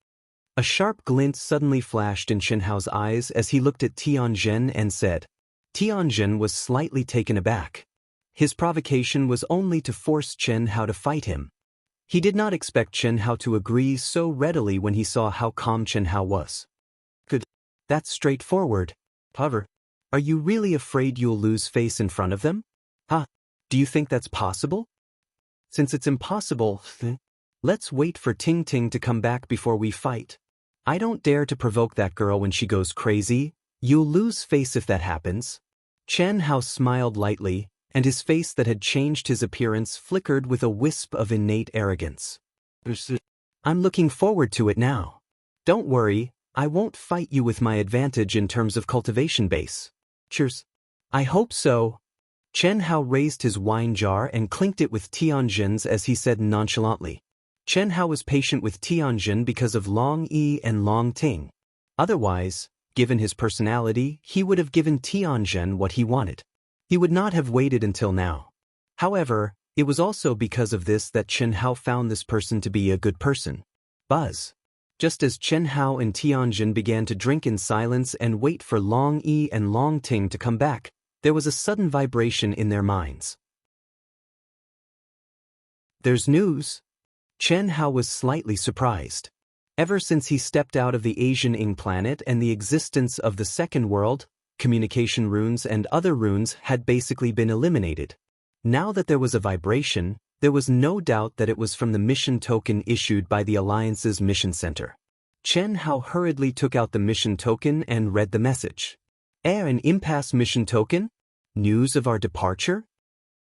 A sharp glint suddenly flashed in Chen Hao's eyes as he looked at Tianjin and said. Tianjin was slightly taken aback. His provocation was only to force Chen Hao to fight him. He did not expect Chen Hao to agree so readily when he saw how calm Chen Hao was. "Good. That's straightforward. However, are you really afraid you'll lose face in front of them? Huh? Do you think that's possible? Since it's impossible, let's wait for Ting Ting to come back before we fight. I don't dare to provoke that girl when she goes crazy. You'll lose face if that happens." Chen Hao smiled lightly, and his face that had changed his appearance flickered with a wisp of innate arrogance. "I'm looking forward to it now. Don't worry, I won't fight you with my advantage in terms of cultivation base. Cheers." "I hope so." Chen Hao raised his wine jar and clinked it with Tianjin's as he said nonchalantly. Chen Hao was patient with Tianjin because of Long Yi and Long Ting. Otherwise, given his personality, he would have given Tianjin what he wanted. He would not have waited until now. However, it was also because of this that Chen Hao found this person to be a good person. Buzz. Just as Chen Hao and Tianjin began to drink in silence and wait for Long Yi and Long Ting to come back, there was a sudden vibration in their minds. "There's news." Chen Hao was slightly surprised. Ever since he stepped out of the Asian Ing planet and the existence of the second world, communication runes and other runes had basically been eliminated. Now that there was a vibration, there was no doubt that it was from the mission token issued by the Alliance's mission center. Chen Hao hurriedly took out the mission token and read the message. An impasse mission token? News of our departure?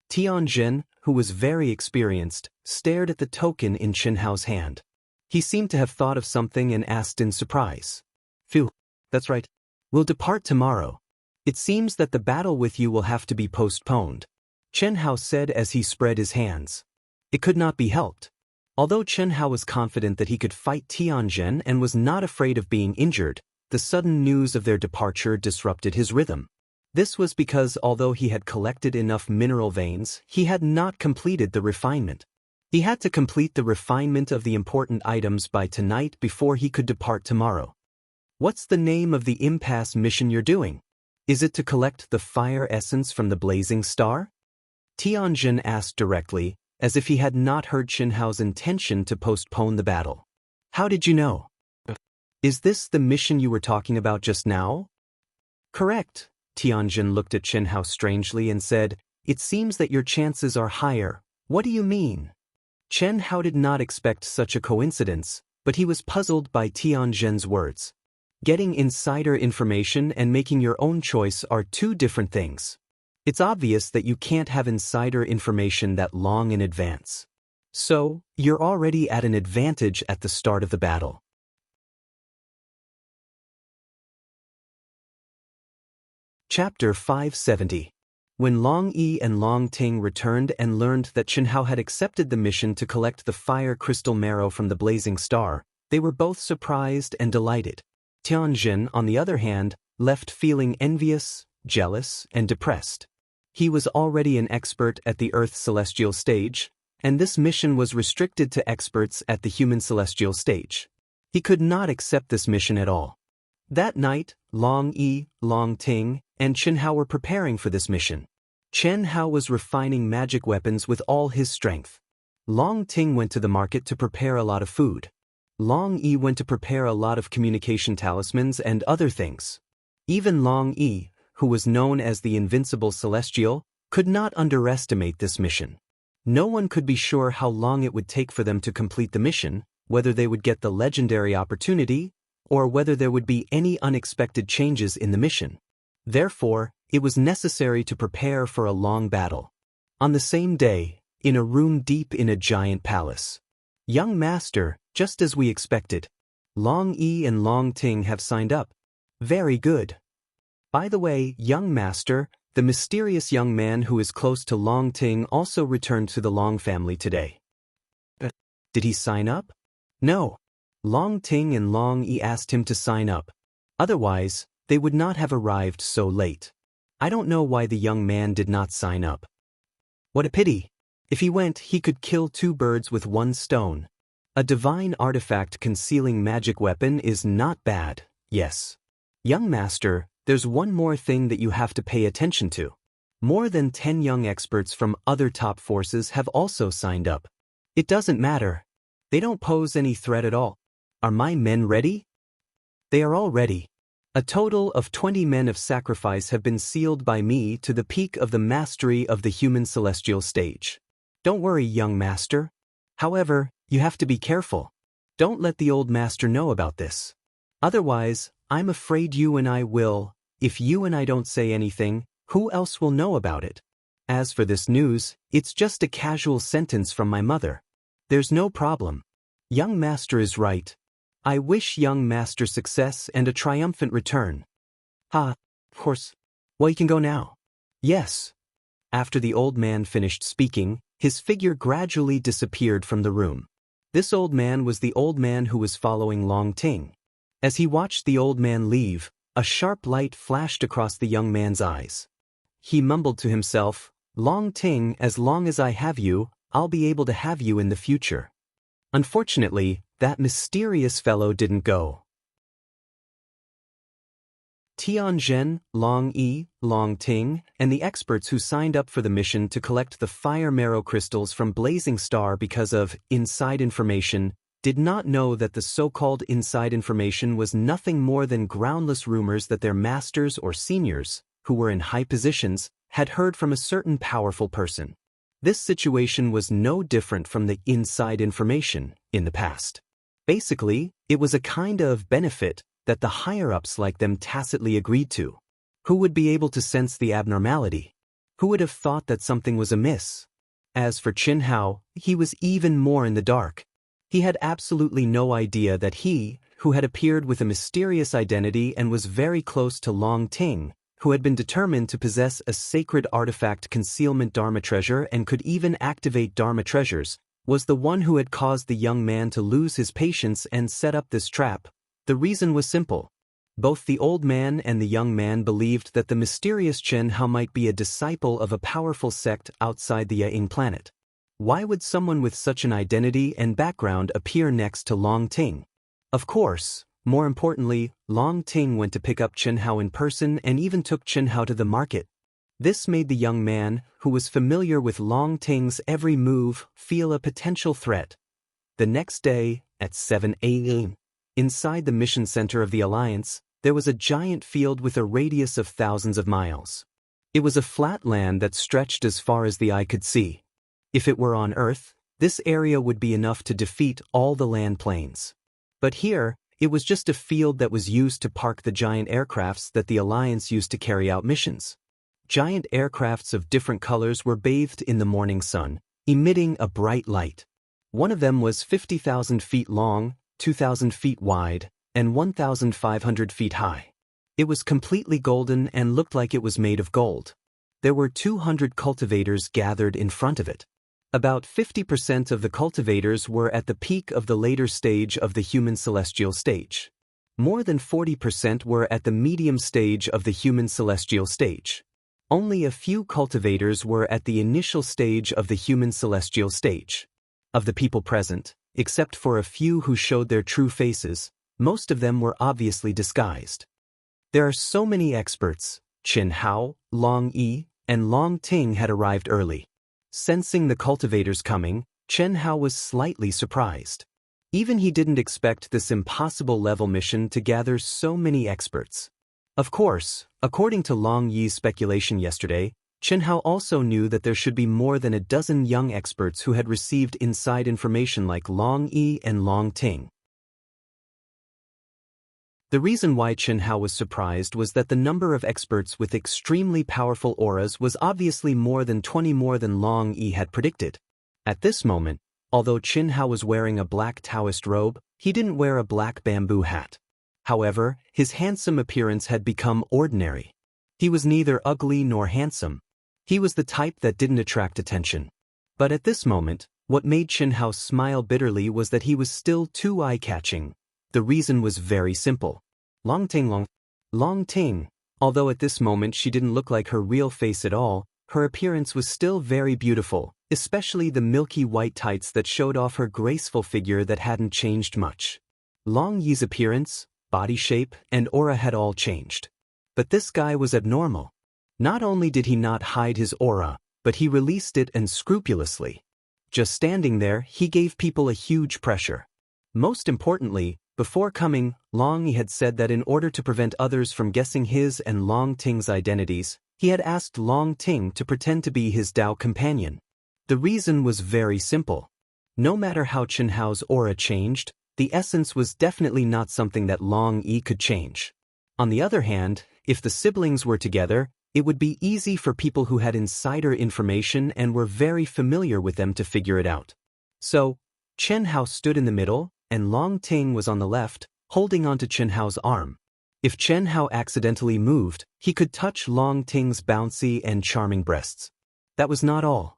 Tianjin, who was very experienced, stared at the token in Chen Hao's hand. He seemed to have thought of something and asked in surprise. Phew, that's right. We'll depart tomorrow. It seems that the battle with you will have to be postponed, Chen Hao said as he spread his hands. It could not be helped. Although Chen Hao was confident that he could fight Tianjin and was not afraid of being injured, the sudden news of their departure disrupted his rhythm. This was because although he had collected enough mineral veins, he had not completed the refinement. He had to complete the refinement of the important items by tonight before he could depart tomorrow. What's the name of the impasse mission you're doing? Is it to collect the fire essence from the blazing star? Tianjin asked directly, as if he had not heard Chen Hao's intention to postpone the battle. How did you know? Is this the mission you were talking about just now? Correct. Tianjin looked at Chen Hao strangely and said, It seems that your chances are higher. What do you mean? Chen Hao did not expect such a coincidence, but he was puzzled by Tianjin's words. Getting insider information and making your own choice are two different things. It's obvious that you can't have insider information that long in advance. So, you're already at an advantage at the start of the battle. Chapter 570. When Long Yi and Long Ting returned and learned that Chen Hao had accepted the mission to collect the fire crystal marrow from the blazing star, they were both surprised and delighted. Tianjin, on the other hand, left feeling envious, jealous, and depressed. He was already an expert at the Earth celestial stage, and this mission was restricted to experts at the human celestial stage. He could not accept this mission at all. That night, Long Yi, Long Ting, and Chen Hao were preparing for this mission. Chen Hao was refining magic weapons with all his strength. Long Ting went to the market to prepare a lot of food. Long Yi went to prepare a lot of communication talismans and other things. Even Long Yi, who was known as the Invincible Celestial, could not underestimate this mission. No one could be sure how long it would take for them to complete the mission, whether they would get the legendary opportunity, or whether there would be any unexpected changes in the mission. Therefore, it was necessary to prepare for a long battle. On the same day, in a room deep in a giant palace. Young Master, just as we expected. Long Yi and Long Ting have signed up. Very good. By the way, Young Master, the mysterious young man who is close to Long Ting also returned to the Long family today. Did he sign up? No. Long Ting and Long Yi asked him to sign up. Otherwise, they would not have arrived so late. I don't know why the young man did not sign up. What a pity. If he went, he could kill two birds with one stone. A divine artifact concealing magic weapon is not bad, yes. Young Master, there's one more thing that you have to pay attention to. More than 10 young experts from other top forces have also signed up. It doesn't matter. They don't pose any threat at all. Are my men ready? They are all ready. A total of 20 men of sacrifice have been sealed by me to the peak of the mastery of the human celestial stage. Don't worry, young master. However, you have to be careful. Don't let the old master know about this. Otherwise, I'm afraid you and I will. If you and I don't say anything, who else will know about it? As for this news, it's just a casual sentence from my mother. There's no problem. Young master is right. I wish young master success and a triumphant return. Of course. Well, you can go now. Yes. After the old man finished speaking, his figure gradually disappeared from the room. This old man was the old man who was following Long Ting. As he watched the old man leave, a sharp light flashed across the young man's eyes. He mumbled to himself, Long Ting, as long as I have you, I'll be able to have you in the future. Unfortunately, that mysterious fellow didn't go. Tianjin, Long Yi, Long Ting, and the experts who signed up for the mission to collect the fire marrow crystals from Blazing Star because of inside information did not know that the so-called inside information was nothing more than groundless rumors that their masters or seniors, who were in high positions, had heard from a certain powerful person. This situation was no different from the inside information in the past. Basically, it was a kind of benefit that the higher-ups like them tacitly agreed to. Who would be able to sense the abnormality? Who would have thought that something was amiss? As for Qin Hao, he was even more in the dark. He had absolutely no idea that he, who had appeared with a mysterious identity and was very close to Long Ting, who had been determined to possess a sacred artifact concealment Dharma treasure and could even activate Dharma treasures, was the one who had caused the young man to lose his patience and set up this trap. The reason was simple. Both the old man and the young man believed that the mysterious Qin Hao might be a disciple of a powerful sect outside the Ying planet. Why would someone with such an identity and background appear next to Long Ting? Of course, more importantly, Long Ting went to pick up Qin Hao in person and even took Qin Hao to the market. This made the young man, who was familiar with Long Ting's every move, feel a potential threat. The next day, at 7 a.m., inside the mission center of the Alliance, there was a giant field with a radius of thousands of miles. It was a flat land that stretched as far as the eye could see. If it were on Earth, this area would be enough to defeat all the land planes. But here, it was just a field that was used to park the giant aircrafts that the Alliance used to carry out missions. Giant aircrafts of different colors were bathed in the morning sun, emitting a bright light. One of them was 50,000 feet long, 2,000 feet wide, and 1,500 feet high. It was completely golden and looked like it was made of gold. There were 200 cultivators gathered in front of it. About 50% of the cultivators were at the peak of the later stage of the human celestial stage. More than 40% were at the medium stage of the human celestial stage. Only a few cultivators were at the initial stage of the human celestial stage. Of the people present, except for a few who showed their true faces, most of them were obviously disguised. There are so many experts. Qin Hao, Long Yi, and Long Ting had arrived early. Sensing the cultivators coming, Qin Hao was slightly surprised. Even he didn't expect this impossible level mission to gather so many experts. Of course, according to Long Yi's speculation yesterday, Qin Hao also knew that there should be more than a dozen young experts who had received inside information like Long Yi and Long Ting. The reason why Qin Hao was surprised was that the number of experts with extremely powerful auras was obviously more than 20 more than Long Yi had predicted. At this moment, although Qin Hao was wearing a black Taoist robe, he didn't wear a black bamboo hat. However, his handsome appearance had become ordinary. He was neither ugly nor handsome. He was the type that didn't attract attention. But at this moment, what made Qin Hao smile bitterly was that he was still too eye-catching. The reason was very simple. Long Ting, although at this moment she didn't look like her real face at all, her appearance was still very beautiful, especially the milky white tights that showed off her graceful figure that hadn't changed much. Long Yi's appearance, body shape, and aura had all changed. But this guy was abnormal. Not only did he not hide his aura, but he released it unscrupulously. Just standing there, he gave people a huge pressure. Most importantly, before coming, Long Yi had said that in order to prevent others from guessing his and Long Ting's identities, he had asked Long Ting to pretend to be his Dao companion. The reason was very simple. No matter how Qin Hao's aura changed, the essence was definitely not something that Long Yi could change. On the other hand, if the siblings were together, it would be easy for people who had insider information and were very familiar with them to figure it out. So, Qin Hao stood in the middle, and Long Ting was on the left, holding onto Qin Hao's arm. If Qin Hao accidentally moved, he could touch Long Ting's bouncy and charming breasts. That was not all.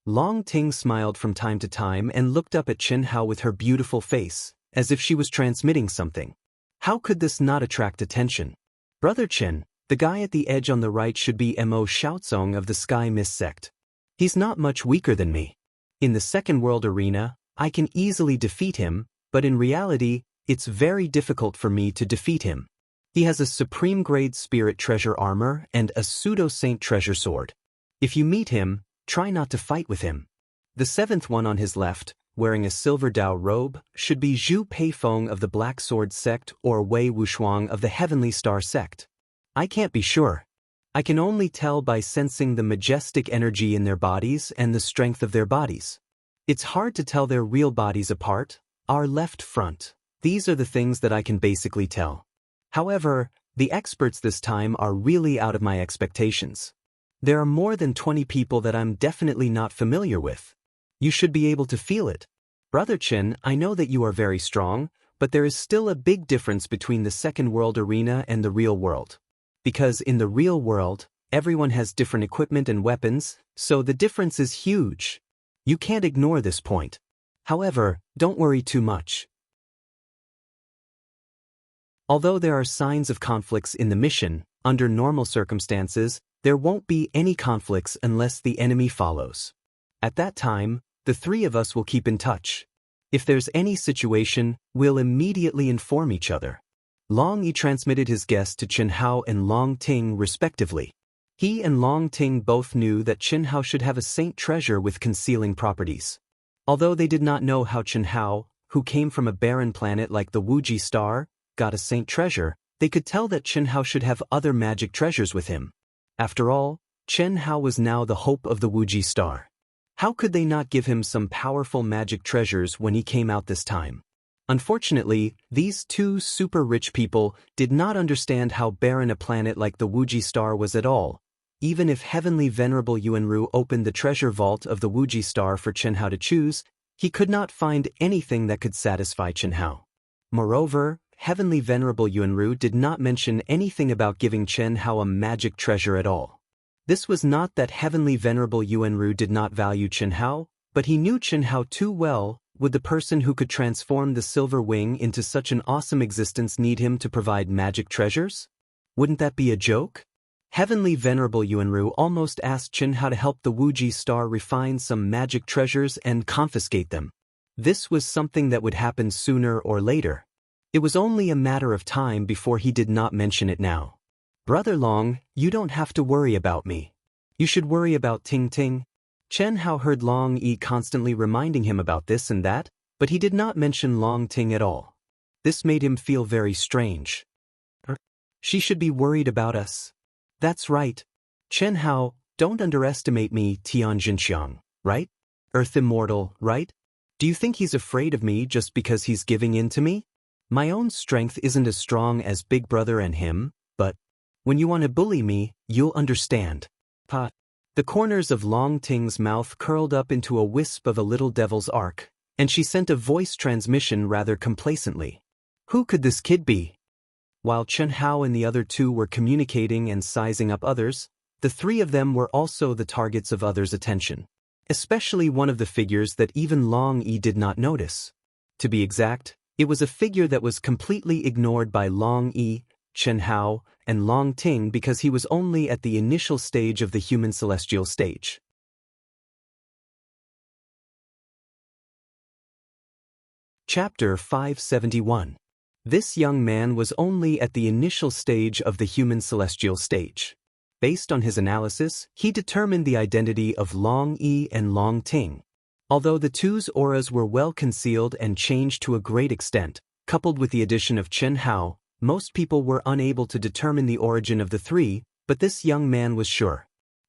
Long Ting smiled from time to time and looked up at Qin Hao with her beautiful face, as if she was transmitting something. How could this not attract attention? Brother Qin, the guy at the edge on the right should be Mo Shaozong of the Sky Mist sect. He's not much weaker than me. In the second world arena, I can easily defeat him, but in reality, it's very difficult for me to defeat him. He has a supreme grade spirit treasure armor and a pseudo-saint treasure sword. If you meet him, try not to fight with him. The seventh one on his left, wearing a silver Dao robe, should be Zhu Peifeng of the Black Sword sect or Wei Wushuang of the Heavenly Star sect. I can't be sure. I can only tell by sensing the majestic energy in their bodies and the strength of their bodies. It's hard to tell their real bodies apart, Our left front. These are the things that I can basically tell. However, the experts this time are really out of my expectations. There are more than 20 people that I'm definitely not familiar with. You should be able to feel it. Brother Chen, I know that you are very strong, but there is still a big difference between the second world arena and the real world. Because in the real world, everyone has different equipment and weapons, so the difference is huge. You can't ignore this point. However, don't worry too much. Although there are signs of conflicts in the mission, under normal circumstances, there won't be any conflicts unless the enemy follows. At that time, the three of us will keep in touch. If there's any situation, we'll immediately inform each other. Long Yi transmitted his guess to Chen Hao and Long Ting respectively. He and Long Ting both knew that Chen Hao should have a saint treasure with concealing properties. Although they did not know how Chen Hao, who came from a barren planet like the Wuji star, got a saint treasure, they could tell that Chen Hao should have other magic treasures with him. After all, Chen Hao was now the hope of the Wuji star. How could they not give him some powerful magic treasures when he came out this time? Unfortunately, these two super rich people did not understand how barren a planet like the Wuji star was at all. Even if Heavenly Venerable Yuanru opened the treasure vault of the Wuji star for Chen Hao to choose, he could not find anything that could satisfy Chen Hao. Moreover, Heavenly Venerable Yuanru did not mention anything about giving Chen Hao a magic treasure at all. This was not that Heavenly Venerable Yuanru did not value Chen Hao, but he knew Chen Hao too well. Would the person who could transform the silver wing into such an awesome existence need him to provide magic treasures? Wouldn't that be a joke? Heavenly Venerable Yuanru almost asked Chen Hao to help the Wuji star refine some magic treasures and confiscate them. This was something that would happen sooner or later. It was only a matter of time before he did not mention it now. Brother Long, you don't have to worry about me. You should worry about Ting Ting. Chen Hao heard Long Yi constantly reminding him about this and that, but he did not mention Long Ting at all. This made him feel very strange. She should be worried about us. That's right. Chen Hao, don't underestimate me, Tian Jinxiang, right? Earth Immortal, right? Do you think he's afraid of me just because he's giving in to me? My own strength isn't as strong as Big Brother and him, but when you want to bully me, you'll understand. Pa. The corners of Long Ting's mouth curled up into a wisp of a little devil's arc, and she sent a voice transmission rather complacently. Who could this kid be? While Chen Hao and the other two were communicating and sizing up others, the three of them were also the targets of others' attention. Especially one of the figures that even Long Yi did not notice. To be exact, it was a figure that was completely ignored by Long Yi, Chen Hao, and Long Ting because he was only at the initial stage of the human celestial stage. Chapter 571. This young man was only at the initial stage of the human celestial stage. Based on his analysis, he determined the identity of Long Yi and Long Ting. Although the two's auras were well concealed and changed to a great extent, coupled with the addition of Chen Hao, most people were unable to determine the origin of the three, but this young man was sure.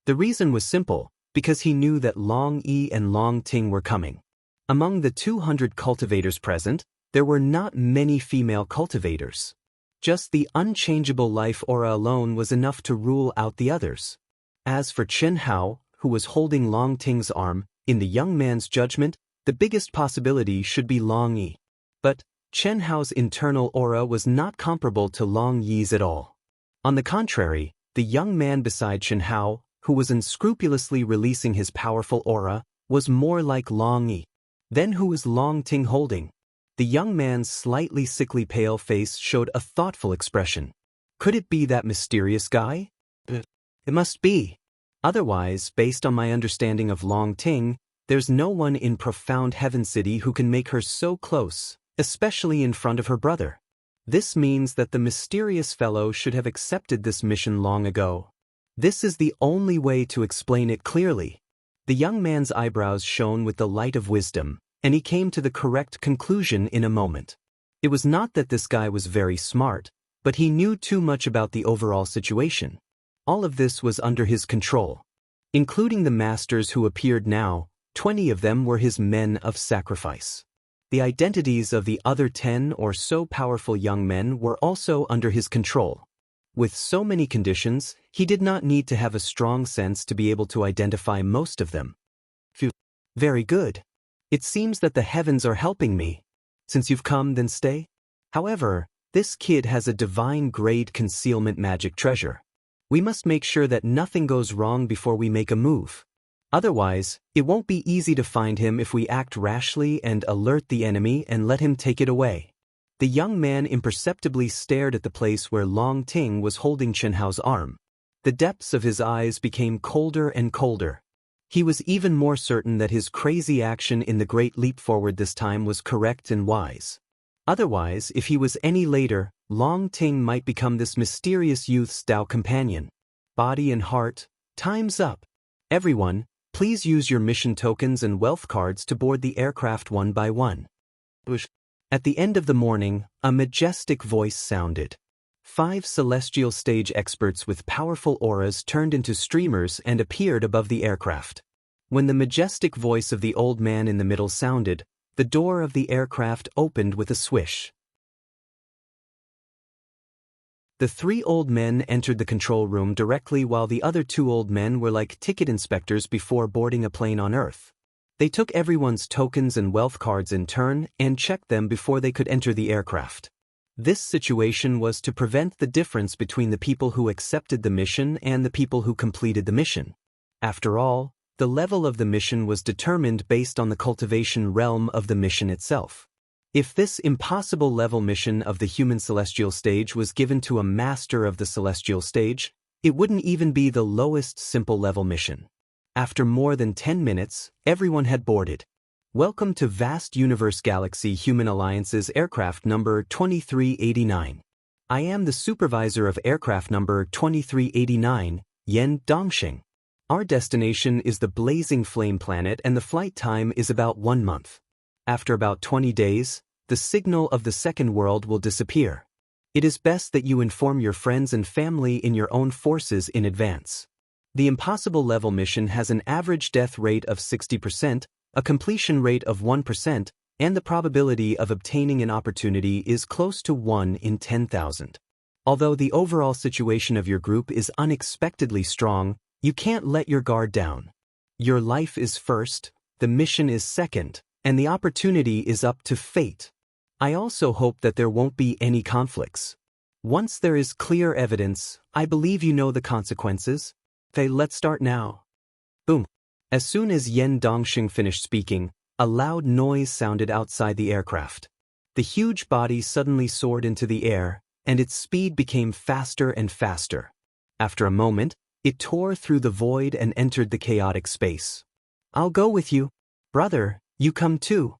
The reason was simple, because he knew that Long Yi and Long Ting were coming. Among the 200 cultivators present, there were not many female cultivators. Just the unchangeable life aura alone was enough to rule out the others. As for Chen Hao, who was holding Long Ting's arm, in the young man's judgment, the biggest possibility should be Long Yi. But Chen Hao's internal aura was not comparable to Long Yi's at all. On the contrary, the young man beside Chen Hao, who was unscrupulously releasing his powerful aura, was more like Long Yi. Then who was Long Ting holding? The young man's slightly sickly pale face showed a thoughtful expression. Could it be that mysterious guy? It must be. Otherwise, based on my understanding of Long Ting, there's no one in Profound Heaven City who can make her so close, especially in front of her brother. This means that the mysterious fellow should have accepted this mission long ago. This is the only way to explain it clearly. The young man's eyebrows shone with the light of wisdom, and he came to the correct conclusion in a moment. It was not that this guy was very smart, but he knew too much about the overall situation. All of this was under his control. Including the masters who appeared now, 20 of them were his men of sacrifice. The identities of the other 10 or so powerful young men were also under his control. With so many conditions, he did not need to have a strong sense to be able to identify most of them. Phew. Very good. It seems that the heavens are helping me. Since you've come, then stay. However, this kid has a divine-grade concealment magic treasure. We must make sure that nothing goes wrong before we make a move. Otherwise, it won't be easy to find him if we act rashly and alert the enemy and let him take it away. The young man imperceptibly stared at the place where Long Ting was holding Chen Hao's arm. The depths of his eyes became colder and colder. He was even more certain that his crazy action in the great leap forward this time was correct and wise. Otherwise, if he was any later, Long Ting might become this mysterious youth's Tao companion. Body and heart, time's up. Everyone, please use your mission tokens and wealth cards to board the aircraft one by one. At the end of the morning, a majestic voice sounded. 5 celestial stage experts with powerful auras turned into streamers and appeared above the aircraft. When the majestic voice of the old man in the middle sounded, the door of the aircraft opened with a swish. The 3 old men entered the control room directly while the other 2 old men were like ticket inspectors before boarding a plane on Earth. They took everyone's tokens and wealth cards in turn and checked them before they could enter the aircraft. This situation was to prevent the difference between the people who accepted the mission and the people who completed the mission. After all, the level of the mission was determined based on the cultivation realm of the mission itself. If this impossible level mission of the human celestial stage was given to a master of the celestial stage, it wouldn't even be the lowest simple level mission. After more than 10 minutes, everyone had boarded. Welcome to Vast Universe Galaxy Human Alliance's aircraft number 2389. I am the supervisor of aircraft number 2389, Yen Dongxing. Our destination is the Blazing Flame Planet and the flight time is about 1 month. After about 20 days, the signal of the second world will disappear. It is best that you inform your friends and family in your own forces in advance. The impossible level mission has an average death rate of 60%, a completion rate of 1%, and the probability of obtaining an opportunity is close to 1 in 10,000. Although the overall situation of your group is unexpectedly strong, you can't let your guard down. Your life is first, the mission is second, and the opportunity is up to fate. I also hope that there won't be any conflicts. Once there is clear evidence, I believe you know the consequences. Okay, let's start now. Boom. As soon as Yen Dongxing finished speaking, a loud noise sounded outside the aircraft. The huge body suddenly soared into the air, and its speed became faster and faster. After a moment, it tore through the void and entered the chaotic space. I'll go with you. Brother, you come too.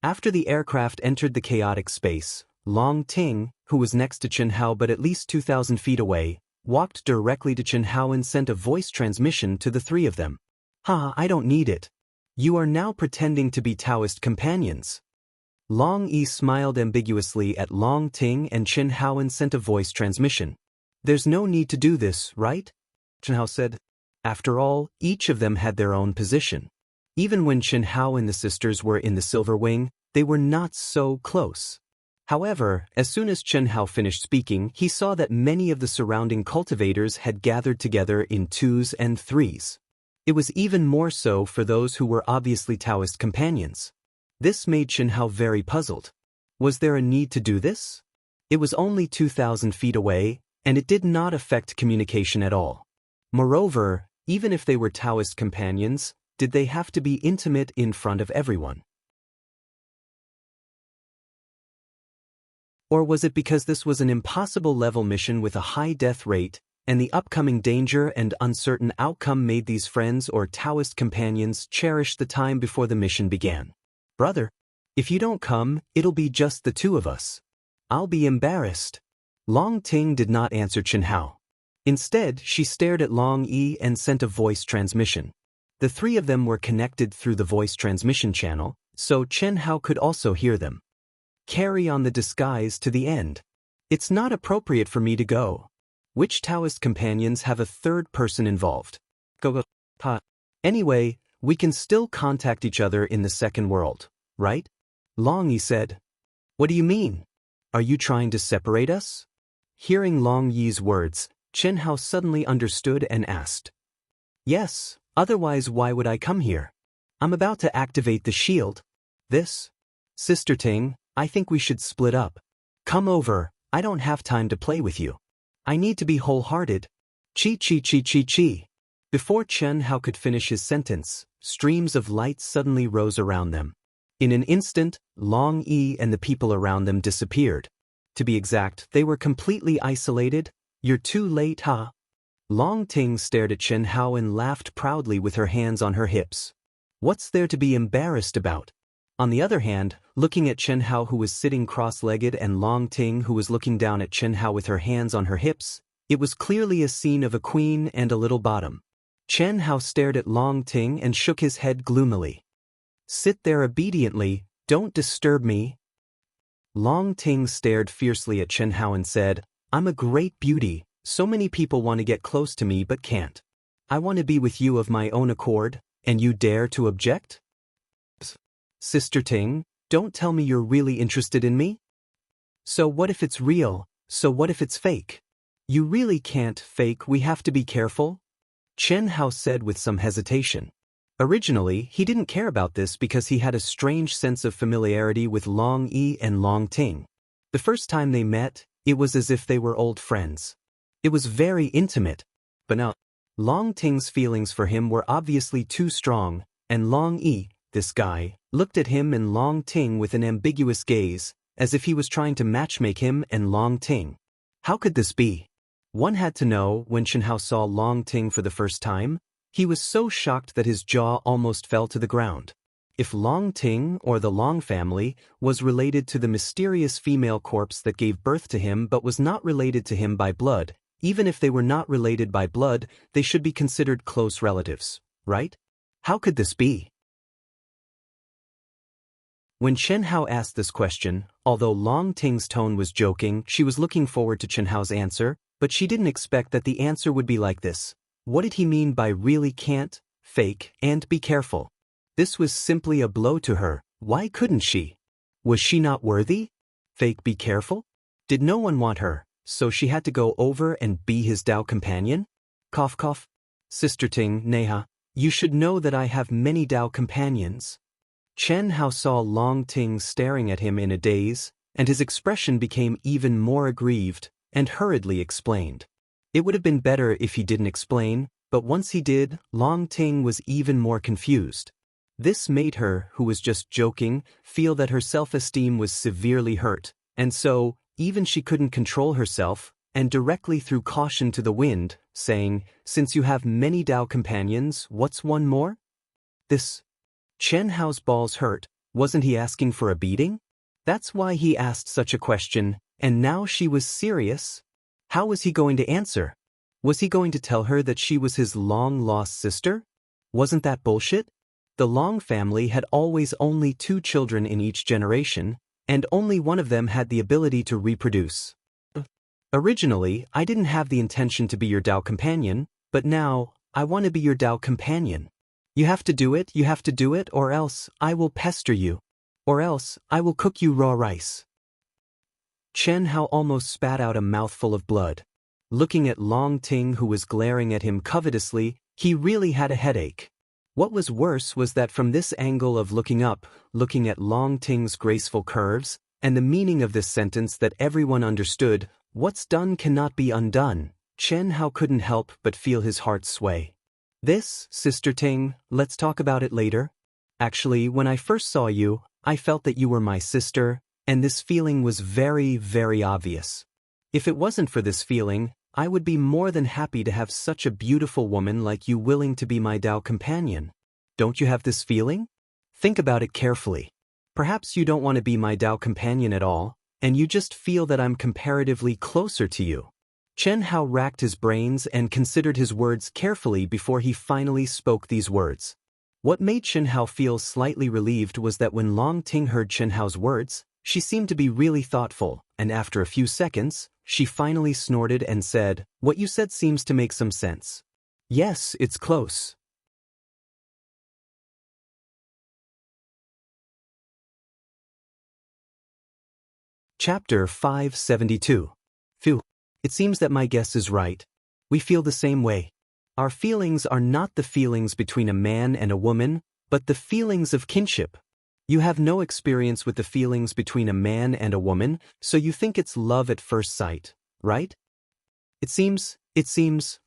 After the aircraft entered the chaotic space, Long Ting, who was next to Chen Hao but at least 2,000 feet away, walked directly to Chen Hao and sent a voice transmission to the 3 of them. I don't need it. You are now pretending to be Taoist companions. Long Yi smiled ambiguously at Long Ting and Chen Hao and sent a voice transmission. There's no need to do this, right? Chen Hao said. After all, each of them had their own position. Even when Chen Hao and the sisters were in the Silver Wing, they were not so close. However, as soon as Chen Hao finished speaking, he saw that many of the surrounding cultivators had gathered together in 2s and 3s. It was even more so for those who were obviously Taoist companions. This made Chen Hao very puzzled. Was there a need to do this? It was only 2,000 feet away, and it did not affect communication at all. Moreover, even if they were Taoist companions, did they have to be intimate in front of everyone? Or was it because this was an impossible level mission with a high death rate, and the upcoming danger and uncertain outcome made these friends or Taoist companions cherish the time before the mission began? Brother, if you don't come, it'll be just the 2 of us. I'll be embarrassed. Long Ting did not answer Chen Hao. Instead, she stared at Long Yi and sent a voice transmission. The 3 of them were connected through the voice transmission channel, so Chen Hao could also hear them. Carry on the disguise to the end. It's not appropriate for me to go. Which Taoist companions have a 3rd person involved? Go. Anyway, we can still contact each other in the second world, right? Long Yi said. What do you mean? Are you trying to separate us? Hearing Long Yi's words, Chen Hao suddenly understood and asked. Yes, otherwise why would I come here? I'm about to activate the shield. Sister Ting, I think we should split up. Come over, I don't have time to play with you. I need to be wholehearted. Chi chi chi chi chi. Before Chen Hao could finish his sentence, streams of light suddenly rose around them. In an instant, Long Yi and the people around them disappeared. To be exact, they were completely isolated. You're too late, huh? Long Ting stared at Chen Hao and laughed proudly with her hands on her hips. What's there to be embarrassed about? On the other hand, looking at Chen Hao who was sitting cross-legged and Long Ting who was looking down at Chen Hao with her hands on her hips, it was clearly a scene of a queen and a little bottom. Chen Hao stared at Long Ting and shook his head gloomily. Sit there obediently, don't disturb me. Long Ting stared fiercely at Chen Hao and said, I'm a great beauty, so many people want to get close to me but can't. I want to be with you of my own accord, and you dare to object? Sister Ting, don't tell me you're really interested in me? So what if it's real? So what if it's fake? You really can't fake, we have to be careful? Chen Hao said with some hesitation. Originally, he didn't care about this because he had a strange sense of familiarity with Long Yi and Long Ting. The first time they met, it was as if they were old friends. It was very intimate. But now, Long Ting's feelings for him were obviously too strong, and Long Yi, this guy, looked at him and Long Ting with an ambiguous gaze, as if he was trying to matchmake him and Long Ting. How could this be? One had to know, when Chen Hao saw Long Ting for the first time, he was so shocked that his jaw almost fell to the ground. If Long Ting, or the Long family, was related to the mysterious female corpse that gave birth to him but was not related to him by blood, even if they were not related by blood, they should be considered close relatives, right? How could this be? When Chen Hao asked this question, although Long Ting's tone was joking, she was looking forward to Chen Hao's answer, but she didn't expect that the answer would be like this. What did he mean by really can't, fake, and be careful? This was simply a blow to her. Why couldn't she? Was she not worthy? Fake be careful? Did no one want her, so she had to go over and be his Dao companion? Cough cough. Sister Ting, Neha, you should know that I have many Dao companions. Chen Hao saw Long Ting staring at him in a daze, and his expression became even more aggrieved, and hurriedly explained. It would have been better if he didn't explain, but once he did, Long Ting was even more confused. This made her, who was just joking, feel that her self-esteem was severely hurt, and so, even she couldn't control herself, and directly threw caution to the wind, saying, Since you have many Dao companions, what's one more? This. Chen Hao's balls hurt. Wasn't he asking for a beating? That's why he asked such a question, and now she was serious. How was he going to answer? Was he going to tell her that she was his long-lost sister? Wasn't that bullshit? The Long family had always only 2 children in each generation, and only one of them had the ability to reproduce. Originally, I didn't have the intention to be your Dao companion, but now, I want to be your Dao companion. You have to do it, or else I will pester you. Or else I will cook you raw rice. Chen Hao almost spat out a mouthful of blood. Looking at Long Ting who was glaring at him covetously, he really had a headache. What was worse was that from this angle of looking up, looking at Long Ting's graceful curves, and the meaning of this sentence that everyone understood, what's done cannot be undone, Chen Hao couldn't help but feel his heart sway. This, Sister Ting, let's talk about it later. Actually, when I first saw you, I felt that you were my sister, and this feeling was very, very obvious. If it wasn't for this feeling, I would be more than happy to have such a beautiful woman like you willing to be my Dao companion. Don't you have this feeling? Think about it carefully. Perhaps you don't want to be my Dao companion at all, and you just feel that I'm comparatively closer to you. Chen Hao racked his brains and considered his words carefully before he finally spoke these words. What made Chen Hao feel slightly relieved was that when Long Ting heard Chen Hao's words, she seemed to be really thoughtful, and after a few seconds, she finally snorted and said, What you said seems to make some sense. Yes, it's close. Chapter 572. Phew. It seems that my guess is right. We feel the same way. Our feelings are not the feelings between a man and a woman, but the feelings of kinship. You have no experience with the feelings between a man and a woman, so you think it's love at first sight, right? It seems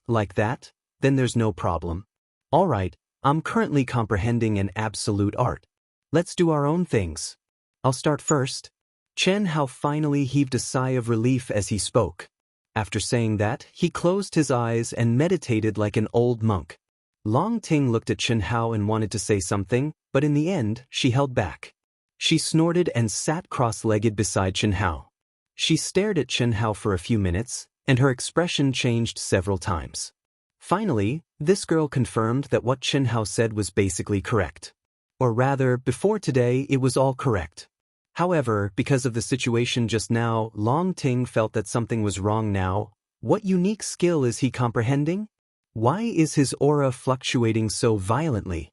like that, then there's no problem. All right, I'm currently comprehending an absolute art. Let's do our own things. I'll start first. Chen Hao finally heaved a sigh of relief as he spoke. After saying that, he closed his eyes and meditated like an old monk. Long Ting looked at Chen Hao and wanted to say something, but in the end, she held back. She snorted and sat cross-legged beside Chen Hao. She stared at Chen Hao for a few minutes, and her expression changed several times. Finally, this girl confirmed that what Chen Hao said was basically correct. Or rather, before today, it was all correct. However, because of the situation just now, Long Ting felt that something was wrong now. What unique skill is he comprehending? Why is his aura fluctuating so violently?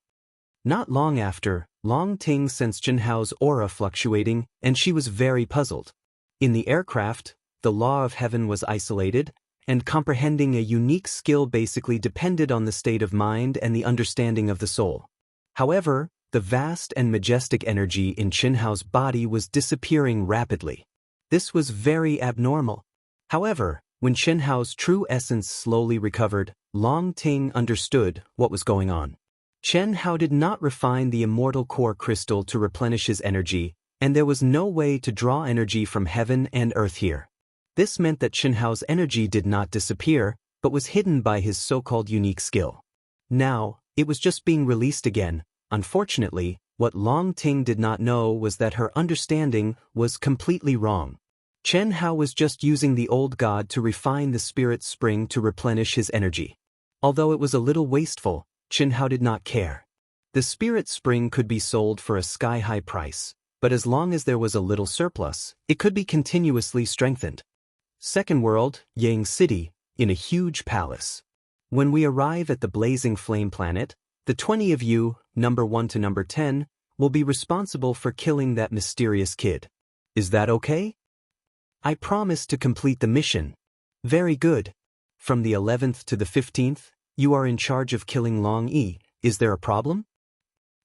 Not long after, Long Ting sensed Chen Hao's aura fluctuating, and she was very puzzled. In the aircraft, the law of heaven was isolated, and comprehending a unique skill basically depended on the state of mind and the understanding of the soul. However, the vast and majestic energy in Chen Hao's body was disappearing rapidly. This was very abnormal. However, when Chen Hao's true essence slowly recovered, Long Ting understood what was going on. Chen Hao did not refine the immortal core crystal to replenish his energy, and there was no way to draw energy from heaven and earth here. This meant that Chen Hao's energy did not disappear, but was hidden by his so-called unique skill. Now, it was just being released again. Unfortunately, what Long Ting did not know was that her understanding was completely wrong. Chen Hao was just using the old god to refine the spirit spring to replenish his energy. Although it was a little wasteful, Chen Hao did not care. The spirit spring could be sold for a sky-high price, but as long as there was a little surplus, it could be continuously strengthened. Second world, Yang City, in a huge palace. When we arrive at the blazing flame planet, the 20 of you, number 1 to number 10, will be responsible for killing that mysterious kid. Is that okay? I promise to complete the mission. Very good. From the 11th to the 15th, you are in charge of killing Long Yi. Is there a problem?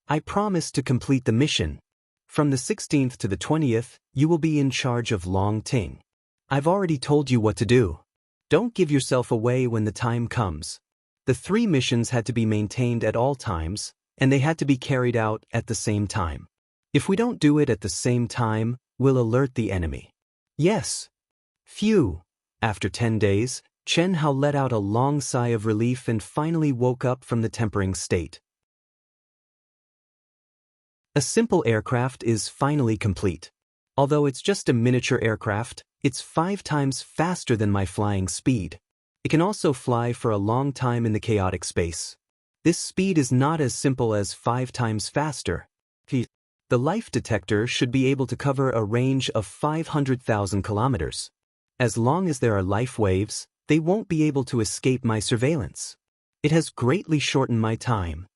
I promise to complete the mission. From the 16th to the 20th, you will be in charge of Long Ting. I've already told you what to do. Don't give yourself away when the time comes. The 3 missions had to be maintained at all times, and they had to be carried out at the same time. If we don't do it at the same time, we'll alert the enemy. Yes. Phew. After 10 days, Chen Hao let out a long sigh of relief and finally woke up from the tempering state. A simple aircraft is finally complete. Although it's just a miniature aircraft, it's 5 times faster than my flying speed. It can also fly for a long time in the chaotic space. This speed is not as simple as 5 times faster. The life detector should be able to cover a range of 500,000 kilometers. As long as there are life waves, they won't be able to escape my surveillance. It has greatly shortened my time.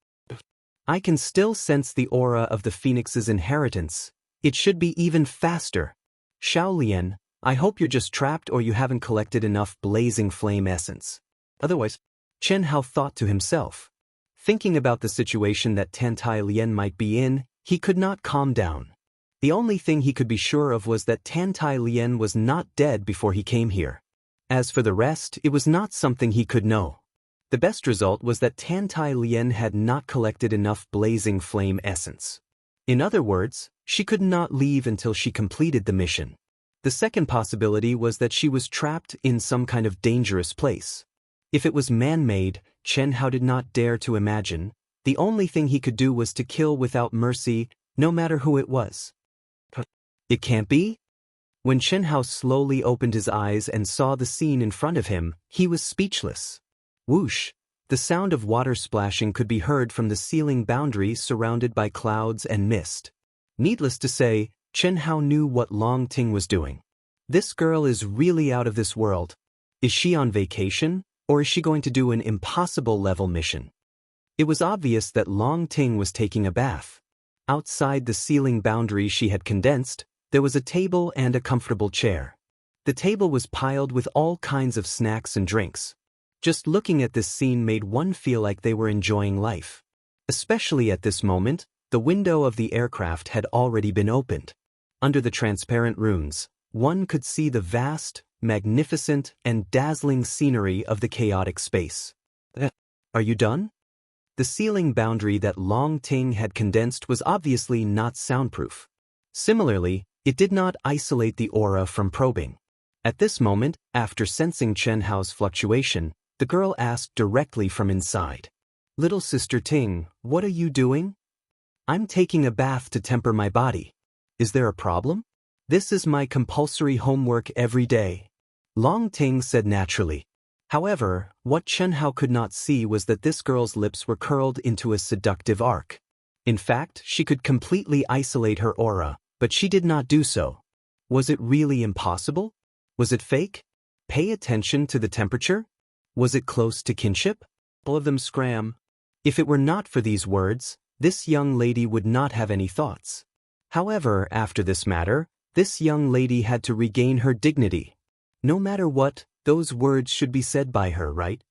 I can still sense the aura of the Phoenix's inheritance. It should be even faster. Shaolian, I hope you're just trapped or you haven't collected enough blazing flame essence. Otherwise, Chen Hao thought to himself. Thinking about the situation that Tantai Lien might be in, he could not calm down. The only thing he could be sure of was that Tantai Lien was not dead before he came here. As for the rest, it was not something he could know. The best result was that Tantai Lien had not collected enough blazing flame essence. In other words, she could not leave until she completed the mission. The second possibility was that she was trapped in some kind of dangerous place. If it was man-made, Chen Hao did not dare to imagine. The only thing he could do was to kill without mercy, no matter who it was. It can't be? When Chen Hao slowly opened his eyes and saw the scene in front of him, he was speechless. Whoosh! The sound of water splashing could be heard from the ceiling boundary surrounded by clouds and mist. Needless to say, Chen Hao knew what Long Ting was doing. This girl is really out of this world. Is she on vacation, or is she going to do an impossible level mission? It was obvious that Long Ting was taking a bath. Outside the ceiling boundary she had condensed, There was a table and a comfortable chair. The table was piled with all kinds of snacks and drinks. Just looking at this scene made one feel like they were enjoying life. Especially at this moment, the window of the aircraft had already been opened. Under the transparent runes, one could see the vast, magnificent, and dazzling scenery of the chaotic space. Are you done? The ceiling boundary that Long Ting had condensed was obviously not soundproof. Similarly, it did not isolate the aura from probing. At this moment, after sensing Chen Hao's fluctuation, the girl asked directly from inside. "Little Sister Ting, what are you doing?" "I'm taking a bath to temper my body." "Is there a problem?" "This is my compulsory homework every day," Long Ting said naturally. However, what Chen Hao could not see was that this girl's lips were curled into a seductive arc. In fact, she could completely isolate her aura, but she did not do so. Was it really impossible? Was it fake? Pay attention to the temperature? Was it close to kinship? All of them scram. If it were not for these words, this young lady would not have any thoughts. However, after this matter, this young lady had to regain her dignity. No matter what, those words should be said by her, right?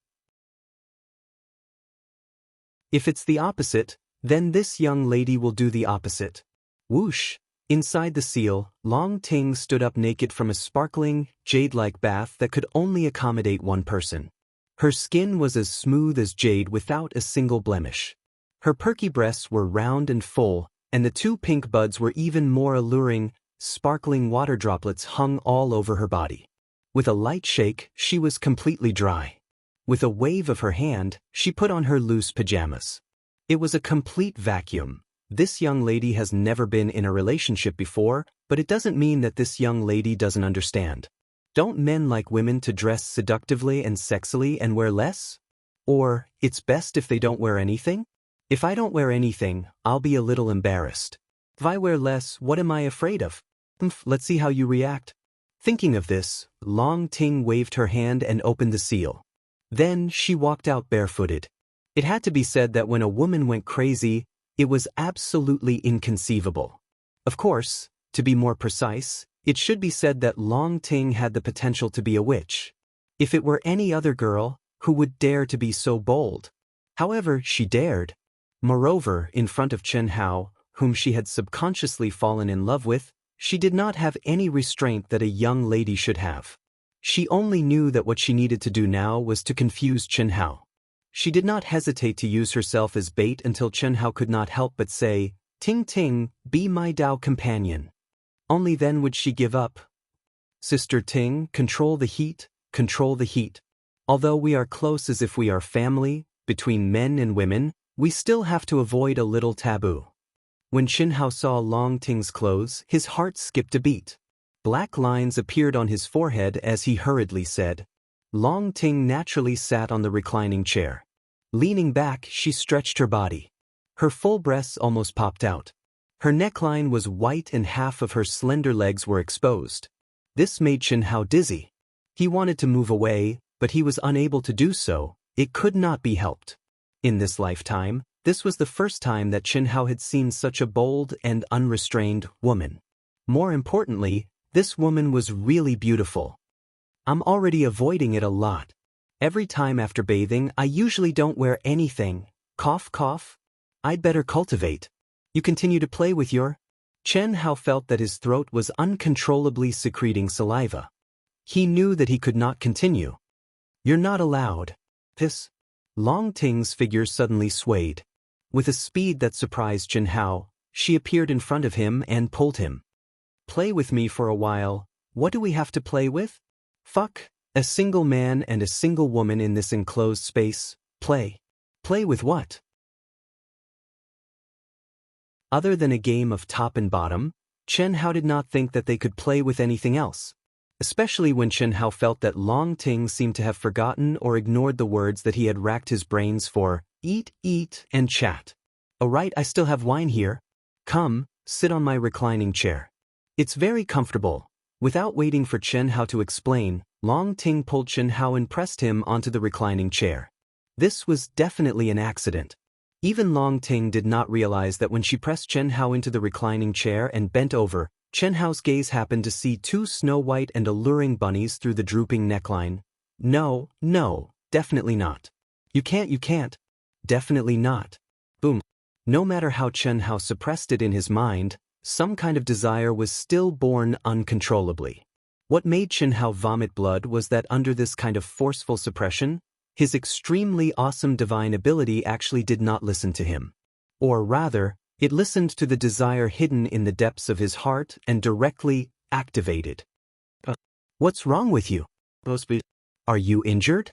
If it's the opposite, then this young lady will do the opposite. Whoosh! Inside the seal, Long Ting stood up naked from a sparkling, jade-like bath that could only accommodate one person. Her skin was as smooth as jade without a single blemish. Her perky breasts were round and full, and the two pink buds were even more alluring, sparkling water droplets hung all over her body. With a light shake, she was completely dry. With a wave of her hand, she put on her loose pajamas. It was a complete vacuum. This young lady has never been in a relationship before, but it doesn't mean that this young lady doesn't understand. Don't men like women to dress seductively and sexily and wear less? Or, it's best if they don't wear anything? If I don't wear anything, I'll be a little embarrassed. If I wear less, what am I afraid of? Let's see how you react. Thinking of this, Long Ting waved her hand and opened the seal. Then she walked out barefooted. It had to be said that when a woman went crazy, it was absolutely inconceivable. Of course, to be more precise, it should be said that Long Ting had the potential to be a witch. If it were any other girl, who would dare to be so bold? However, she dared. Moreover, in front of Chen Hao, whom she had subconsciously fallen in love with, she did not have any restraint that a young lady should have. She only knew that what she needed to do now was to confuse Chen Hao. She did not hesitate to use herself as bait until Chen Hao could not help but say, "Ting Ting, be my Dao companion." Only then would she give up. "Sister Ting, control the heat, control the heat. Although we are close as if we are family, between men and women, we still have to avoid a little taboo." When Chen Hao saw Long Ting's clothes, his heart skipped a beat. Black lines appeared on his forehead as he hurriedly said. Long Ting naturally sat on the reclining chair. Leaning back, she stretched her body. Her full breasts almost popped out. Her neckline was white and half of her slender legs were exposed. This made Chen Hao dizzy. He wanted to move away, but he was unable to do so. It could not be helped. In this lifetime, this was the first time that Chen Hao had seen such a bold and unrestrained woman. More importantly, this woman was really beautiful. I'm already avoiding it a lot. Every time after bathing, I usually don't wear anything. Cough, cough. I'd better cultivate. You continue to play with your... Chen Hao felt that his throat was uncontrollably secreting saliva. He knew that he could not continue. You're not allowed. This... Long Ting's figure suddenly swayed. With a speed that surprised Chen Hao, she appeared in front of him and pulled him. Play with me for a while. What do we have to play with? Fuck. A single man and a single woman in this enclosed space. Play. Play with what? Other than a game of top and bottom, Chen Hao did not think that they could play with anything else. Especially when Chen Hao felt that Long Ting seemed to have forgotten or ignored the words that he had racked his brains for, eat, and chat. Alright, I still have wine here. Come, sit on my reclining chair. It's very comfortable. Without waiting for Chen Hao to explain, Long Ting pulled Chen Hao and pressed him onto the reclining chair. This was definitely an accident. Even Long Ting did not realize that when she pressed Chen Hao into the reclining chair and bent over, Chen Hao's gaze happened to see two snow-white and alluring bunnies through the drooping neckline. No, no, definitely not. You can't. Definitely not. Boom. No matter how Chen Hao suppressed it in his mind, some kind of desire was still born uncontrollably. What made Chen Hao vomit blood was that under this kind of forceful suppression, his extremely awesome divine ability actually did not listen to him. Or rather, it listened to the desire hidden in the depths of his heart and directly activated. What's wrong with you? Are you injured?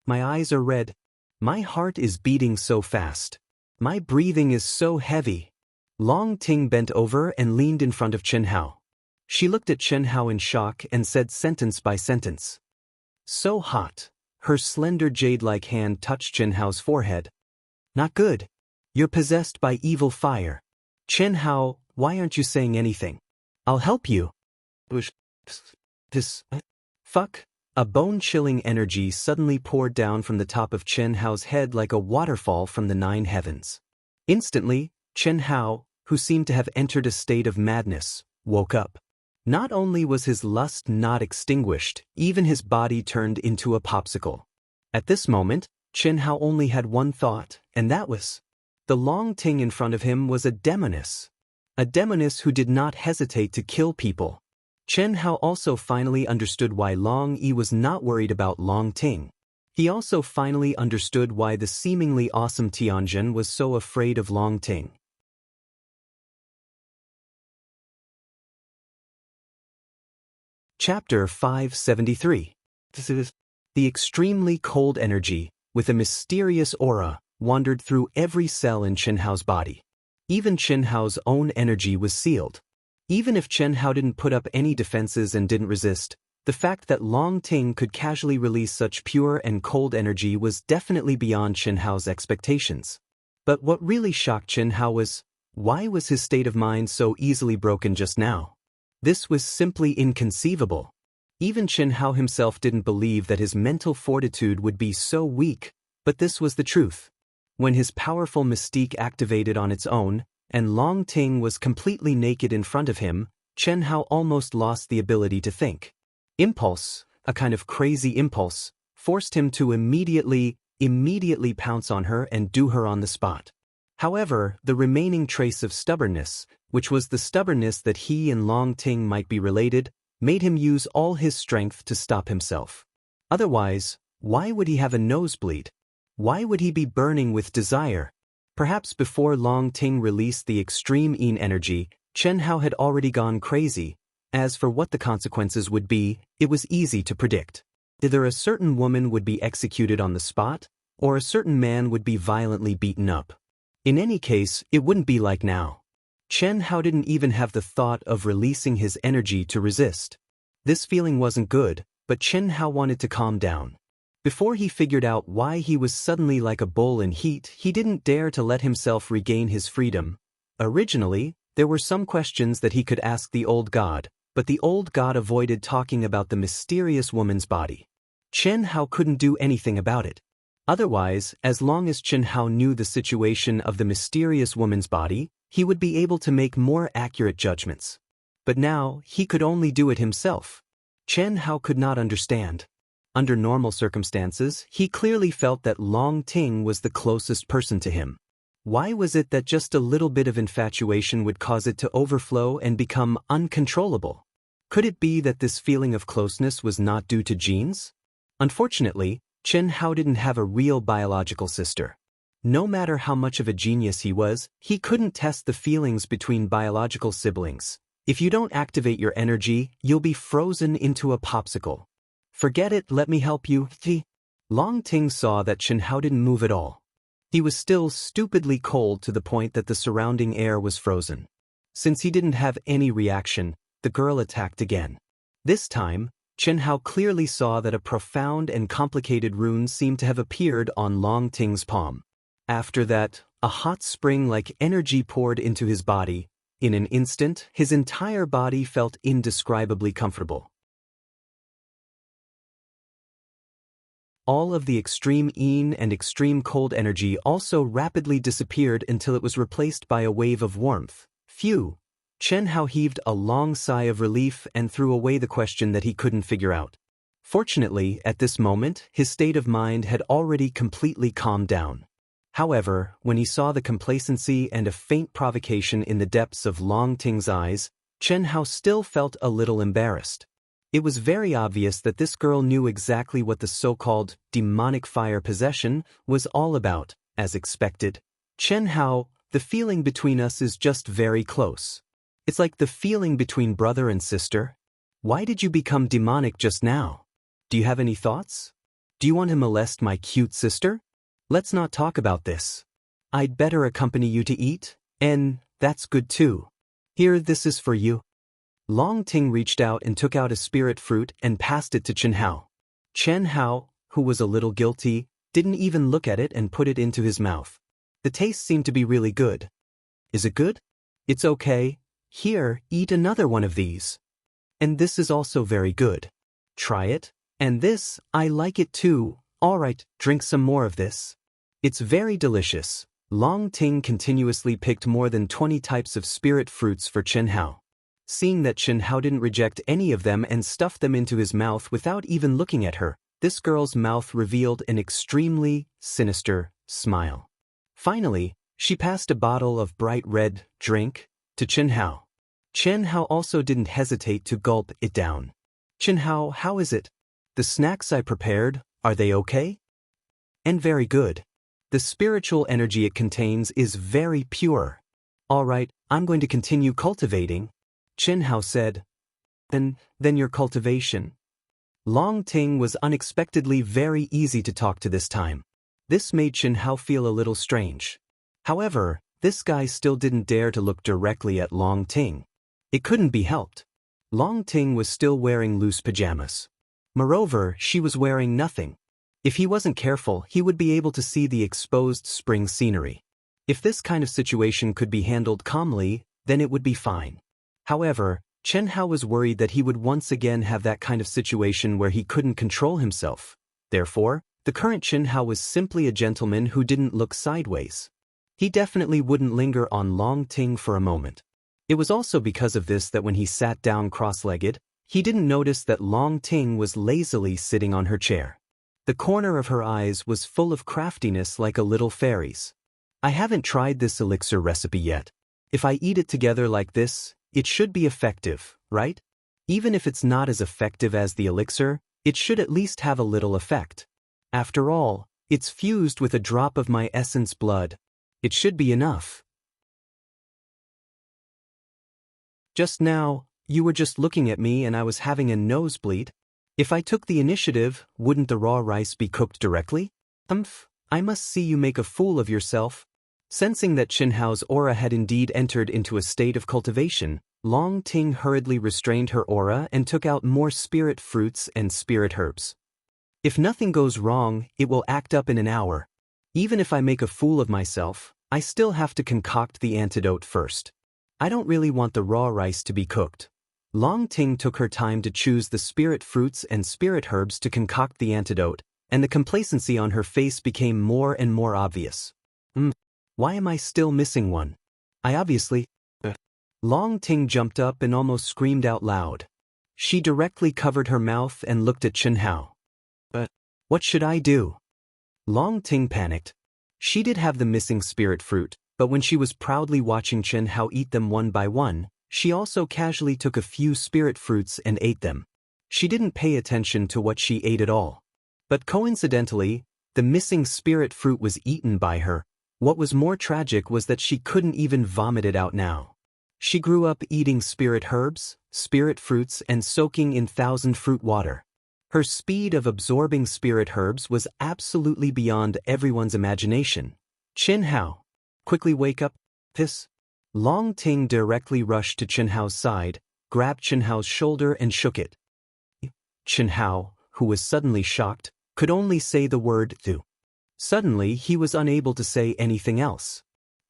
My eyes are red. My heart is beating so fast. My breathing is so heavy. Long Ting bent over and leaned in front of Chen Hao. She looked at Chen Hao in shock and said sentence by sentence. So hot. Her slender jade-like hand touched Chen Hao's forehead. Not good. You're possessed by evil fire. Chen Hao, why aren't you saying anything? I'll help you. Fuck. A bone-chilling energy suddenly poured down from the top of Chen Hao's head like a waterfall from the 9 heavens. Instantly, Chen Hao, who seemed to have entered a state of madness, woke up. Not only was his lust not extinguished, even his body turned into a popsicle. At this moment, Chen Hao only had one thought, and that was, the Long Ting in front of him was a demoness. A demoness who did not hesitate to kill people. Chen Hao also finally understood why Long Yi was not worried about Long Ting. He also finally understood why the seemingly awesome Tianjin was so afraid of Long Ting. Chapter 573. The extremely cold energy, with a mysterious aura, wandered through every cell in Chen Hao's body. Even Chen Hao's own energy was sealed. Even if Chen Hao didn't put up any defenses and didn't resist, the fact that Long Ting could casually release such pure and cold energy was definitely beyond Chen Hao's expectations. But what really shocked Chen Hao was, why was his state of mind so easily broken just now? This was simply inconceivable. Even Chen Hao himself didn't believe that his mental fortitude would be so weak, but this was the truth. When his powerful mystique activated on its own, and Long Ting was completely naked in front of him, Chen Hao almost lost the ability to think. Impulse, a kind of crazy impulse, forced him to immediately pounce on her and do her on the spot. However, the remaining trace of stubbornness, which was the stubbornness that he and Long Ting might be related, made him use all his strength to stop himself. Otherwise, why would he have a nosebleed? Why would he be burning with desire? Perhaps before Long Ting released the extreme Yin energy, Chen Hao had already gone crazy. As for what the consequences would be, it was easy to predict. Either a certain woman would be executed on the spot, or a certain man would be violently beaten up. In any case, it wouldn't be like now. Chen Hao didn't even have the thought of releasing his energy to resist. This feeling wasn't good, but Chen Hao wanted to calm down. Before he figured out why he was suddenly like a bull in heat, he didn't dare to let himself regain his freedom. Originally, there were some questions that he could ask the old god, but the old god avoided talking about the mysterious woman's body. Chen Hao couldn't do anything about it. Otherwise, as long as Chen Hao knew the situation of the mysterious woman's body, he would be able to make more accurate judgments. But now, he could only do it himself. Chen Hao could not understand. Under normal circumstances, he clearly felt that Long Ting was the closest person to him. Why was it that just a little bit of infatuation would cause it to overflow and become uncontrollable? Could it be that this feeling of closeness was not due to genes? Unfortunately, Chen Hao didn't have a real biological sister. No matter how much of a genius he was, he couldn't test the feelings between biological siblings. If you don't activate your energy, you'll be frozen into a popsicle. Forget it, let me help you. Long Ting saw that Chen Hao didn't move at all. He was still stupidly cold to the point that the surrounding air was frozen. Since he didn't have any reaction, the girl attacked again. This time, Chen Hao clearly saw that a profound and complicated rune seemed to have appeared on Long Ting's palm. After that, a hot spring-like energy poured into his body. In an instant, his entire body felt indescribably comfortable. all of the extreme yin and extreme cold energy also rapidly disappeared until it was replaced by a wave of warmth. Phew! Chen Hao heaved a long sigh of relief and threw away the question that he couldn't figure out. Fortunately, at this moment, his state of mind had already completely calmed down. However, when he saw the complacency and a faint provocation in the depths of Long Ting's eyes, Chen Hao still felt a little embarrassed. It was very obvious that this girl knew exactly what the so-called demonic fire possession was all about, as expected. Chen Hao, the feeling between us is just very close. It's like the feeling between brother and sister. Why did you become demonic just now? Do you have any thoughts? Do you want to molest my cute sister? Let's not talk about this. I'd better accompany you to eat, and that's good too. Here, this is for you. Long Ting reached out and took out a spirit fruit and passed it to Chen Hao. Chen Hao, who was a little guilty, didn't even look at it and put it into his mouth. The taste seemed to be really good. Is it good? It's okay. Here, eat another one of these. And this is also very good. Try it. And this, I like it too. Alright, drink some more of this. It's very delicious. Long Ting continuously picked more than 20 types of spirit fruits for Chen Hao. Seeing that Chen Hao didn't reject any of them and stuffed them into his mouth without even looking at her, this girl's mouth revealed an extremely sinister smile. Finally, she passed a bottle of bright red drink to Chen Hao. Chen Hao also didn't hesitate to gulp it down. Chen Hao, how is it? The snacks I prepared, are they okay? And very good. The spiritual energy it contains is very pure. Alright, I'm going to continue cultivating. Chen Hao said. Then your cultivation. Long Ting was unexpectedly very easy to talk to this time. This made Chen Hao feel a little strange. However, this guy still didn't dare to look directly at Long Ting. It couldn't be helped. Long Ting was still wearing loose pajamas. Moreover, she was wearing nothing. If he wasn't careful, he would be able to see the exposed spring scenery. If this kind of situation could be handled calmly, then it would be fine. However, Chen Hao was worried that he would once again have that kind of situation where he couldn't control himself. Therefore, the current Chen Hao was simply a gentleman who didn't look sideways. He definitely wouldn't linger on Long Ting for a moment. It was also because of this that when he sat down cross-legged, he didn't notice that Long Ting was lazily sitting on her chair. The corner of her eyes was full of craftiness like a little fairy's. I haven't tried this elixir recipe yet. If I eat it together like this, it should be effective, right? Even if it's not as effective as the elixir, it should at least have a little effect. After all, it's fused with a drop of my essence blood. It should be enough. Just now, you were just looking at me and I was having a nosebleed. If I took the initiative, wouldn't the raw rice be cooked directly? I must see you make a fool of yourself. Sensing that Chen Hao's aura had indeed entered into a state of cultivation, Long Ting hurriedly restrained her aura and took out more spirit fruits and spirit herbs. If nothing goes wrong, it will act up in an hour. Even if I make a fool of myself, I still have to concoct the antidote first. I don't really want the raw rice to be cooked. Long Ting took her time to choose the spirit fruits and spirit herbs to concoct the antidote, and the complacency on her face became more and more obvious. Why am I still missing one? I obviously... Long Ting jumped up and almost screamed out loud. She directly covered her mouth and looked at Chen Hao. What should I do? Long Ting panicked. She did have the missing spirit fruit, but when she was proudly watching Chen Hao eat them one by one, she also casually took a few spirit fruits and ate them. She didn't pay attention to what she ate at all. But coincidentally, the missing spirit fruit was eaten by her. What was more tragic was that she couldn't even vomit it out now. She grew up eating spirit herbs, spirit fruits, and soaking in thousand fruit water. Her speed of absorbing spirit herbs was absolutely beyond everyone's imagination. Chen Hao, quickly wake up, piss. Long Ting directly rushed to Chen Hao's side, grabbed Chen Hao's shoulder and shook it. Chen Hao, who was suddenly shocked, could only say the word "thu." Suddenly, he was unable to say anything else.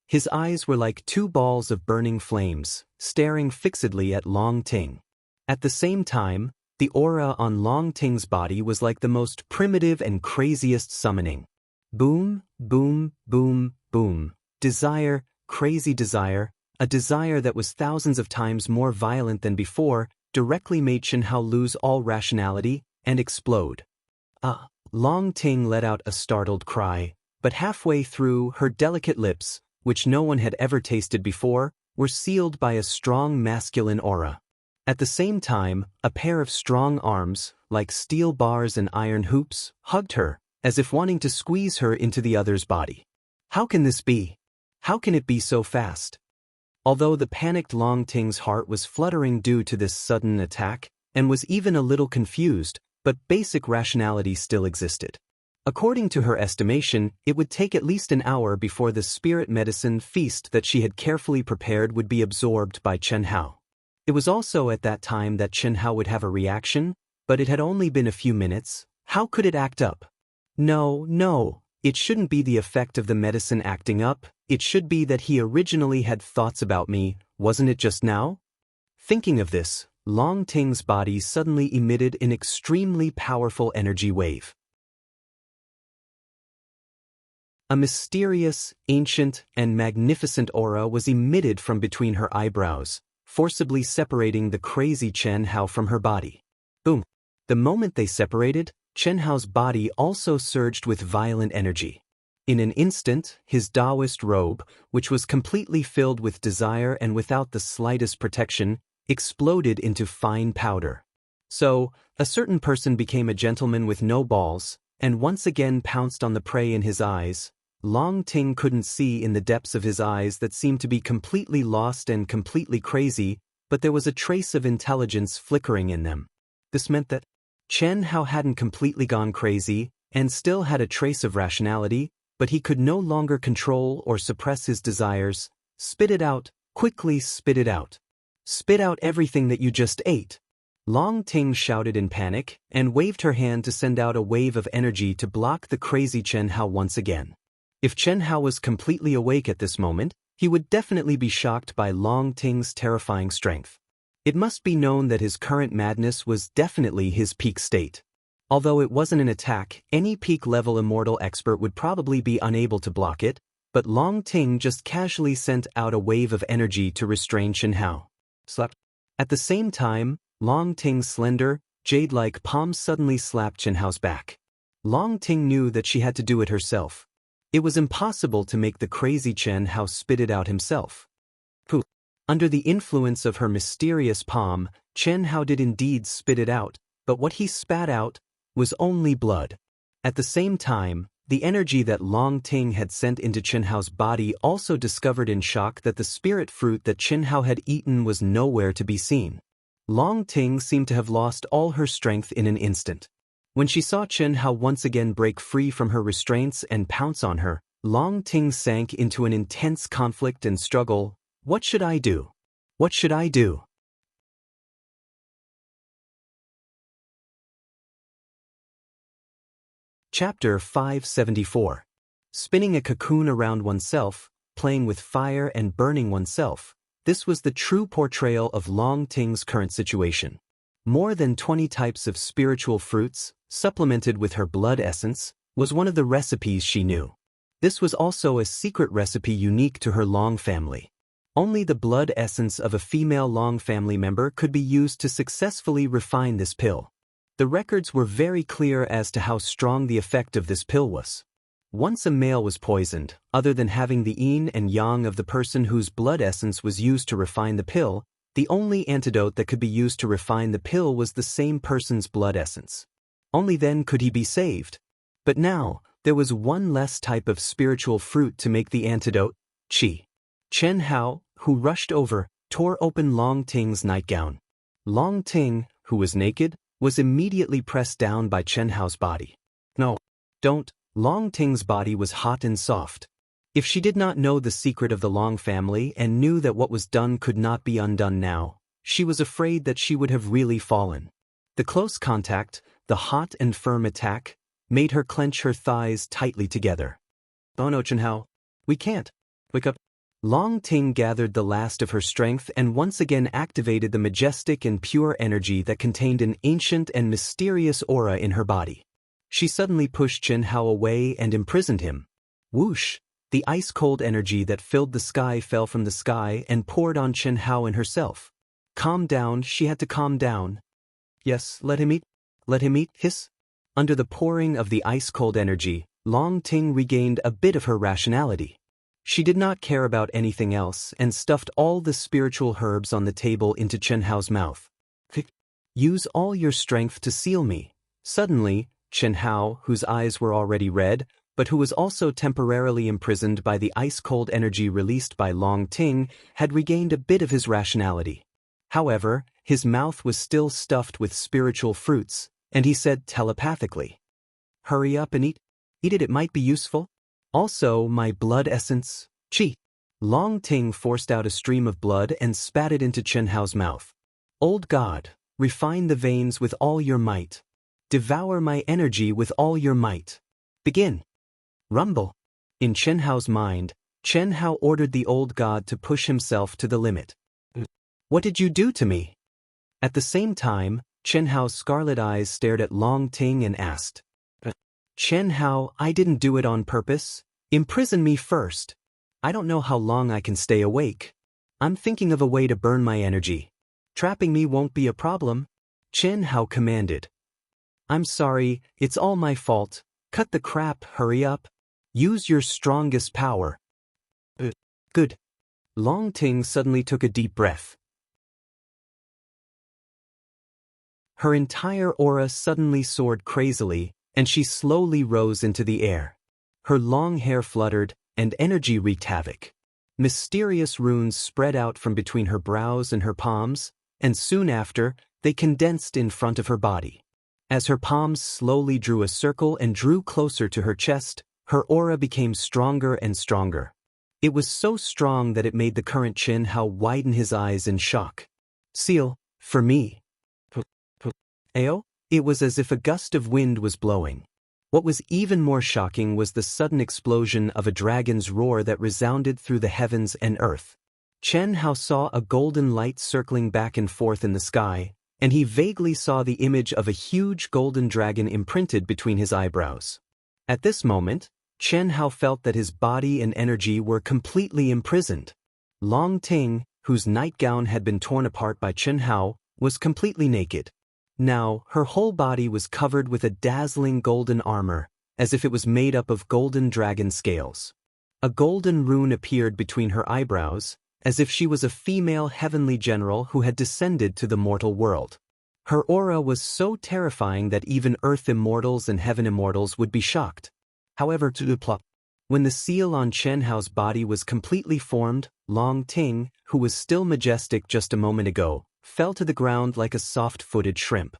His eyes were like two balls of burning flames, staring fixedly at Long Ting. At the same time, The aura on Long Ting's body was like the most primitive and craziest summoning. Boom, boom, boom, boom. Desire, crazy desire, a desire that was thousands of times more violent than before, directly made Chen Hao lose all rationality and explode. Long Ting let out a startled cry, but halfway through, her delicate lips, which no one had ever tasted before, were sealed by a strong masculine aura. At the same time, a pair of strong arms, like steel bars and iron hoops, hugged her, as if wanting to squeeze her into the other's body. How can this be? How can it be so fast? Although the panicked Long Ting's heart was fluttering due to this sudden attack, and was even a little confused, but basic rationality still existed. According to her estimation, it would take at least an hour before the spirit medicine feast that she had carefully prepared would be absorbed by Chen Hao. It was also at that time that Chen Hao would have a reaction, but it had only been a few minutes. How could it act up? No, it shouldn't be the effect of the medicine acting up, it should be that he originally had thoughts about me, wasn't it just now? Thinking of this, Long Ting's body suddenly emitted an extremely powerful energy wave. A mysterious, ancient, and magnificent aura was emitted from between her eyebrows, forcibly separating the crazy Chen Hao from her body. Boom! The moment they separated, Chen Hao's body also surged with violent energy. In an instant, his Taoist robe, which was completely filled with desire and without the slightest protection, exploded into fine powder. So, a certain person became a gentleman with no balls, and once again pounced on the prey in his eyes. Long Ting couldn't see in the depths of his eyes that seemed to be completely lost and completely crazy, but there was a trace of intelligence flickering in them. This meant that Chen Hao hadn't completely gone crazy, and still had a trace of rationality, but he could no longer control or suppress his desires. Spit it out, quickly spit it out. Spit out everything that you just ate. Long Ting shouted in panic, and waved her hand to send out a wave of energy to block the crazy Chen Hao once again. If Chen Hao was completely awake at this moment, he would definitely be shocked by Long Ting's terrifying strength. It must be known that his current madness was definitely his peak state. Although it wasn't an attack, any peak-level immortal expert would probably be unable to block it, but Long Ting just casually sent out a wave of energy to restrain Chen Hao. At the same time, Long Ting's slender, jade-like palm suddenly slapped Chen Hao's back. Long Ting knew that she had to do it herself. It was impossible to make the crazy Chen Hao spit it out himself. Under the influence of her mysterious palm, Chen Hao did indeed spit it out, but what he spat out was only blood. At the same time, the energy that Long Ting had sent into Chen Hao's body also discovered in shock that the spirit fruit that Chen Hao had eaten was nowhere to be seen. Long Ting seemed to have lost all her strength in an instant. When she saw Chen Hao once again break free from her restraints and pounce on her, Long Ting sank into an intense conflict and struggle. What should I do? What should I do? Chapter 574. Spinning a cocoon around oneself, playing with fire and burning oneself. This was the true portrayal of Long Ting's current situation. More than 20 types of spiritual fruits, supplemented with her blood essence, was one of the recipes she knew. This was also a secret recipe unique to her Long family. Only the blood essence of a female Long family member could be used to successfully refine this pill. The records were very clear as to how strong the effect of this pill was. Once a male was poisoned, other than having the yin and yang of the person whose blood essence was used to refine the pill, the only antidote that could be used to refine the pill was the same person's blood essence. Only then could he be saved. But now, there was one less type of spiritual fruit to make the antidote, qi. Chen Hao, who rushed over, tore open Long Ting's nightgown. Long Ting, who was naked, was immediately pressed down by Chen Hao's body. No, don't. Long Ting's body was hot and soft. If she did not know the secret of the Long family and knew that what was done could not be undone now, she was afraid that she would have really fallen. The close contact, the hot and firm attack, made her clench her thighs tightly together. Oh no, Chen Hao. We can't. Wake up. Long Ting gathered the last of her strength and once again activated the majestic and pure energy that contained an ancient and mysterious aura in her body. She suddenly pushed Chen Hao away and imprisoned him. Whoosh! The ice-cold energy that filled the sky fell from the sky and poured on Chen Hao and herself. Calm down, she had to calm down. Yes, let him eat, hiss. Under the pouring of the ice-cold energy, Long Ting regained a bit of her rationality. She did not care about anything else and stuffed all the spiritual herbs on the table into Chen Hao's mouth. Use all your strength to seal me. Suddenly, Chen Hao, whose eyes were already red, but who was also temporarily imprisoned by the ice-cold energy released by Long Ting, had regained a bit of his rationality. However, his mouth was still stuffed with spiritual fruits, and he said telepathically, "Hurry up and eat it, it might be useful. Also, my blood essence, qi." Long Ting forced out a stream of blood and spat it into Chen Hao's mouth. Old God, refine the veins with all your might. Devour my energy with all your might. Begin. Rumble. In Chen Hao's mind, Chen Hao ordered the old god to push himself to the limit. What did you do to me? At the same time, Chen Hao's scarlet eyes stared at Long Ting and asked, Chen Hao, I didn't do it on purpose. Imprison me first. I don't know how long I can stay awake. I'm thinking of a way to burn my energy. Trapping me won't be a problem. Chen Hao commanded. I'm sorry, it's all my fault. Cut the crap, hurry up. Use your strongest power. Good. Long Ting suddenly took a deep breath. Her entire aura suddenly soared crazily, and she slowly rose into the air. Her long hair fluttered, and energy wreaked havoc. Mysterious runes spread out from between her brows and her palms, and soon after, they condensed in front of her body. As her palms slowly drew a circle and drew closer to her chest, her aura became stronger and stronger. It was so strong that it made the current Chen Hao widen his eyes in shock. Seal, for me. Ayo? It was as if a gust of wind was blowing. What was even more shocking was the sudden explosion of a dragon's roar that resounded through the heavens and earth. Chen Hao saw a golden light circling back and forth in the sky, and he vaguely saw the image of a huge golden dragon imprinted between his eyebrows. At this moment, Chen Hao felt that his body and energy were completely imprisoned. Long Ting, whose nightgown had been torn apart by Chen Hao, was completely naked. Now, her whole body was covered with a dazzling golden armor, as if it was made up of golden dragon scales. A golden rune appeared between her eyebrows, as if she was a female heavenly general who had descended to the mortal world. Her aura was so terrifying that even earth immortals and heaven immortals would be shocked. However, when the seal on Chen Hao's body was completely formed, Long Ting, who was still majestic just a moment ago, fell to the ground like a soft-footed shrimp.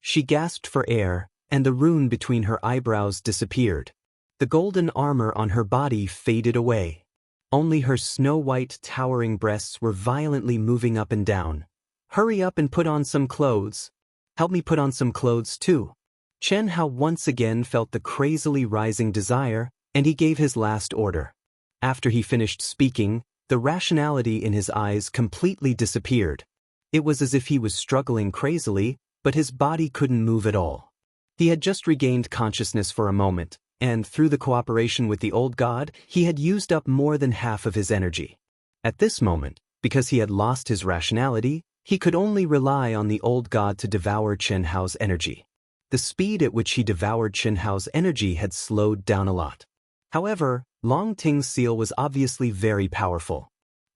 She gasped for air, and the rune between her eyebrows disappeared. The golden armor on her body faded away. Only her snow-white towering breasts were violently moving up and down. Hurry up and put on some clothes. Help me put on some clothes too. Chen Hao once again felt the crazily rising desire, and he gave his last order. After he finished speaking, the rationality in his eyes completely disappeared. It was as if he was struggling crazily, but his body couldn't move at all. He had just regained consciousness for a moment, and through the cooperation with the old god, he had used up more than half of his energy. At this moment, because he had lost his rationality, he could only rely on the old god to devour Chen Hao's energy. The speed at which he devoured Chen Hao's energy had slowed down a lot. However, Long Ting's seal was obviously very powerful.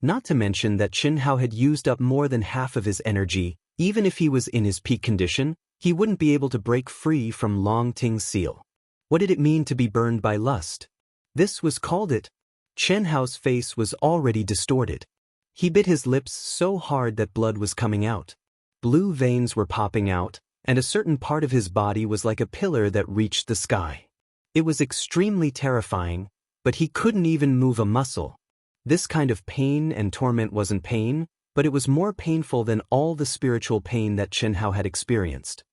Not to mention that Chen Hao had used up more than half of his energy. Even if he was in his peak condition, he wouldn't be able to break free from Long Ting's seal. What did it mean to be burned by lust? This was called it. Chen Hao's face was already distorted. He bit his lips so hard that blood was coming out. Blue veins were popping out, and a certain part of his body was like a pillar that reached the sky. It was extremely terrifying, but he couldn't even move a muscle. This kind of pain and torment wasn't pain, but it was more painful than all the spiritual pain that Chen Hao had experienced.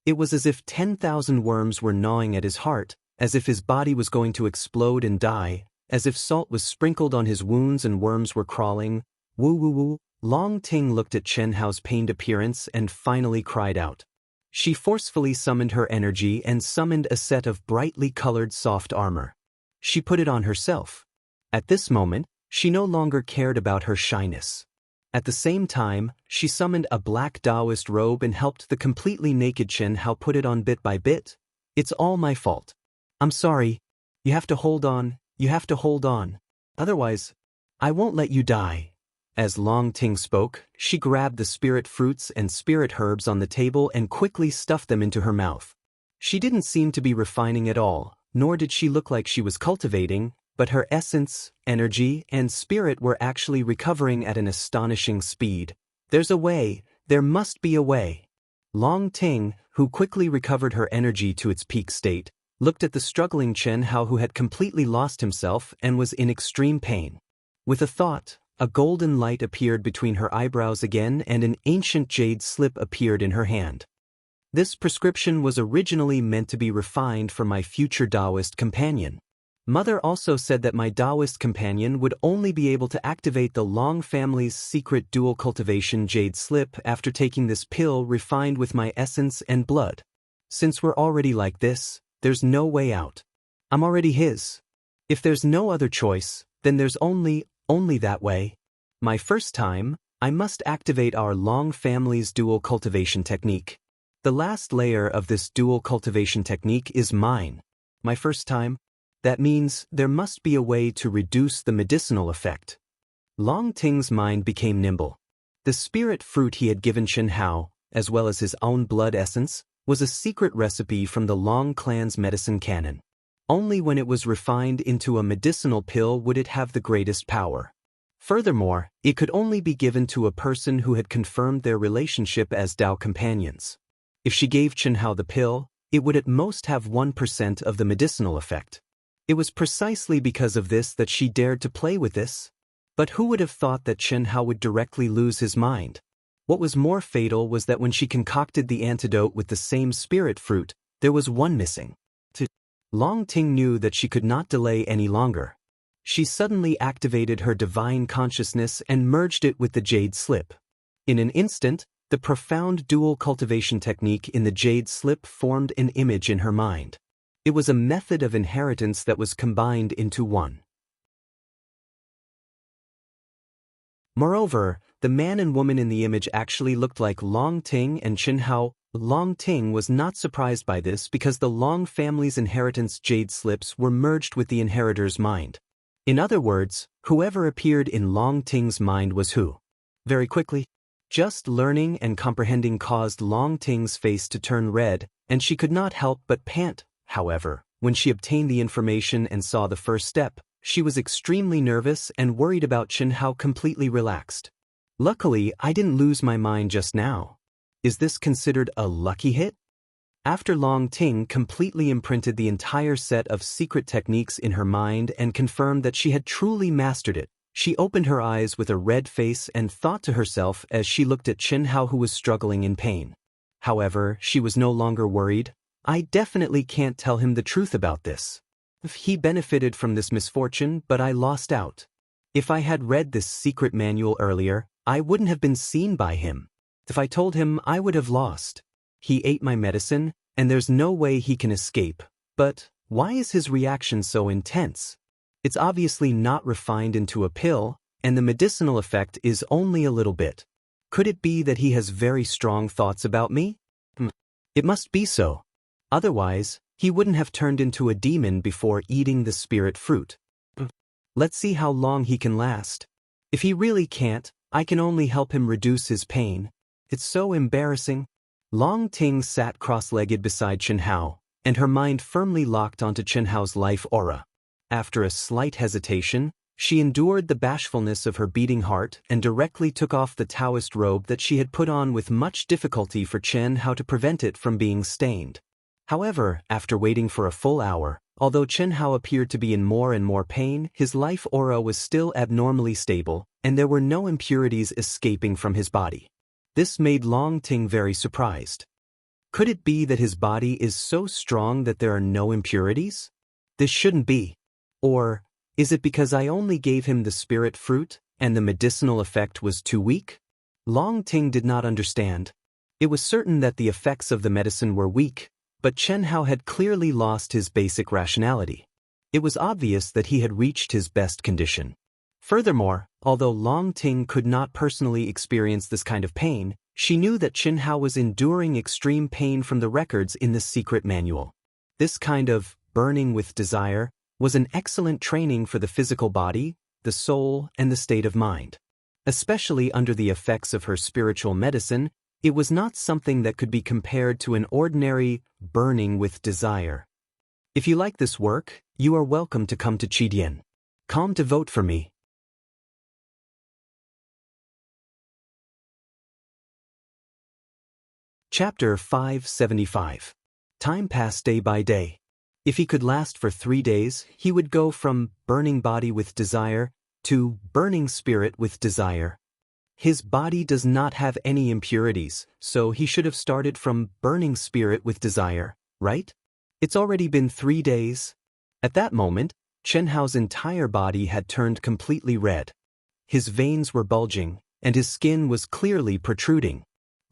It was as if 10,000 worms were gnawing at his heart, as if his body was going to explode and die, as if salt was sprinkled on his wounds and worms were crawling. Woo woo woo. Long Ting looked at Chen Hao's pained appearance and finally cried out. She forcefully summoned her energy and summoned a set of brightly colored soft armor. She put it on herself. At this moment, she no longer cared about her shyness. At the same time, she summoned a black Taoist robe and helped the completely naked Chen Hao put it on bit by bit. It's all my fault. I'm sorry. You have to hold on. You have to hold on. Otherwise, I won't let you die. As Long Ting spoke, she grabbed the spirit fruits and spirit herbs on the table and quickly stuffed them into her mouth. She didn't seem to be refining at all, nor did she look like she was cultivating, but her essence, energy, and spirit were actually recovering at an astonishing speed. There's a way, there must be a way. Long Ting, who quickly recovered her energy to its peak state, looked at the struggling Chen Hao who had completely lost himself and was in extreme pain. With a thought, a golden light appeared between her eyebrows again and an ancient jade slip appeared in her hand. This prescription was originally meant to be refined for my future Taoist companion. Mother also said that my Taoist companion would only be able to activate the Long family's secret dual cultivation jade slip after taking this pill refined with my essence and blood. Since we're already like this, there's no way out. I'm already his. If there's no other choice, then there's only that way. My first time, I must activate our Long family's dual cultivation technique. The last layer of this dual cultivation technique is mine. My first time? That means there must be a way to reduce the medicinal effect. Long Ting's mind became nimble. The spirit fruit he had given Chen Hao, as well as his own blood essence, was a secret recipe from the Long clan's medicine canon. Only when it was refined into a medicinal pill would it have the greatest power. Furthermore, it could only be given to a person who had confirmed their relationship as Tao companions. If she gave Chen Hao the pill, it would at most have 1% of the medicinal effect. It was precisely because of this that she dared to play with this. But who would have thought that Chen Hao would directly lose his mind? What was more fatal was that when she concocted the antidote with the same spirit fruit, there was one missing. Long Ting knew that she could not delay any longer. She suddenly activated her divine consciousness and merged it with the jade slip. In an instant, the profound dual cultivation technique in the jade slip formed an image in her mind. It was a method of inheritance that was combined into one. Moreover, the man and woman in the image actually looked like Long Ting and Chen Hao. Long Ting was not surprised by this because the Long family's inheritance jade slips were merged with the inheritor's mind. In other words, whoever appeared in Long Ting's mind was who? Very quickly, just learning and comprehending caused Long Ting's face to turn red, and she could not help but pant. However, when she obtained the information and saw the first step, she was extremely nervous and worried about Chen Hao completely relaxed. Luckily, I didn't lose my mind just now. Is this considered a lucky hit? After Long Ting completely imprinted the entire set of secret techniques in her mind and confirmed that she had truly mastered it, she opened her eyes with a red face and thought to herself as she looked at Chen Hao who was struggling in pain. However, she was no longer worried. I definitely can't tell him the truth about this. He benefited from this misfortune, but I lost out. If I had read this secret manual earlier, I wouldn't have been seen by him. If I told him, I would have lost. He ate my medicine, and there's no way he can escape. But why is his reaction so intense? It's obviously not refined into a pill, and the medicinal effect is only a little bit. Could it be that he has very strong thoughts about me? It must be so. Otherwise, he wouldn't have turned into a demon before eating the spirit fruit. Let's see how long he can last. If he really can't, I can only help him reduce his pain. It's so embarrassing. Long Ting sat cross-legged beside Chen Hao, and her mind firmly locked onto Chen Hao's life aura. After a slight hesitation, she endured the bashfulness of her beating heart and directly took off the Taoist robe that she had put on with much difficulty for Chen Hao to prevent it from being stained. However, after waiting for a full hour, although Chen Hao appeared to be in more and more pain, his life aura was still abnormally stable, and there were no impurities escaping from his body. This made Long Ting very surprised. Could it be that his body is so strong that there are no impurities? This shouldn't be. Or, is it because I only gave him the spirit fruit, and the medicinal effect was too weak? Long Ting did not understand. It was certain that the effects of the medicine were weak, but Chen Hao had clearly lost his basic rationality. It was obvious that he had reached his best condition. Furthermore, although Long Ting could not personally experience this kind of pain, she knew that Chen Hao was enduring extreme pain from the records in the secret manual. This kind of burning with desire was an excellent training for the physical body, the soul, and the state of mind. Especially under the effects of her spiritual medicine, it was not something that could be compared to an ordinary burning with desire. If you like this work, you are welcome to come to Chidien.com to vote for me. Chapter 575. Time passed day by day. If he could last for 3 days, he would go from burning body with desire to burning spirit with desire. His body does not have any impurities, so he should have started from burning spirit with desire, right? It's already been 3 days. At that moment, Chen Hao's entire body had turned completely red. His veins were bulging, and his skin was clearly protruding.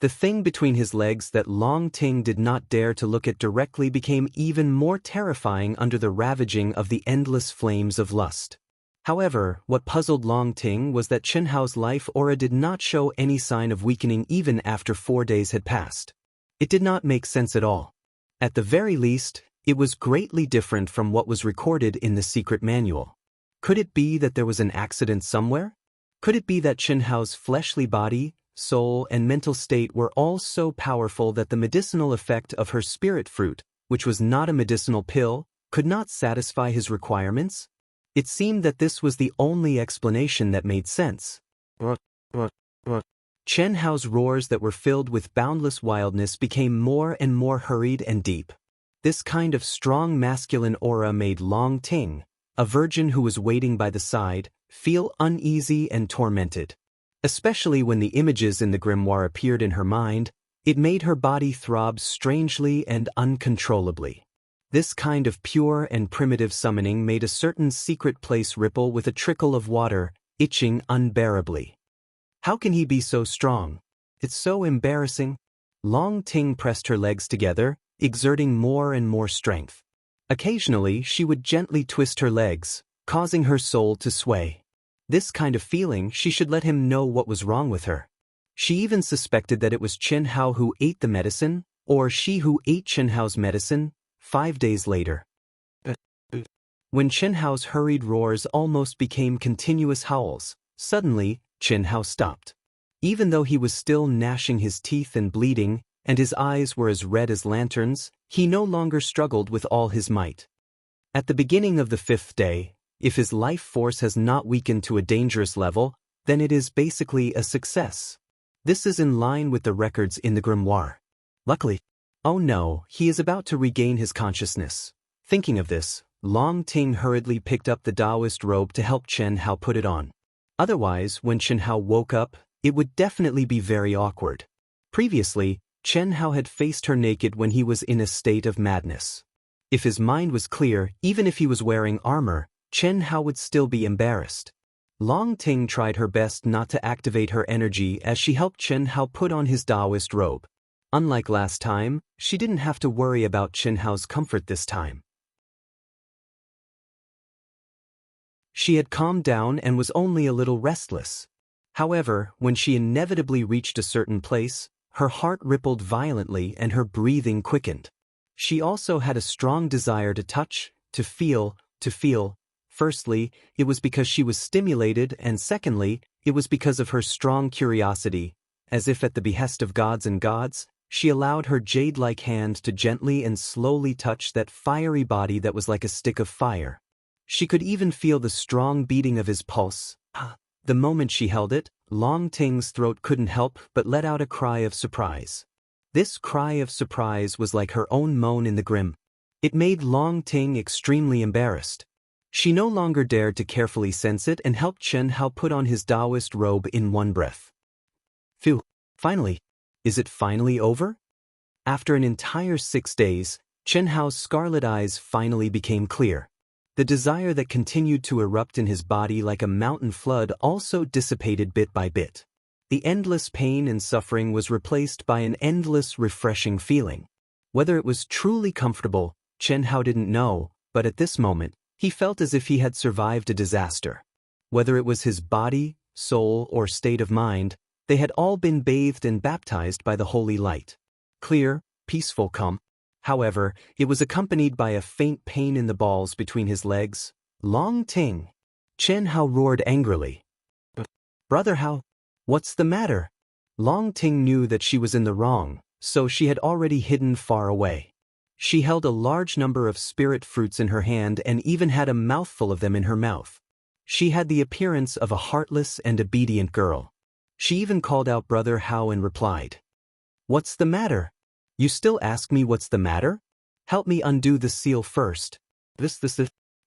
The thing between his legs that Long Ting did not dare to look at directly became even more terrifying under the ravaging of the endless flames of lust. However, what puzzled Long Ting was that Chen Hao's life aura did not show any sign of weakening even after 4 days had passed. It did not make sense at all. At the very least, it was greatly different from what was recorded in the secret manual. Could it be that there was an accident somewhere? Could it be that Chen Hao's fleshly body, soul, and mental state were all so powerful that the medicinal effect of her spirit fruit, which was not a medicinal pill, could not satisfy his requirements? It seemed that this was the only explanation that made sense. Chen Hao's roars that were filled with boundless wildness became more and more hurried and deep. This kind of strong masculine aura made Long Ting, a virgin who was waiting by the side, feel uneasy and tormented. Especially when the images in the grimoire appeared in her mind, it made her body throb strangely and uncontrollably. This kind of pure and primitive summoning made a certain secret place ripple with a trickle of water, itching unbearably. How can he be so strong? It's so embarrassing. Long Ting pressed her legs together, exerting more and more strength. Occasionally, she would gently twist her legs, causing her soul to sway. This kind of feeling, she should let him know what was wrong with her. She even suspected that it was Chen Hao who ate the medicine, or she who ate Chen Hao's medicine, 5 days later. When Chen Hao's hurried roars almost became continuous howls, suddenly, Chen Hao stopped. Even though he was still gnashing his teeth and bleeding, and his eyes were as red as lanterns, he no longer struggled with all his might. At the beginning of the 5th day, if his life force has not weakened to a dangerous level, then it is basically a success. This is in line with the records in the grimoire. Luckily, oh no, he is about to regain his consciousness. Thinking of this, Long Ting hurriedly picked up the Taoist robe to help Chen Hao put it on. Otherwise, when Chen Hao woke up, it would definitely be very awkward. Previously, Chen Hao had faced her naked when he was in a state of madness. If his mind was clear, even if he was wearing armor, Chen Hao would still be embarrassed. Long Ting tried her best not to activate her energy as she helped Chen Hao put on his Taoist robe. Unlike last time, she didn't have to worry about Chen Hao's comfort this time. She had calmed down and was only a little restless. However, when she inevitably reached a certain place, her heart rippled violently and her breathing quickened. She also had a strong desire to touch, to feel. Firstly, it was because she was stimulated, and secondly, it was because of her strong curiosity. As if at the behest of gods and gods, she allowed her jade-like hand to gently and slowly touch that fiery body that was like a stick of fire. She could even feel the strong beating of his pulse. The moment she held it, Long Ting's throat couldn't help but let out a cry of surprise. This cry of surprise was like her own moan in the grim. It made Long Ting extremely embarrassed. She no longer dared to carefully sense it and helped Chen Hao put on his Taoist robe in one breath. Phew, finally. Is it finally over? After an entire 6 days, Chen Hao's scarlet eyes finally became clear. The desire that continued to erupt in his body like a mountain flood also dissipated bit by bit. The endless pain and suffering was replaced by an endless, refreshing feeling. Whether it was truly comfortable, Chen Hao didn't know, but at this moment, he felt as if he had survived a disaster. Whether it was his body, soul, or state of mind, they had all been bathed and baptized by the holy light. Clear, peaceful calm. However, it was accompanied by a faint pain in the balls between his legs. Long Ting. Chen Hao roared angrily. Brother Hao, what's the matter? Long Ting knew that she was in the wrong, so she had already hidden far away. She held a large number of spirit fruits in her hand and even had a mouthful of them in her mouth. She had the appearance of a heartless and obedient girl. She even called out Brother Hao and replied, "What's the matter? You still ask me what's the matter? Help me undo the seal first." This.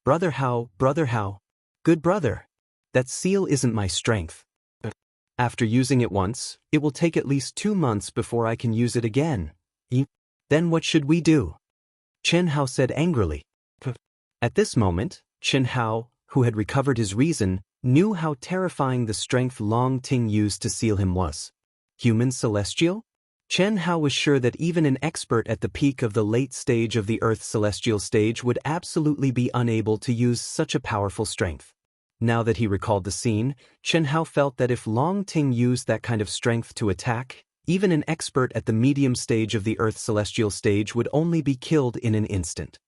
Brother Hao. Good brother. That seal isn't my strength. After using it once, it will take at least 2 months before I can use it again. Then what should we do? Chen Hao said angrily. At this moment, Chen Hao, who had recovered his reason, knew how terrifying the strength Long Ting used to seal him was. Human celestial? Chen Hao was sure that even an expert at the peak of the late stage of the Earth's celestial stage would absolutely be unable to use such a powerful strength. Now that he recalled the scene, Chen Hao felt that if Long Ting used that kind of strength to attack, even an expert at the medium stage of the Earth's celestial stage would only be killed in an instant.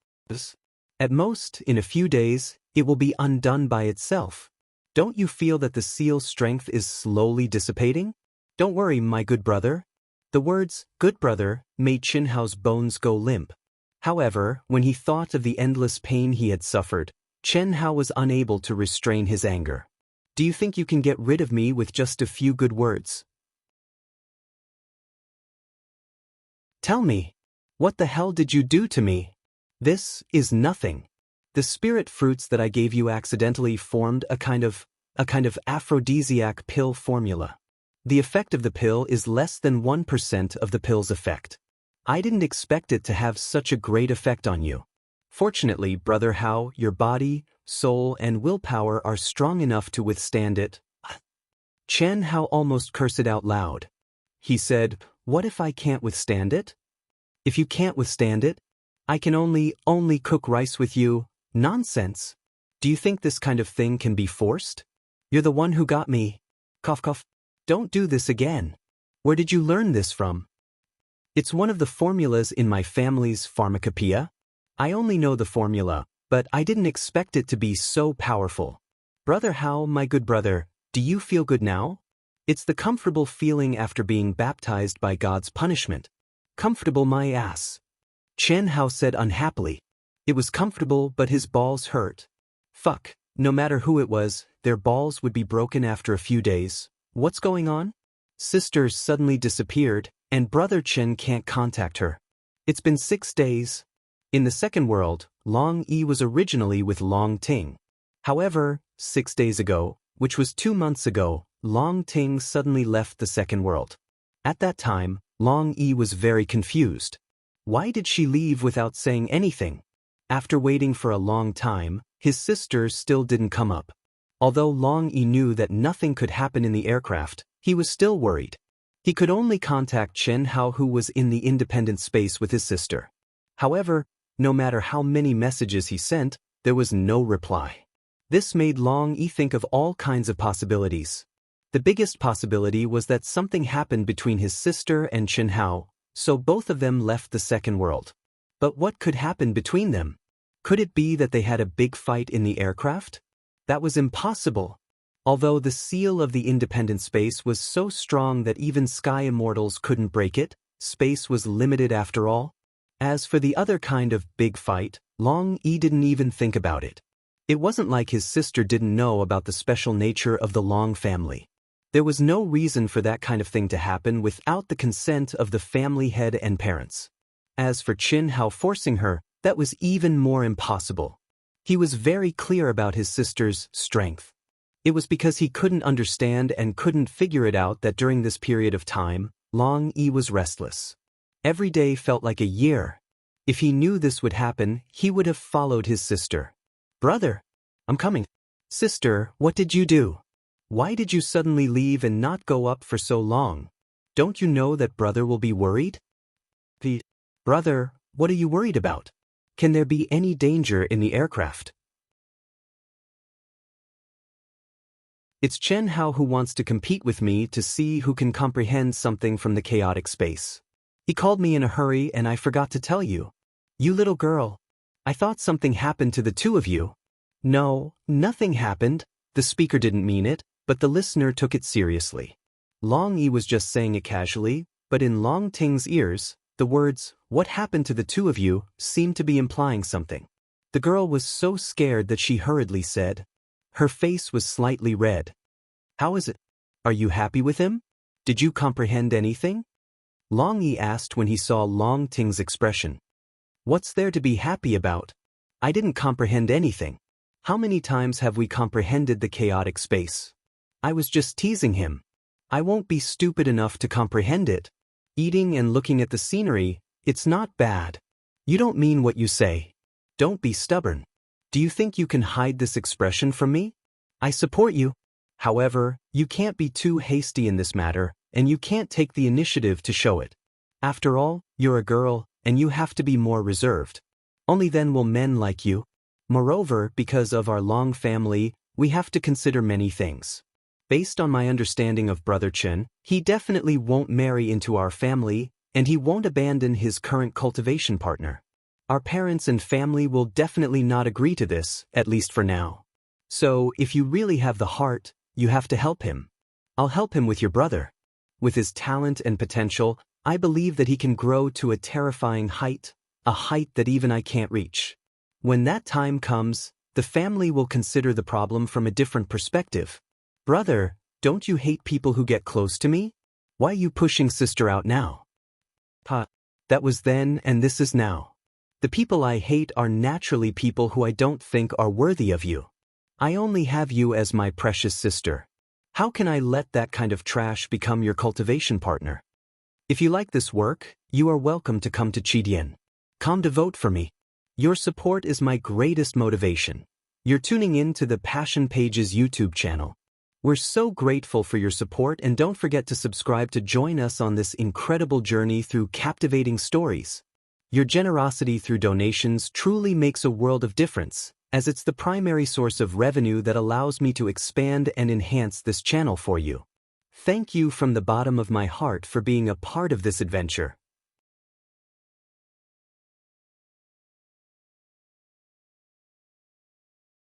At most, in a few days, it will be undone by itself. Don't you feel that the seal's strength is slowly dissipating? Don't worry, my good brother. The words, good brother, made Chen Hao's bones go limp. However, when he thought of the endless pain he had suffered, Chen Hao was unable to restrain his anger. Do you think you can get rid of me with just a few good words? Tell me, what the hell did you do to me? This is nothing. The spirit fruits that I gave you accidentally formed a kind of aphrodisiac pill formula. The effect of the pill is less than 1% of the pill's effect. I didn't expect it to have such a great effect on you. Fortunately, Brother Hao, your body, soul, and willpower are strong enough to withstand it. Chen Hao almost cursed it out loud. He said, what if I can't withstand it? If you can't withstand it, I can only cook rice with you. Nonsense. Do you think this kind of thing can be forced? You're the one who got me. Cough cough. Don't do this again. Where did you learn this from? It's one of the formulas in my family's pharmacopoeia. I only know the formula, but I didn't expect it to be so powerful. Brother Hao, my good brother, do you feel good now? It's the comfortable feeling after being baptized by God's punishment. Comfortable my ass. Chen Hao said unhappily. It was comfortable, but his balls hurt. Fuck, no matter who it was, their balls would be broken after a few days. What's going on? Sister suddenly disappeared, and Brother Chen can't contact her. It's been 6 days. In the second world, Long Yi was originally with Long Ting. However, 6 days ago, which was 2 months ago, Long Ting suddenly left the second world. At that time, Long Yi was very confused. Why did she leave without saying anything? After waiting for a long time, his sister still didn't come up. Although Long Yi knew that nothing could happen in the aircraft, he was still worried. He could only contact Chen Hao, who was in the independent space with his sister. However, no matter how many messages he sent, there was no reply. This made Long Yi think of all kinds of possibilities. The biggest possibility was that something happened between his sister and Chen Hao, so both of them left the second world. But what could happen between them? Could it be that they had a big fight in the aircraft? That was impossible. Although the seal of the independent space was so strong that even sky immortals couldn't break it, space was limited after all. As for the other kind of big fight, Long Yi didn't even think about it. It wasn't like his sister didn't know about the special nature of the Long family. There was no reason for that kind of thing to happen without the consent of the family head and parents. As for Chen Hao forcing her, that was even more impossible. He was very clear about his sister's strength. It was because he couldn't understand and couldn't figure it out that during this period of time, Long Yi was restless. Every day felt like a year. If he knew this would happen, he would have followed his sister. Brother, I'm coming. Sister, what did you do? Why did you suddenly leave and not go up for so long? Don't you know that brother will be worried? Brother, what are you worried about? Can there be any danger in the aircraft? It's Chen Hao who wants to compete with me to see who can comprehend something from the chaotic space. He called me in a hurry and I forgot to tell you. You little girl. I thought something happened to the two of you. No, nothing happened. The speaker didn't mean it, but the listener took it seriously. Long Yi was just saying it casually, but in Long Ting's ears, the words, "What happened to the two of you," seemed to be implying something. The girl was so scared that she hurriedly said. Her face was slightly red. How is it? Are you happy with him? Did you comprehend anything? Long Yi asked when he saw Long Ting's expression. What's there to be happy about? I didn't comprehend anything. How many times have we comprehended the chaotic space? I was just teasing him. I won't be stupid enough to comprehend it. Eating and looking at the scenery, it's not bad. You don't mean what you say. Don't be stubborn. Do you think you can hide this expression from me? I support you. However, you can't be too hasty in this matter, and you can't take the initiative to show it. After all, you're a girl, and you have to be more reserved. Only then will men like you. Moreover, because of our long family, we have to consider many things. Based on my understanding of Brother Chen, he definitely won't marry into our family, and he won't abandon his current cultivation partner. Our parents and family will definitely not agree to this, at least for now. So, if you really have the heart, you have to help him. I'll help him with your brother. With his talent and potential, I believe that he can grow to a terrifying height, a height that even I can't reach. When that time comes, the family will consider the problem from a different perspective. Brother, don't you hate people who get close to me? Why are you pushing sister out now? That was then and this is now. The people I hate are naturally people who I don't think are worthy of you. I only have you as my precious sister. How can I let that kind of trash become your cultivation partner? If you like this work, you are welcome to come to Chidian. Come to vote for me. Your support is my greatest motivation. You're tuning in to the Passion Pages YouTube channel. We're so grateful for your support and don't forget to subscribe to join us on this incredible journey through captivating stories. Your generosity through donations truly makes a world of difference, as it's the primary source of revenue that allows me to expand and enhance this channel for you. Thank you from the bottom of my heart for being a part of this adventure.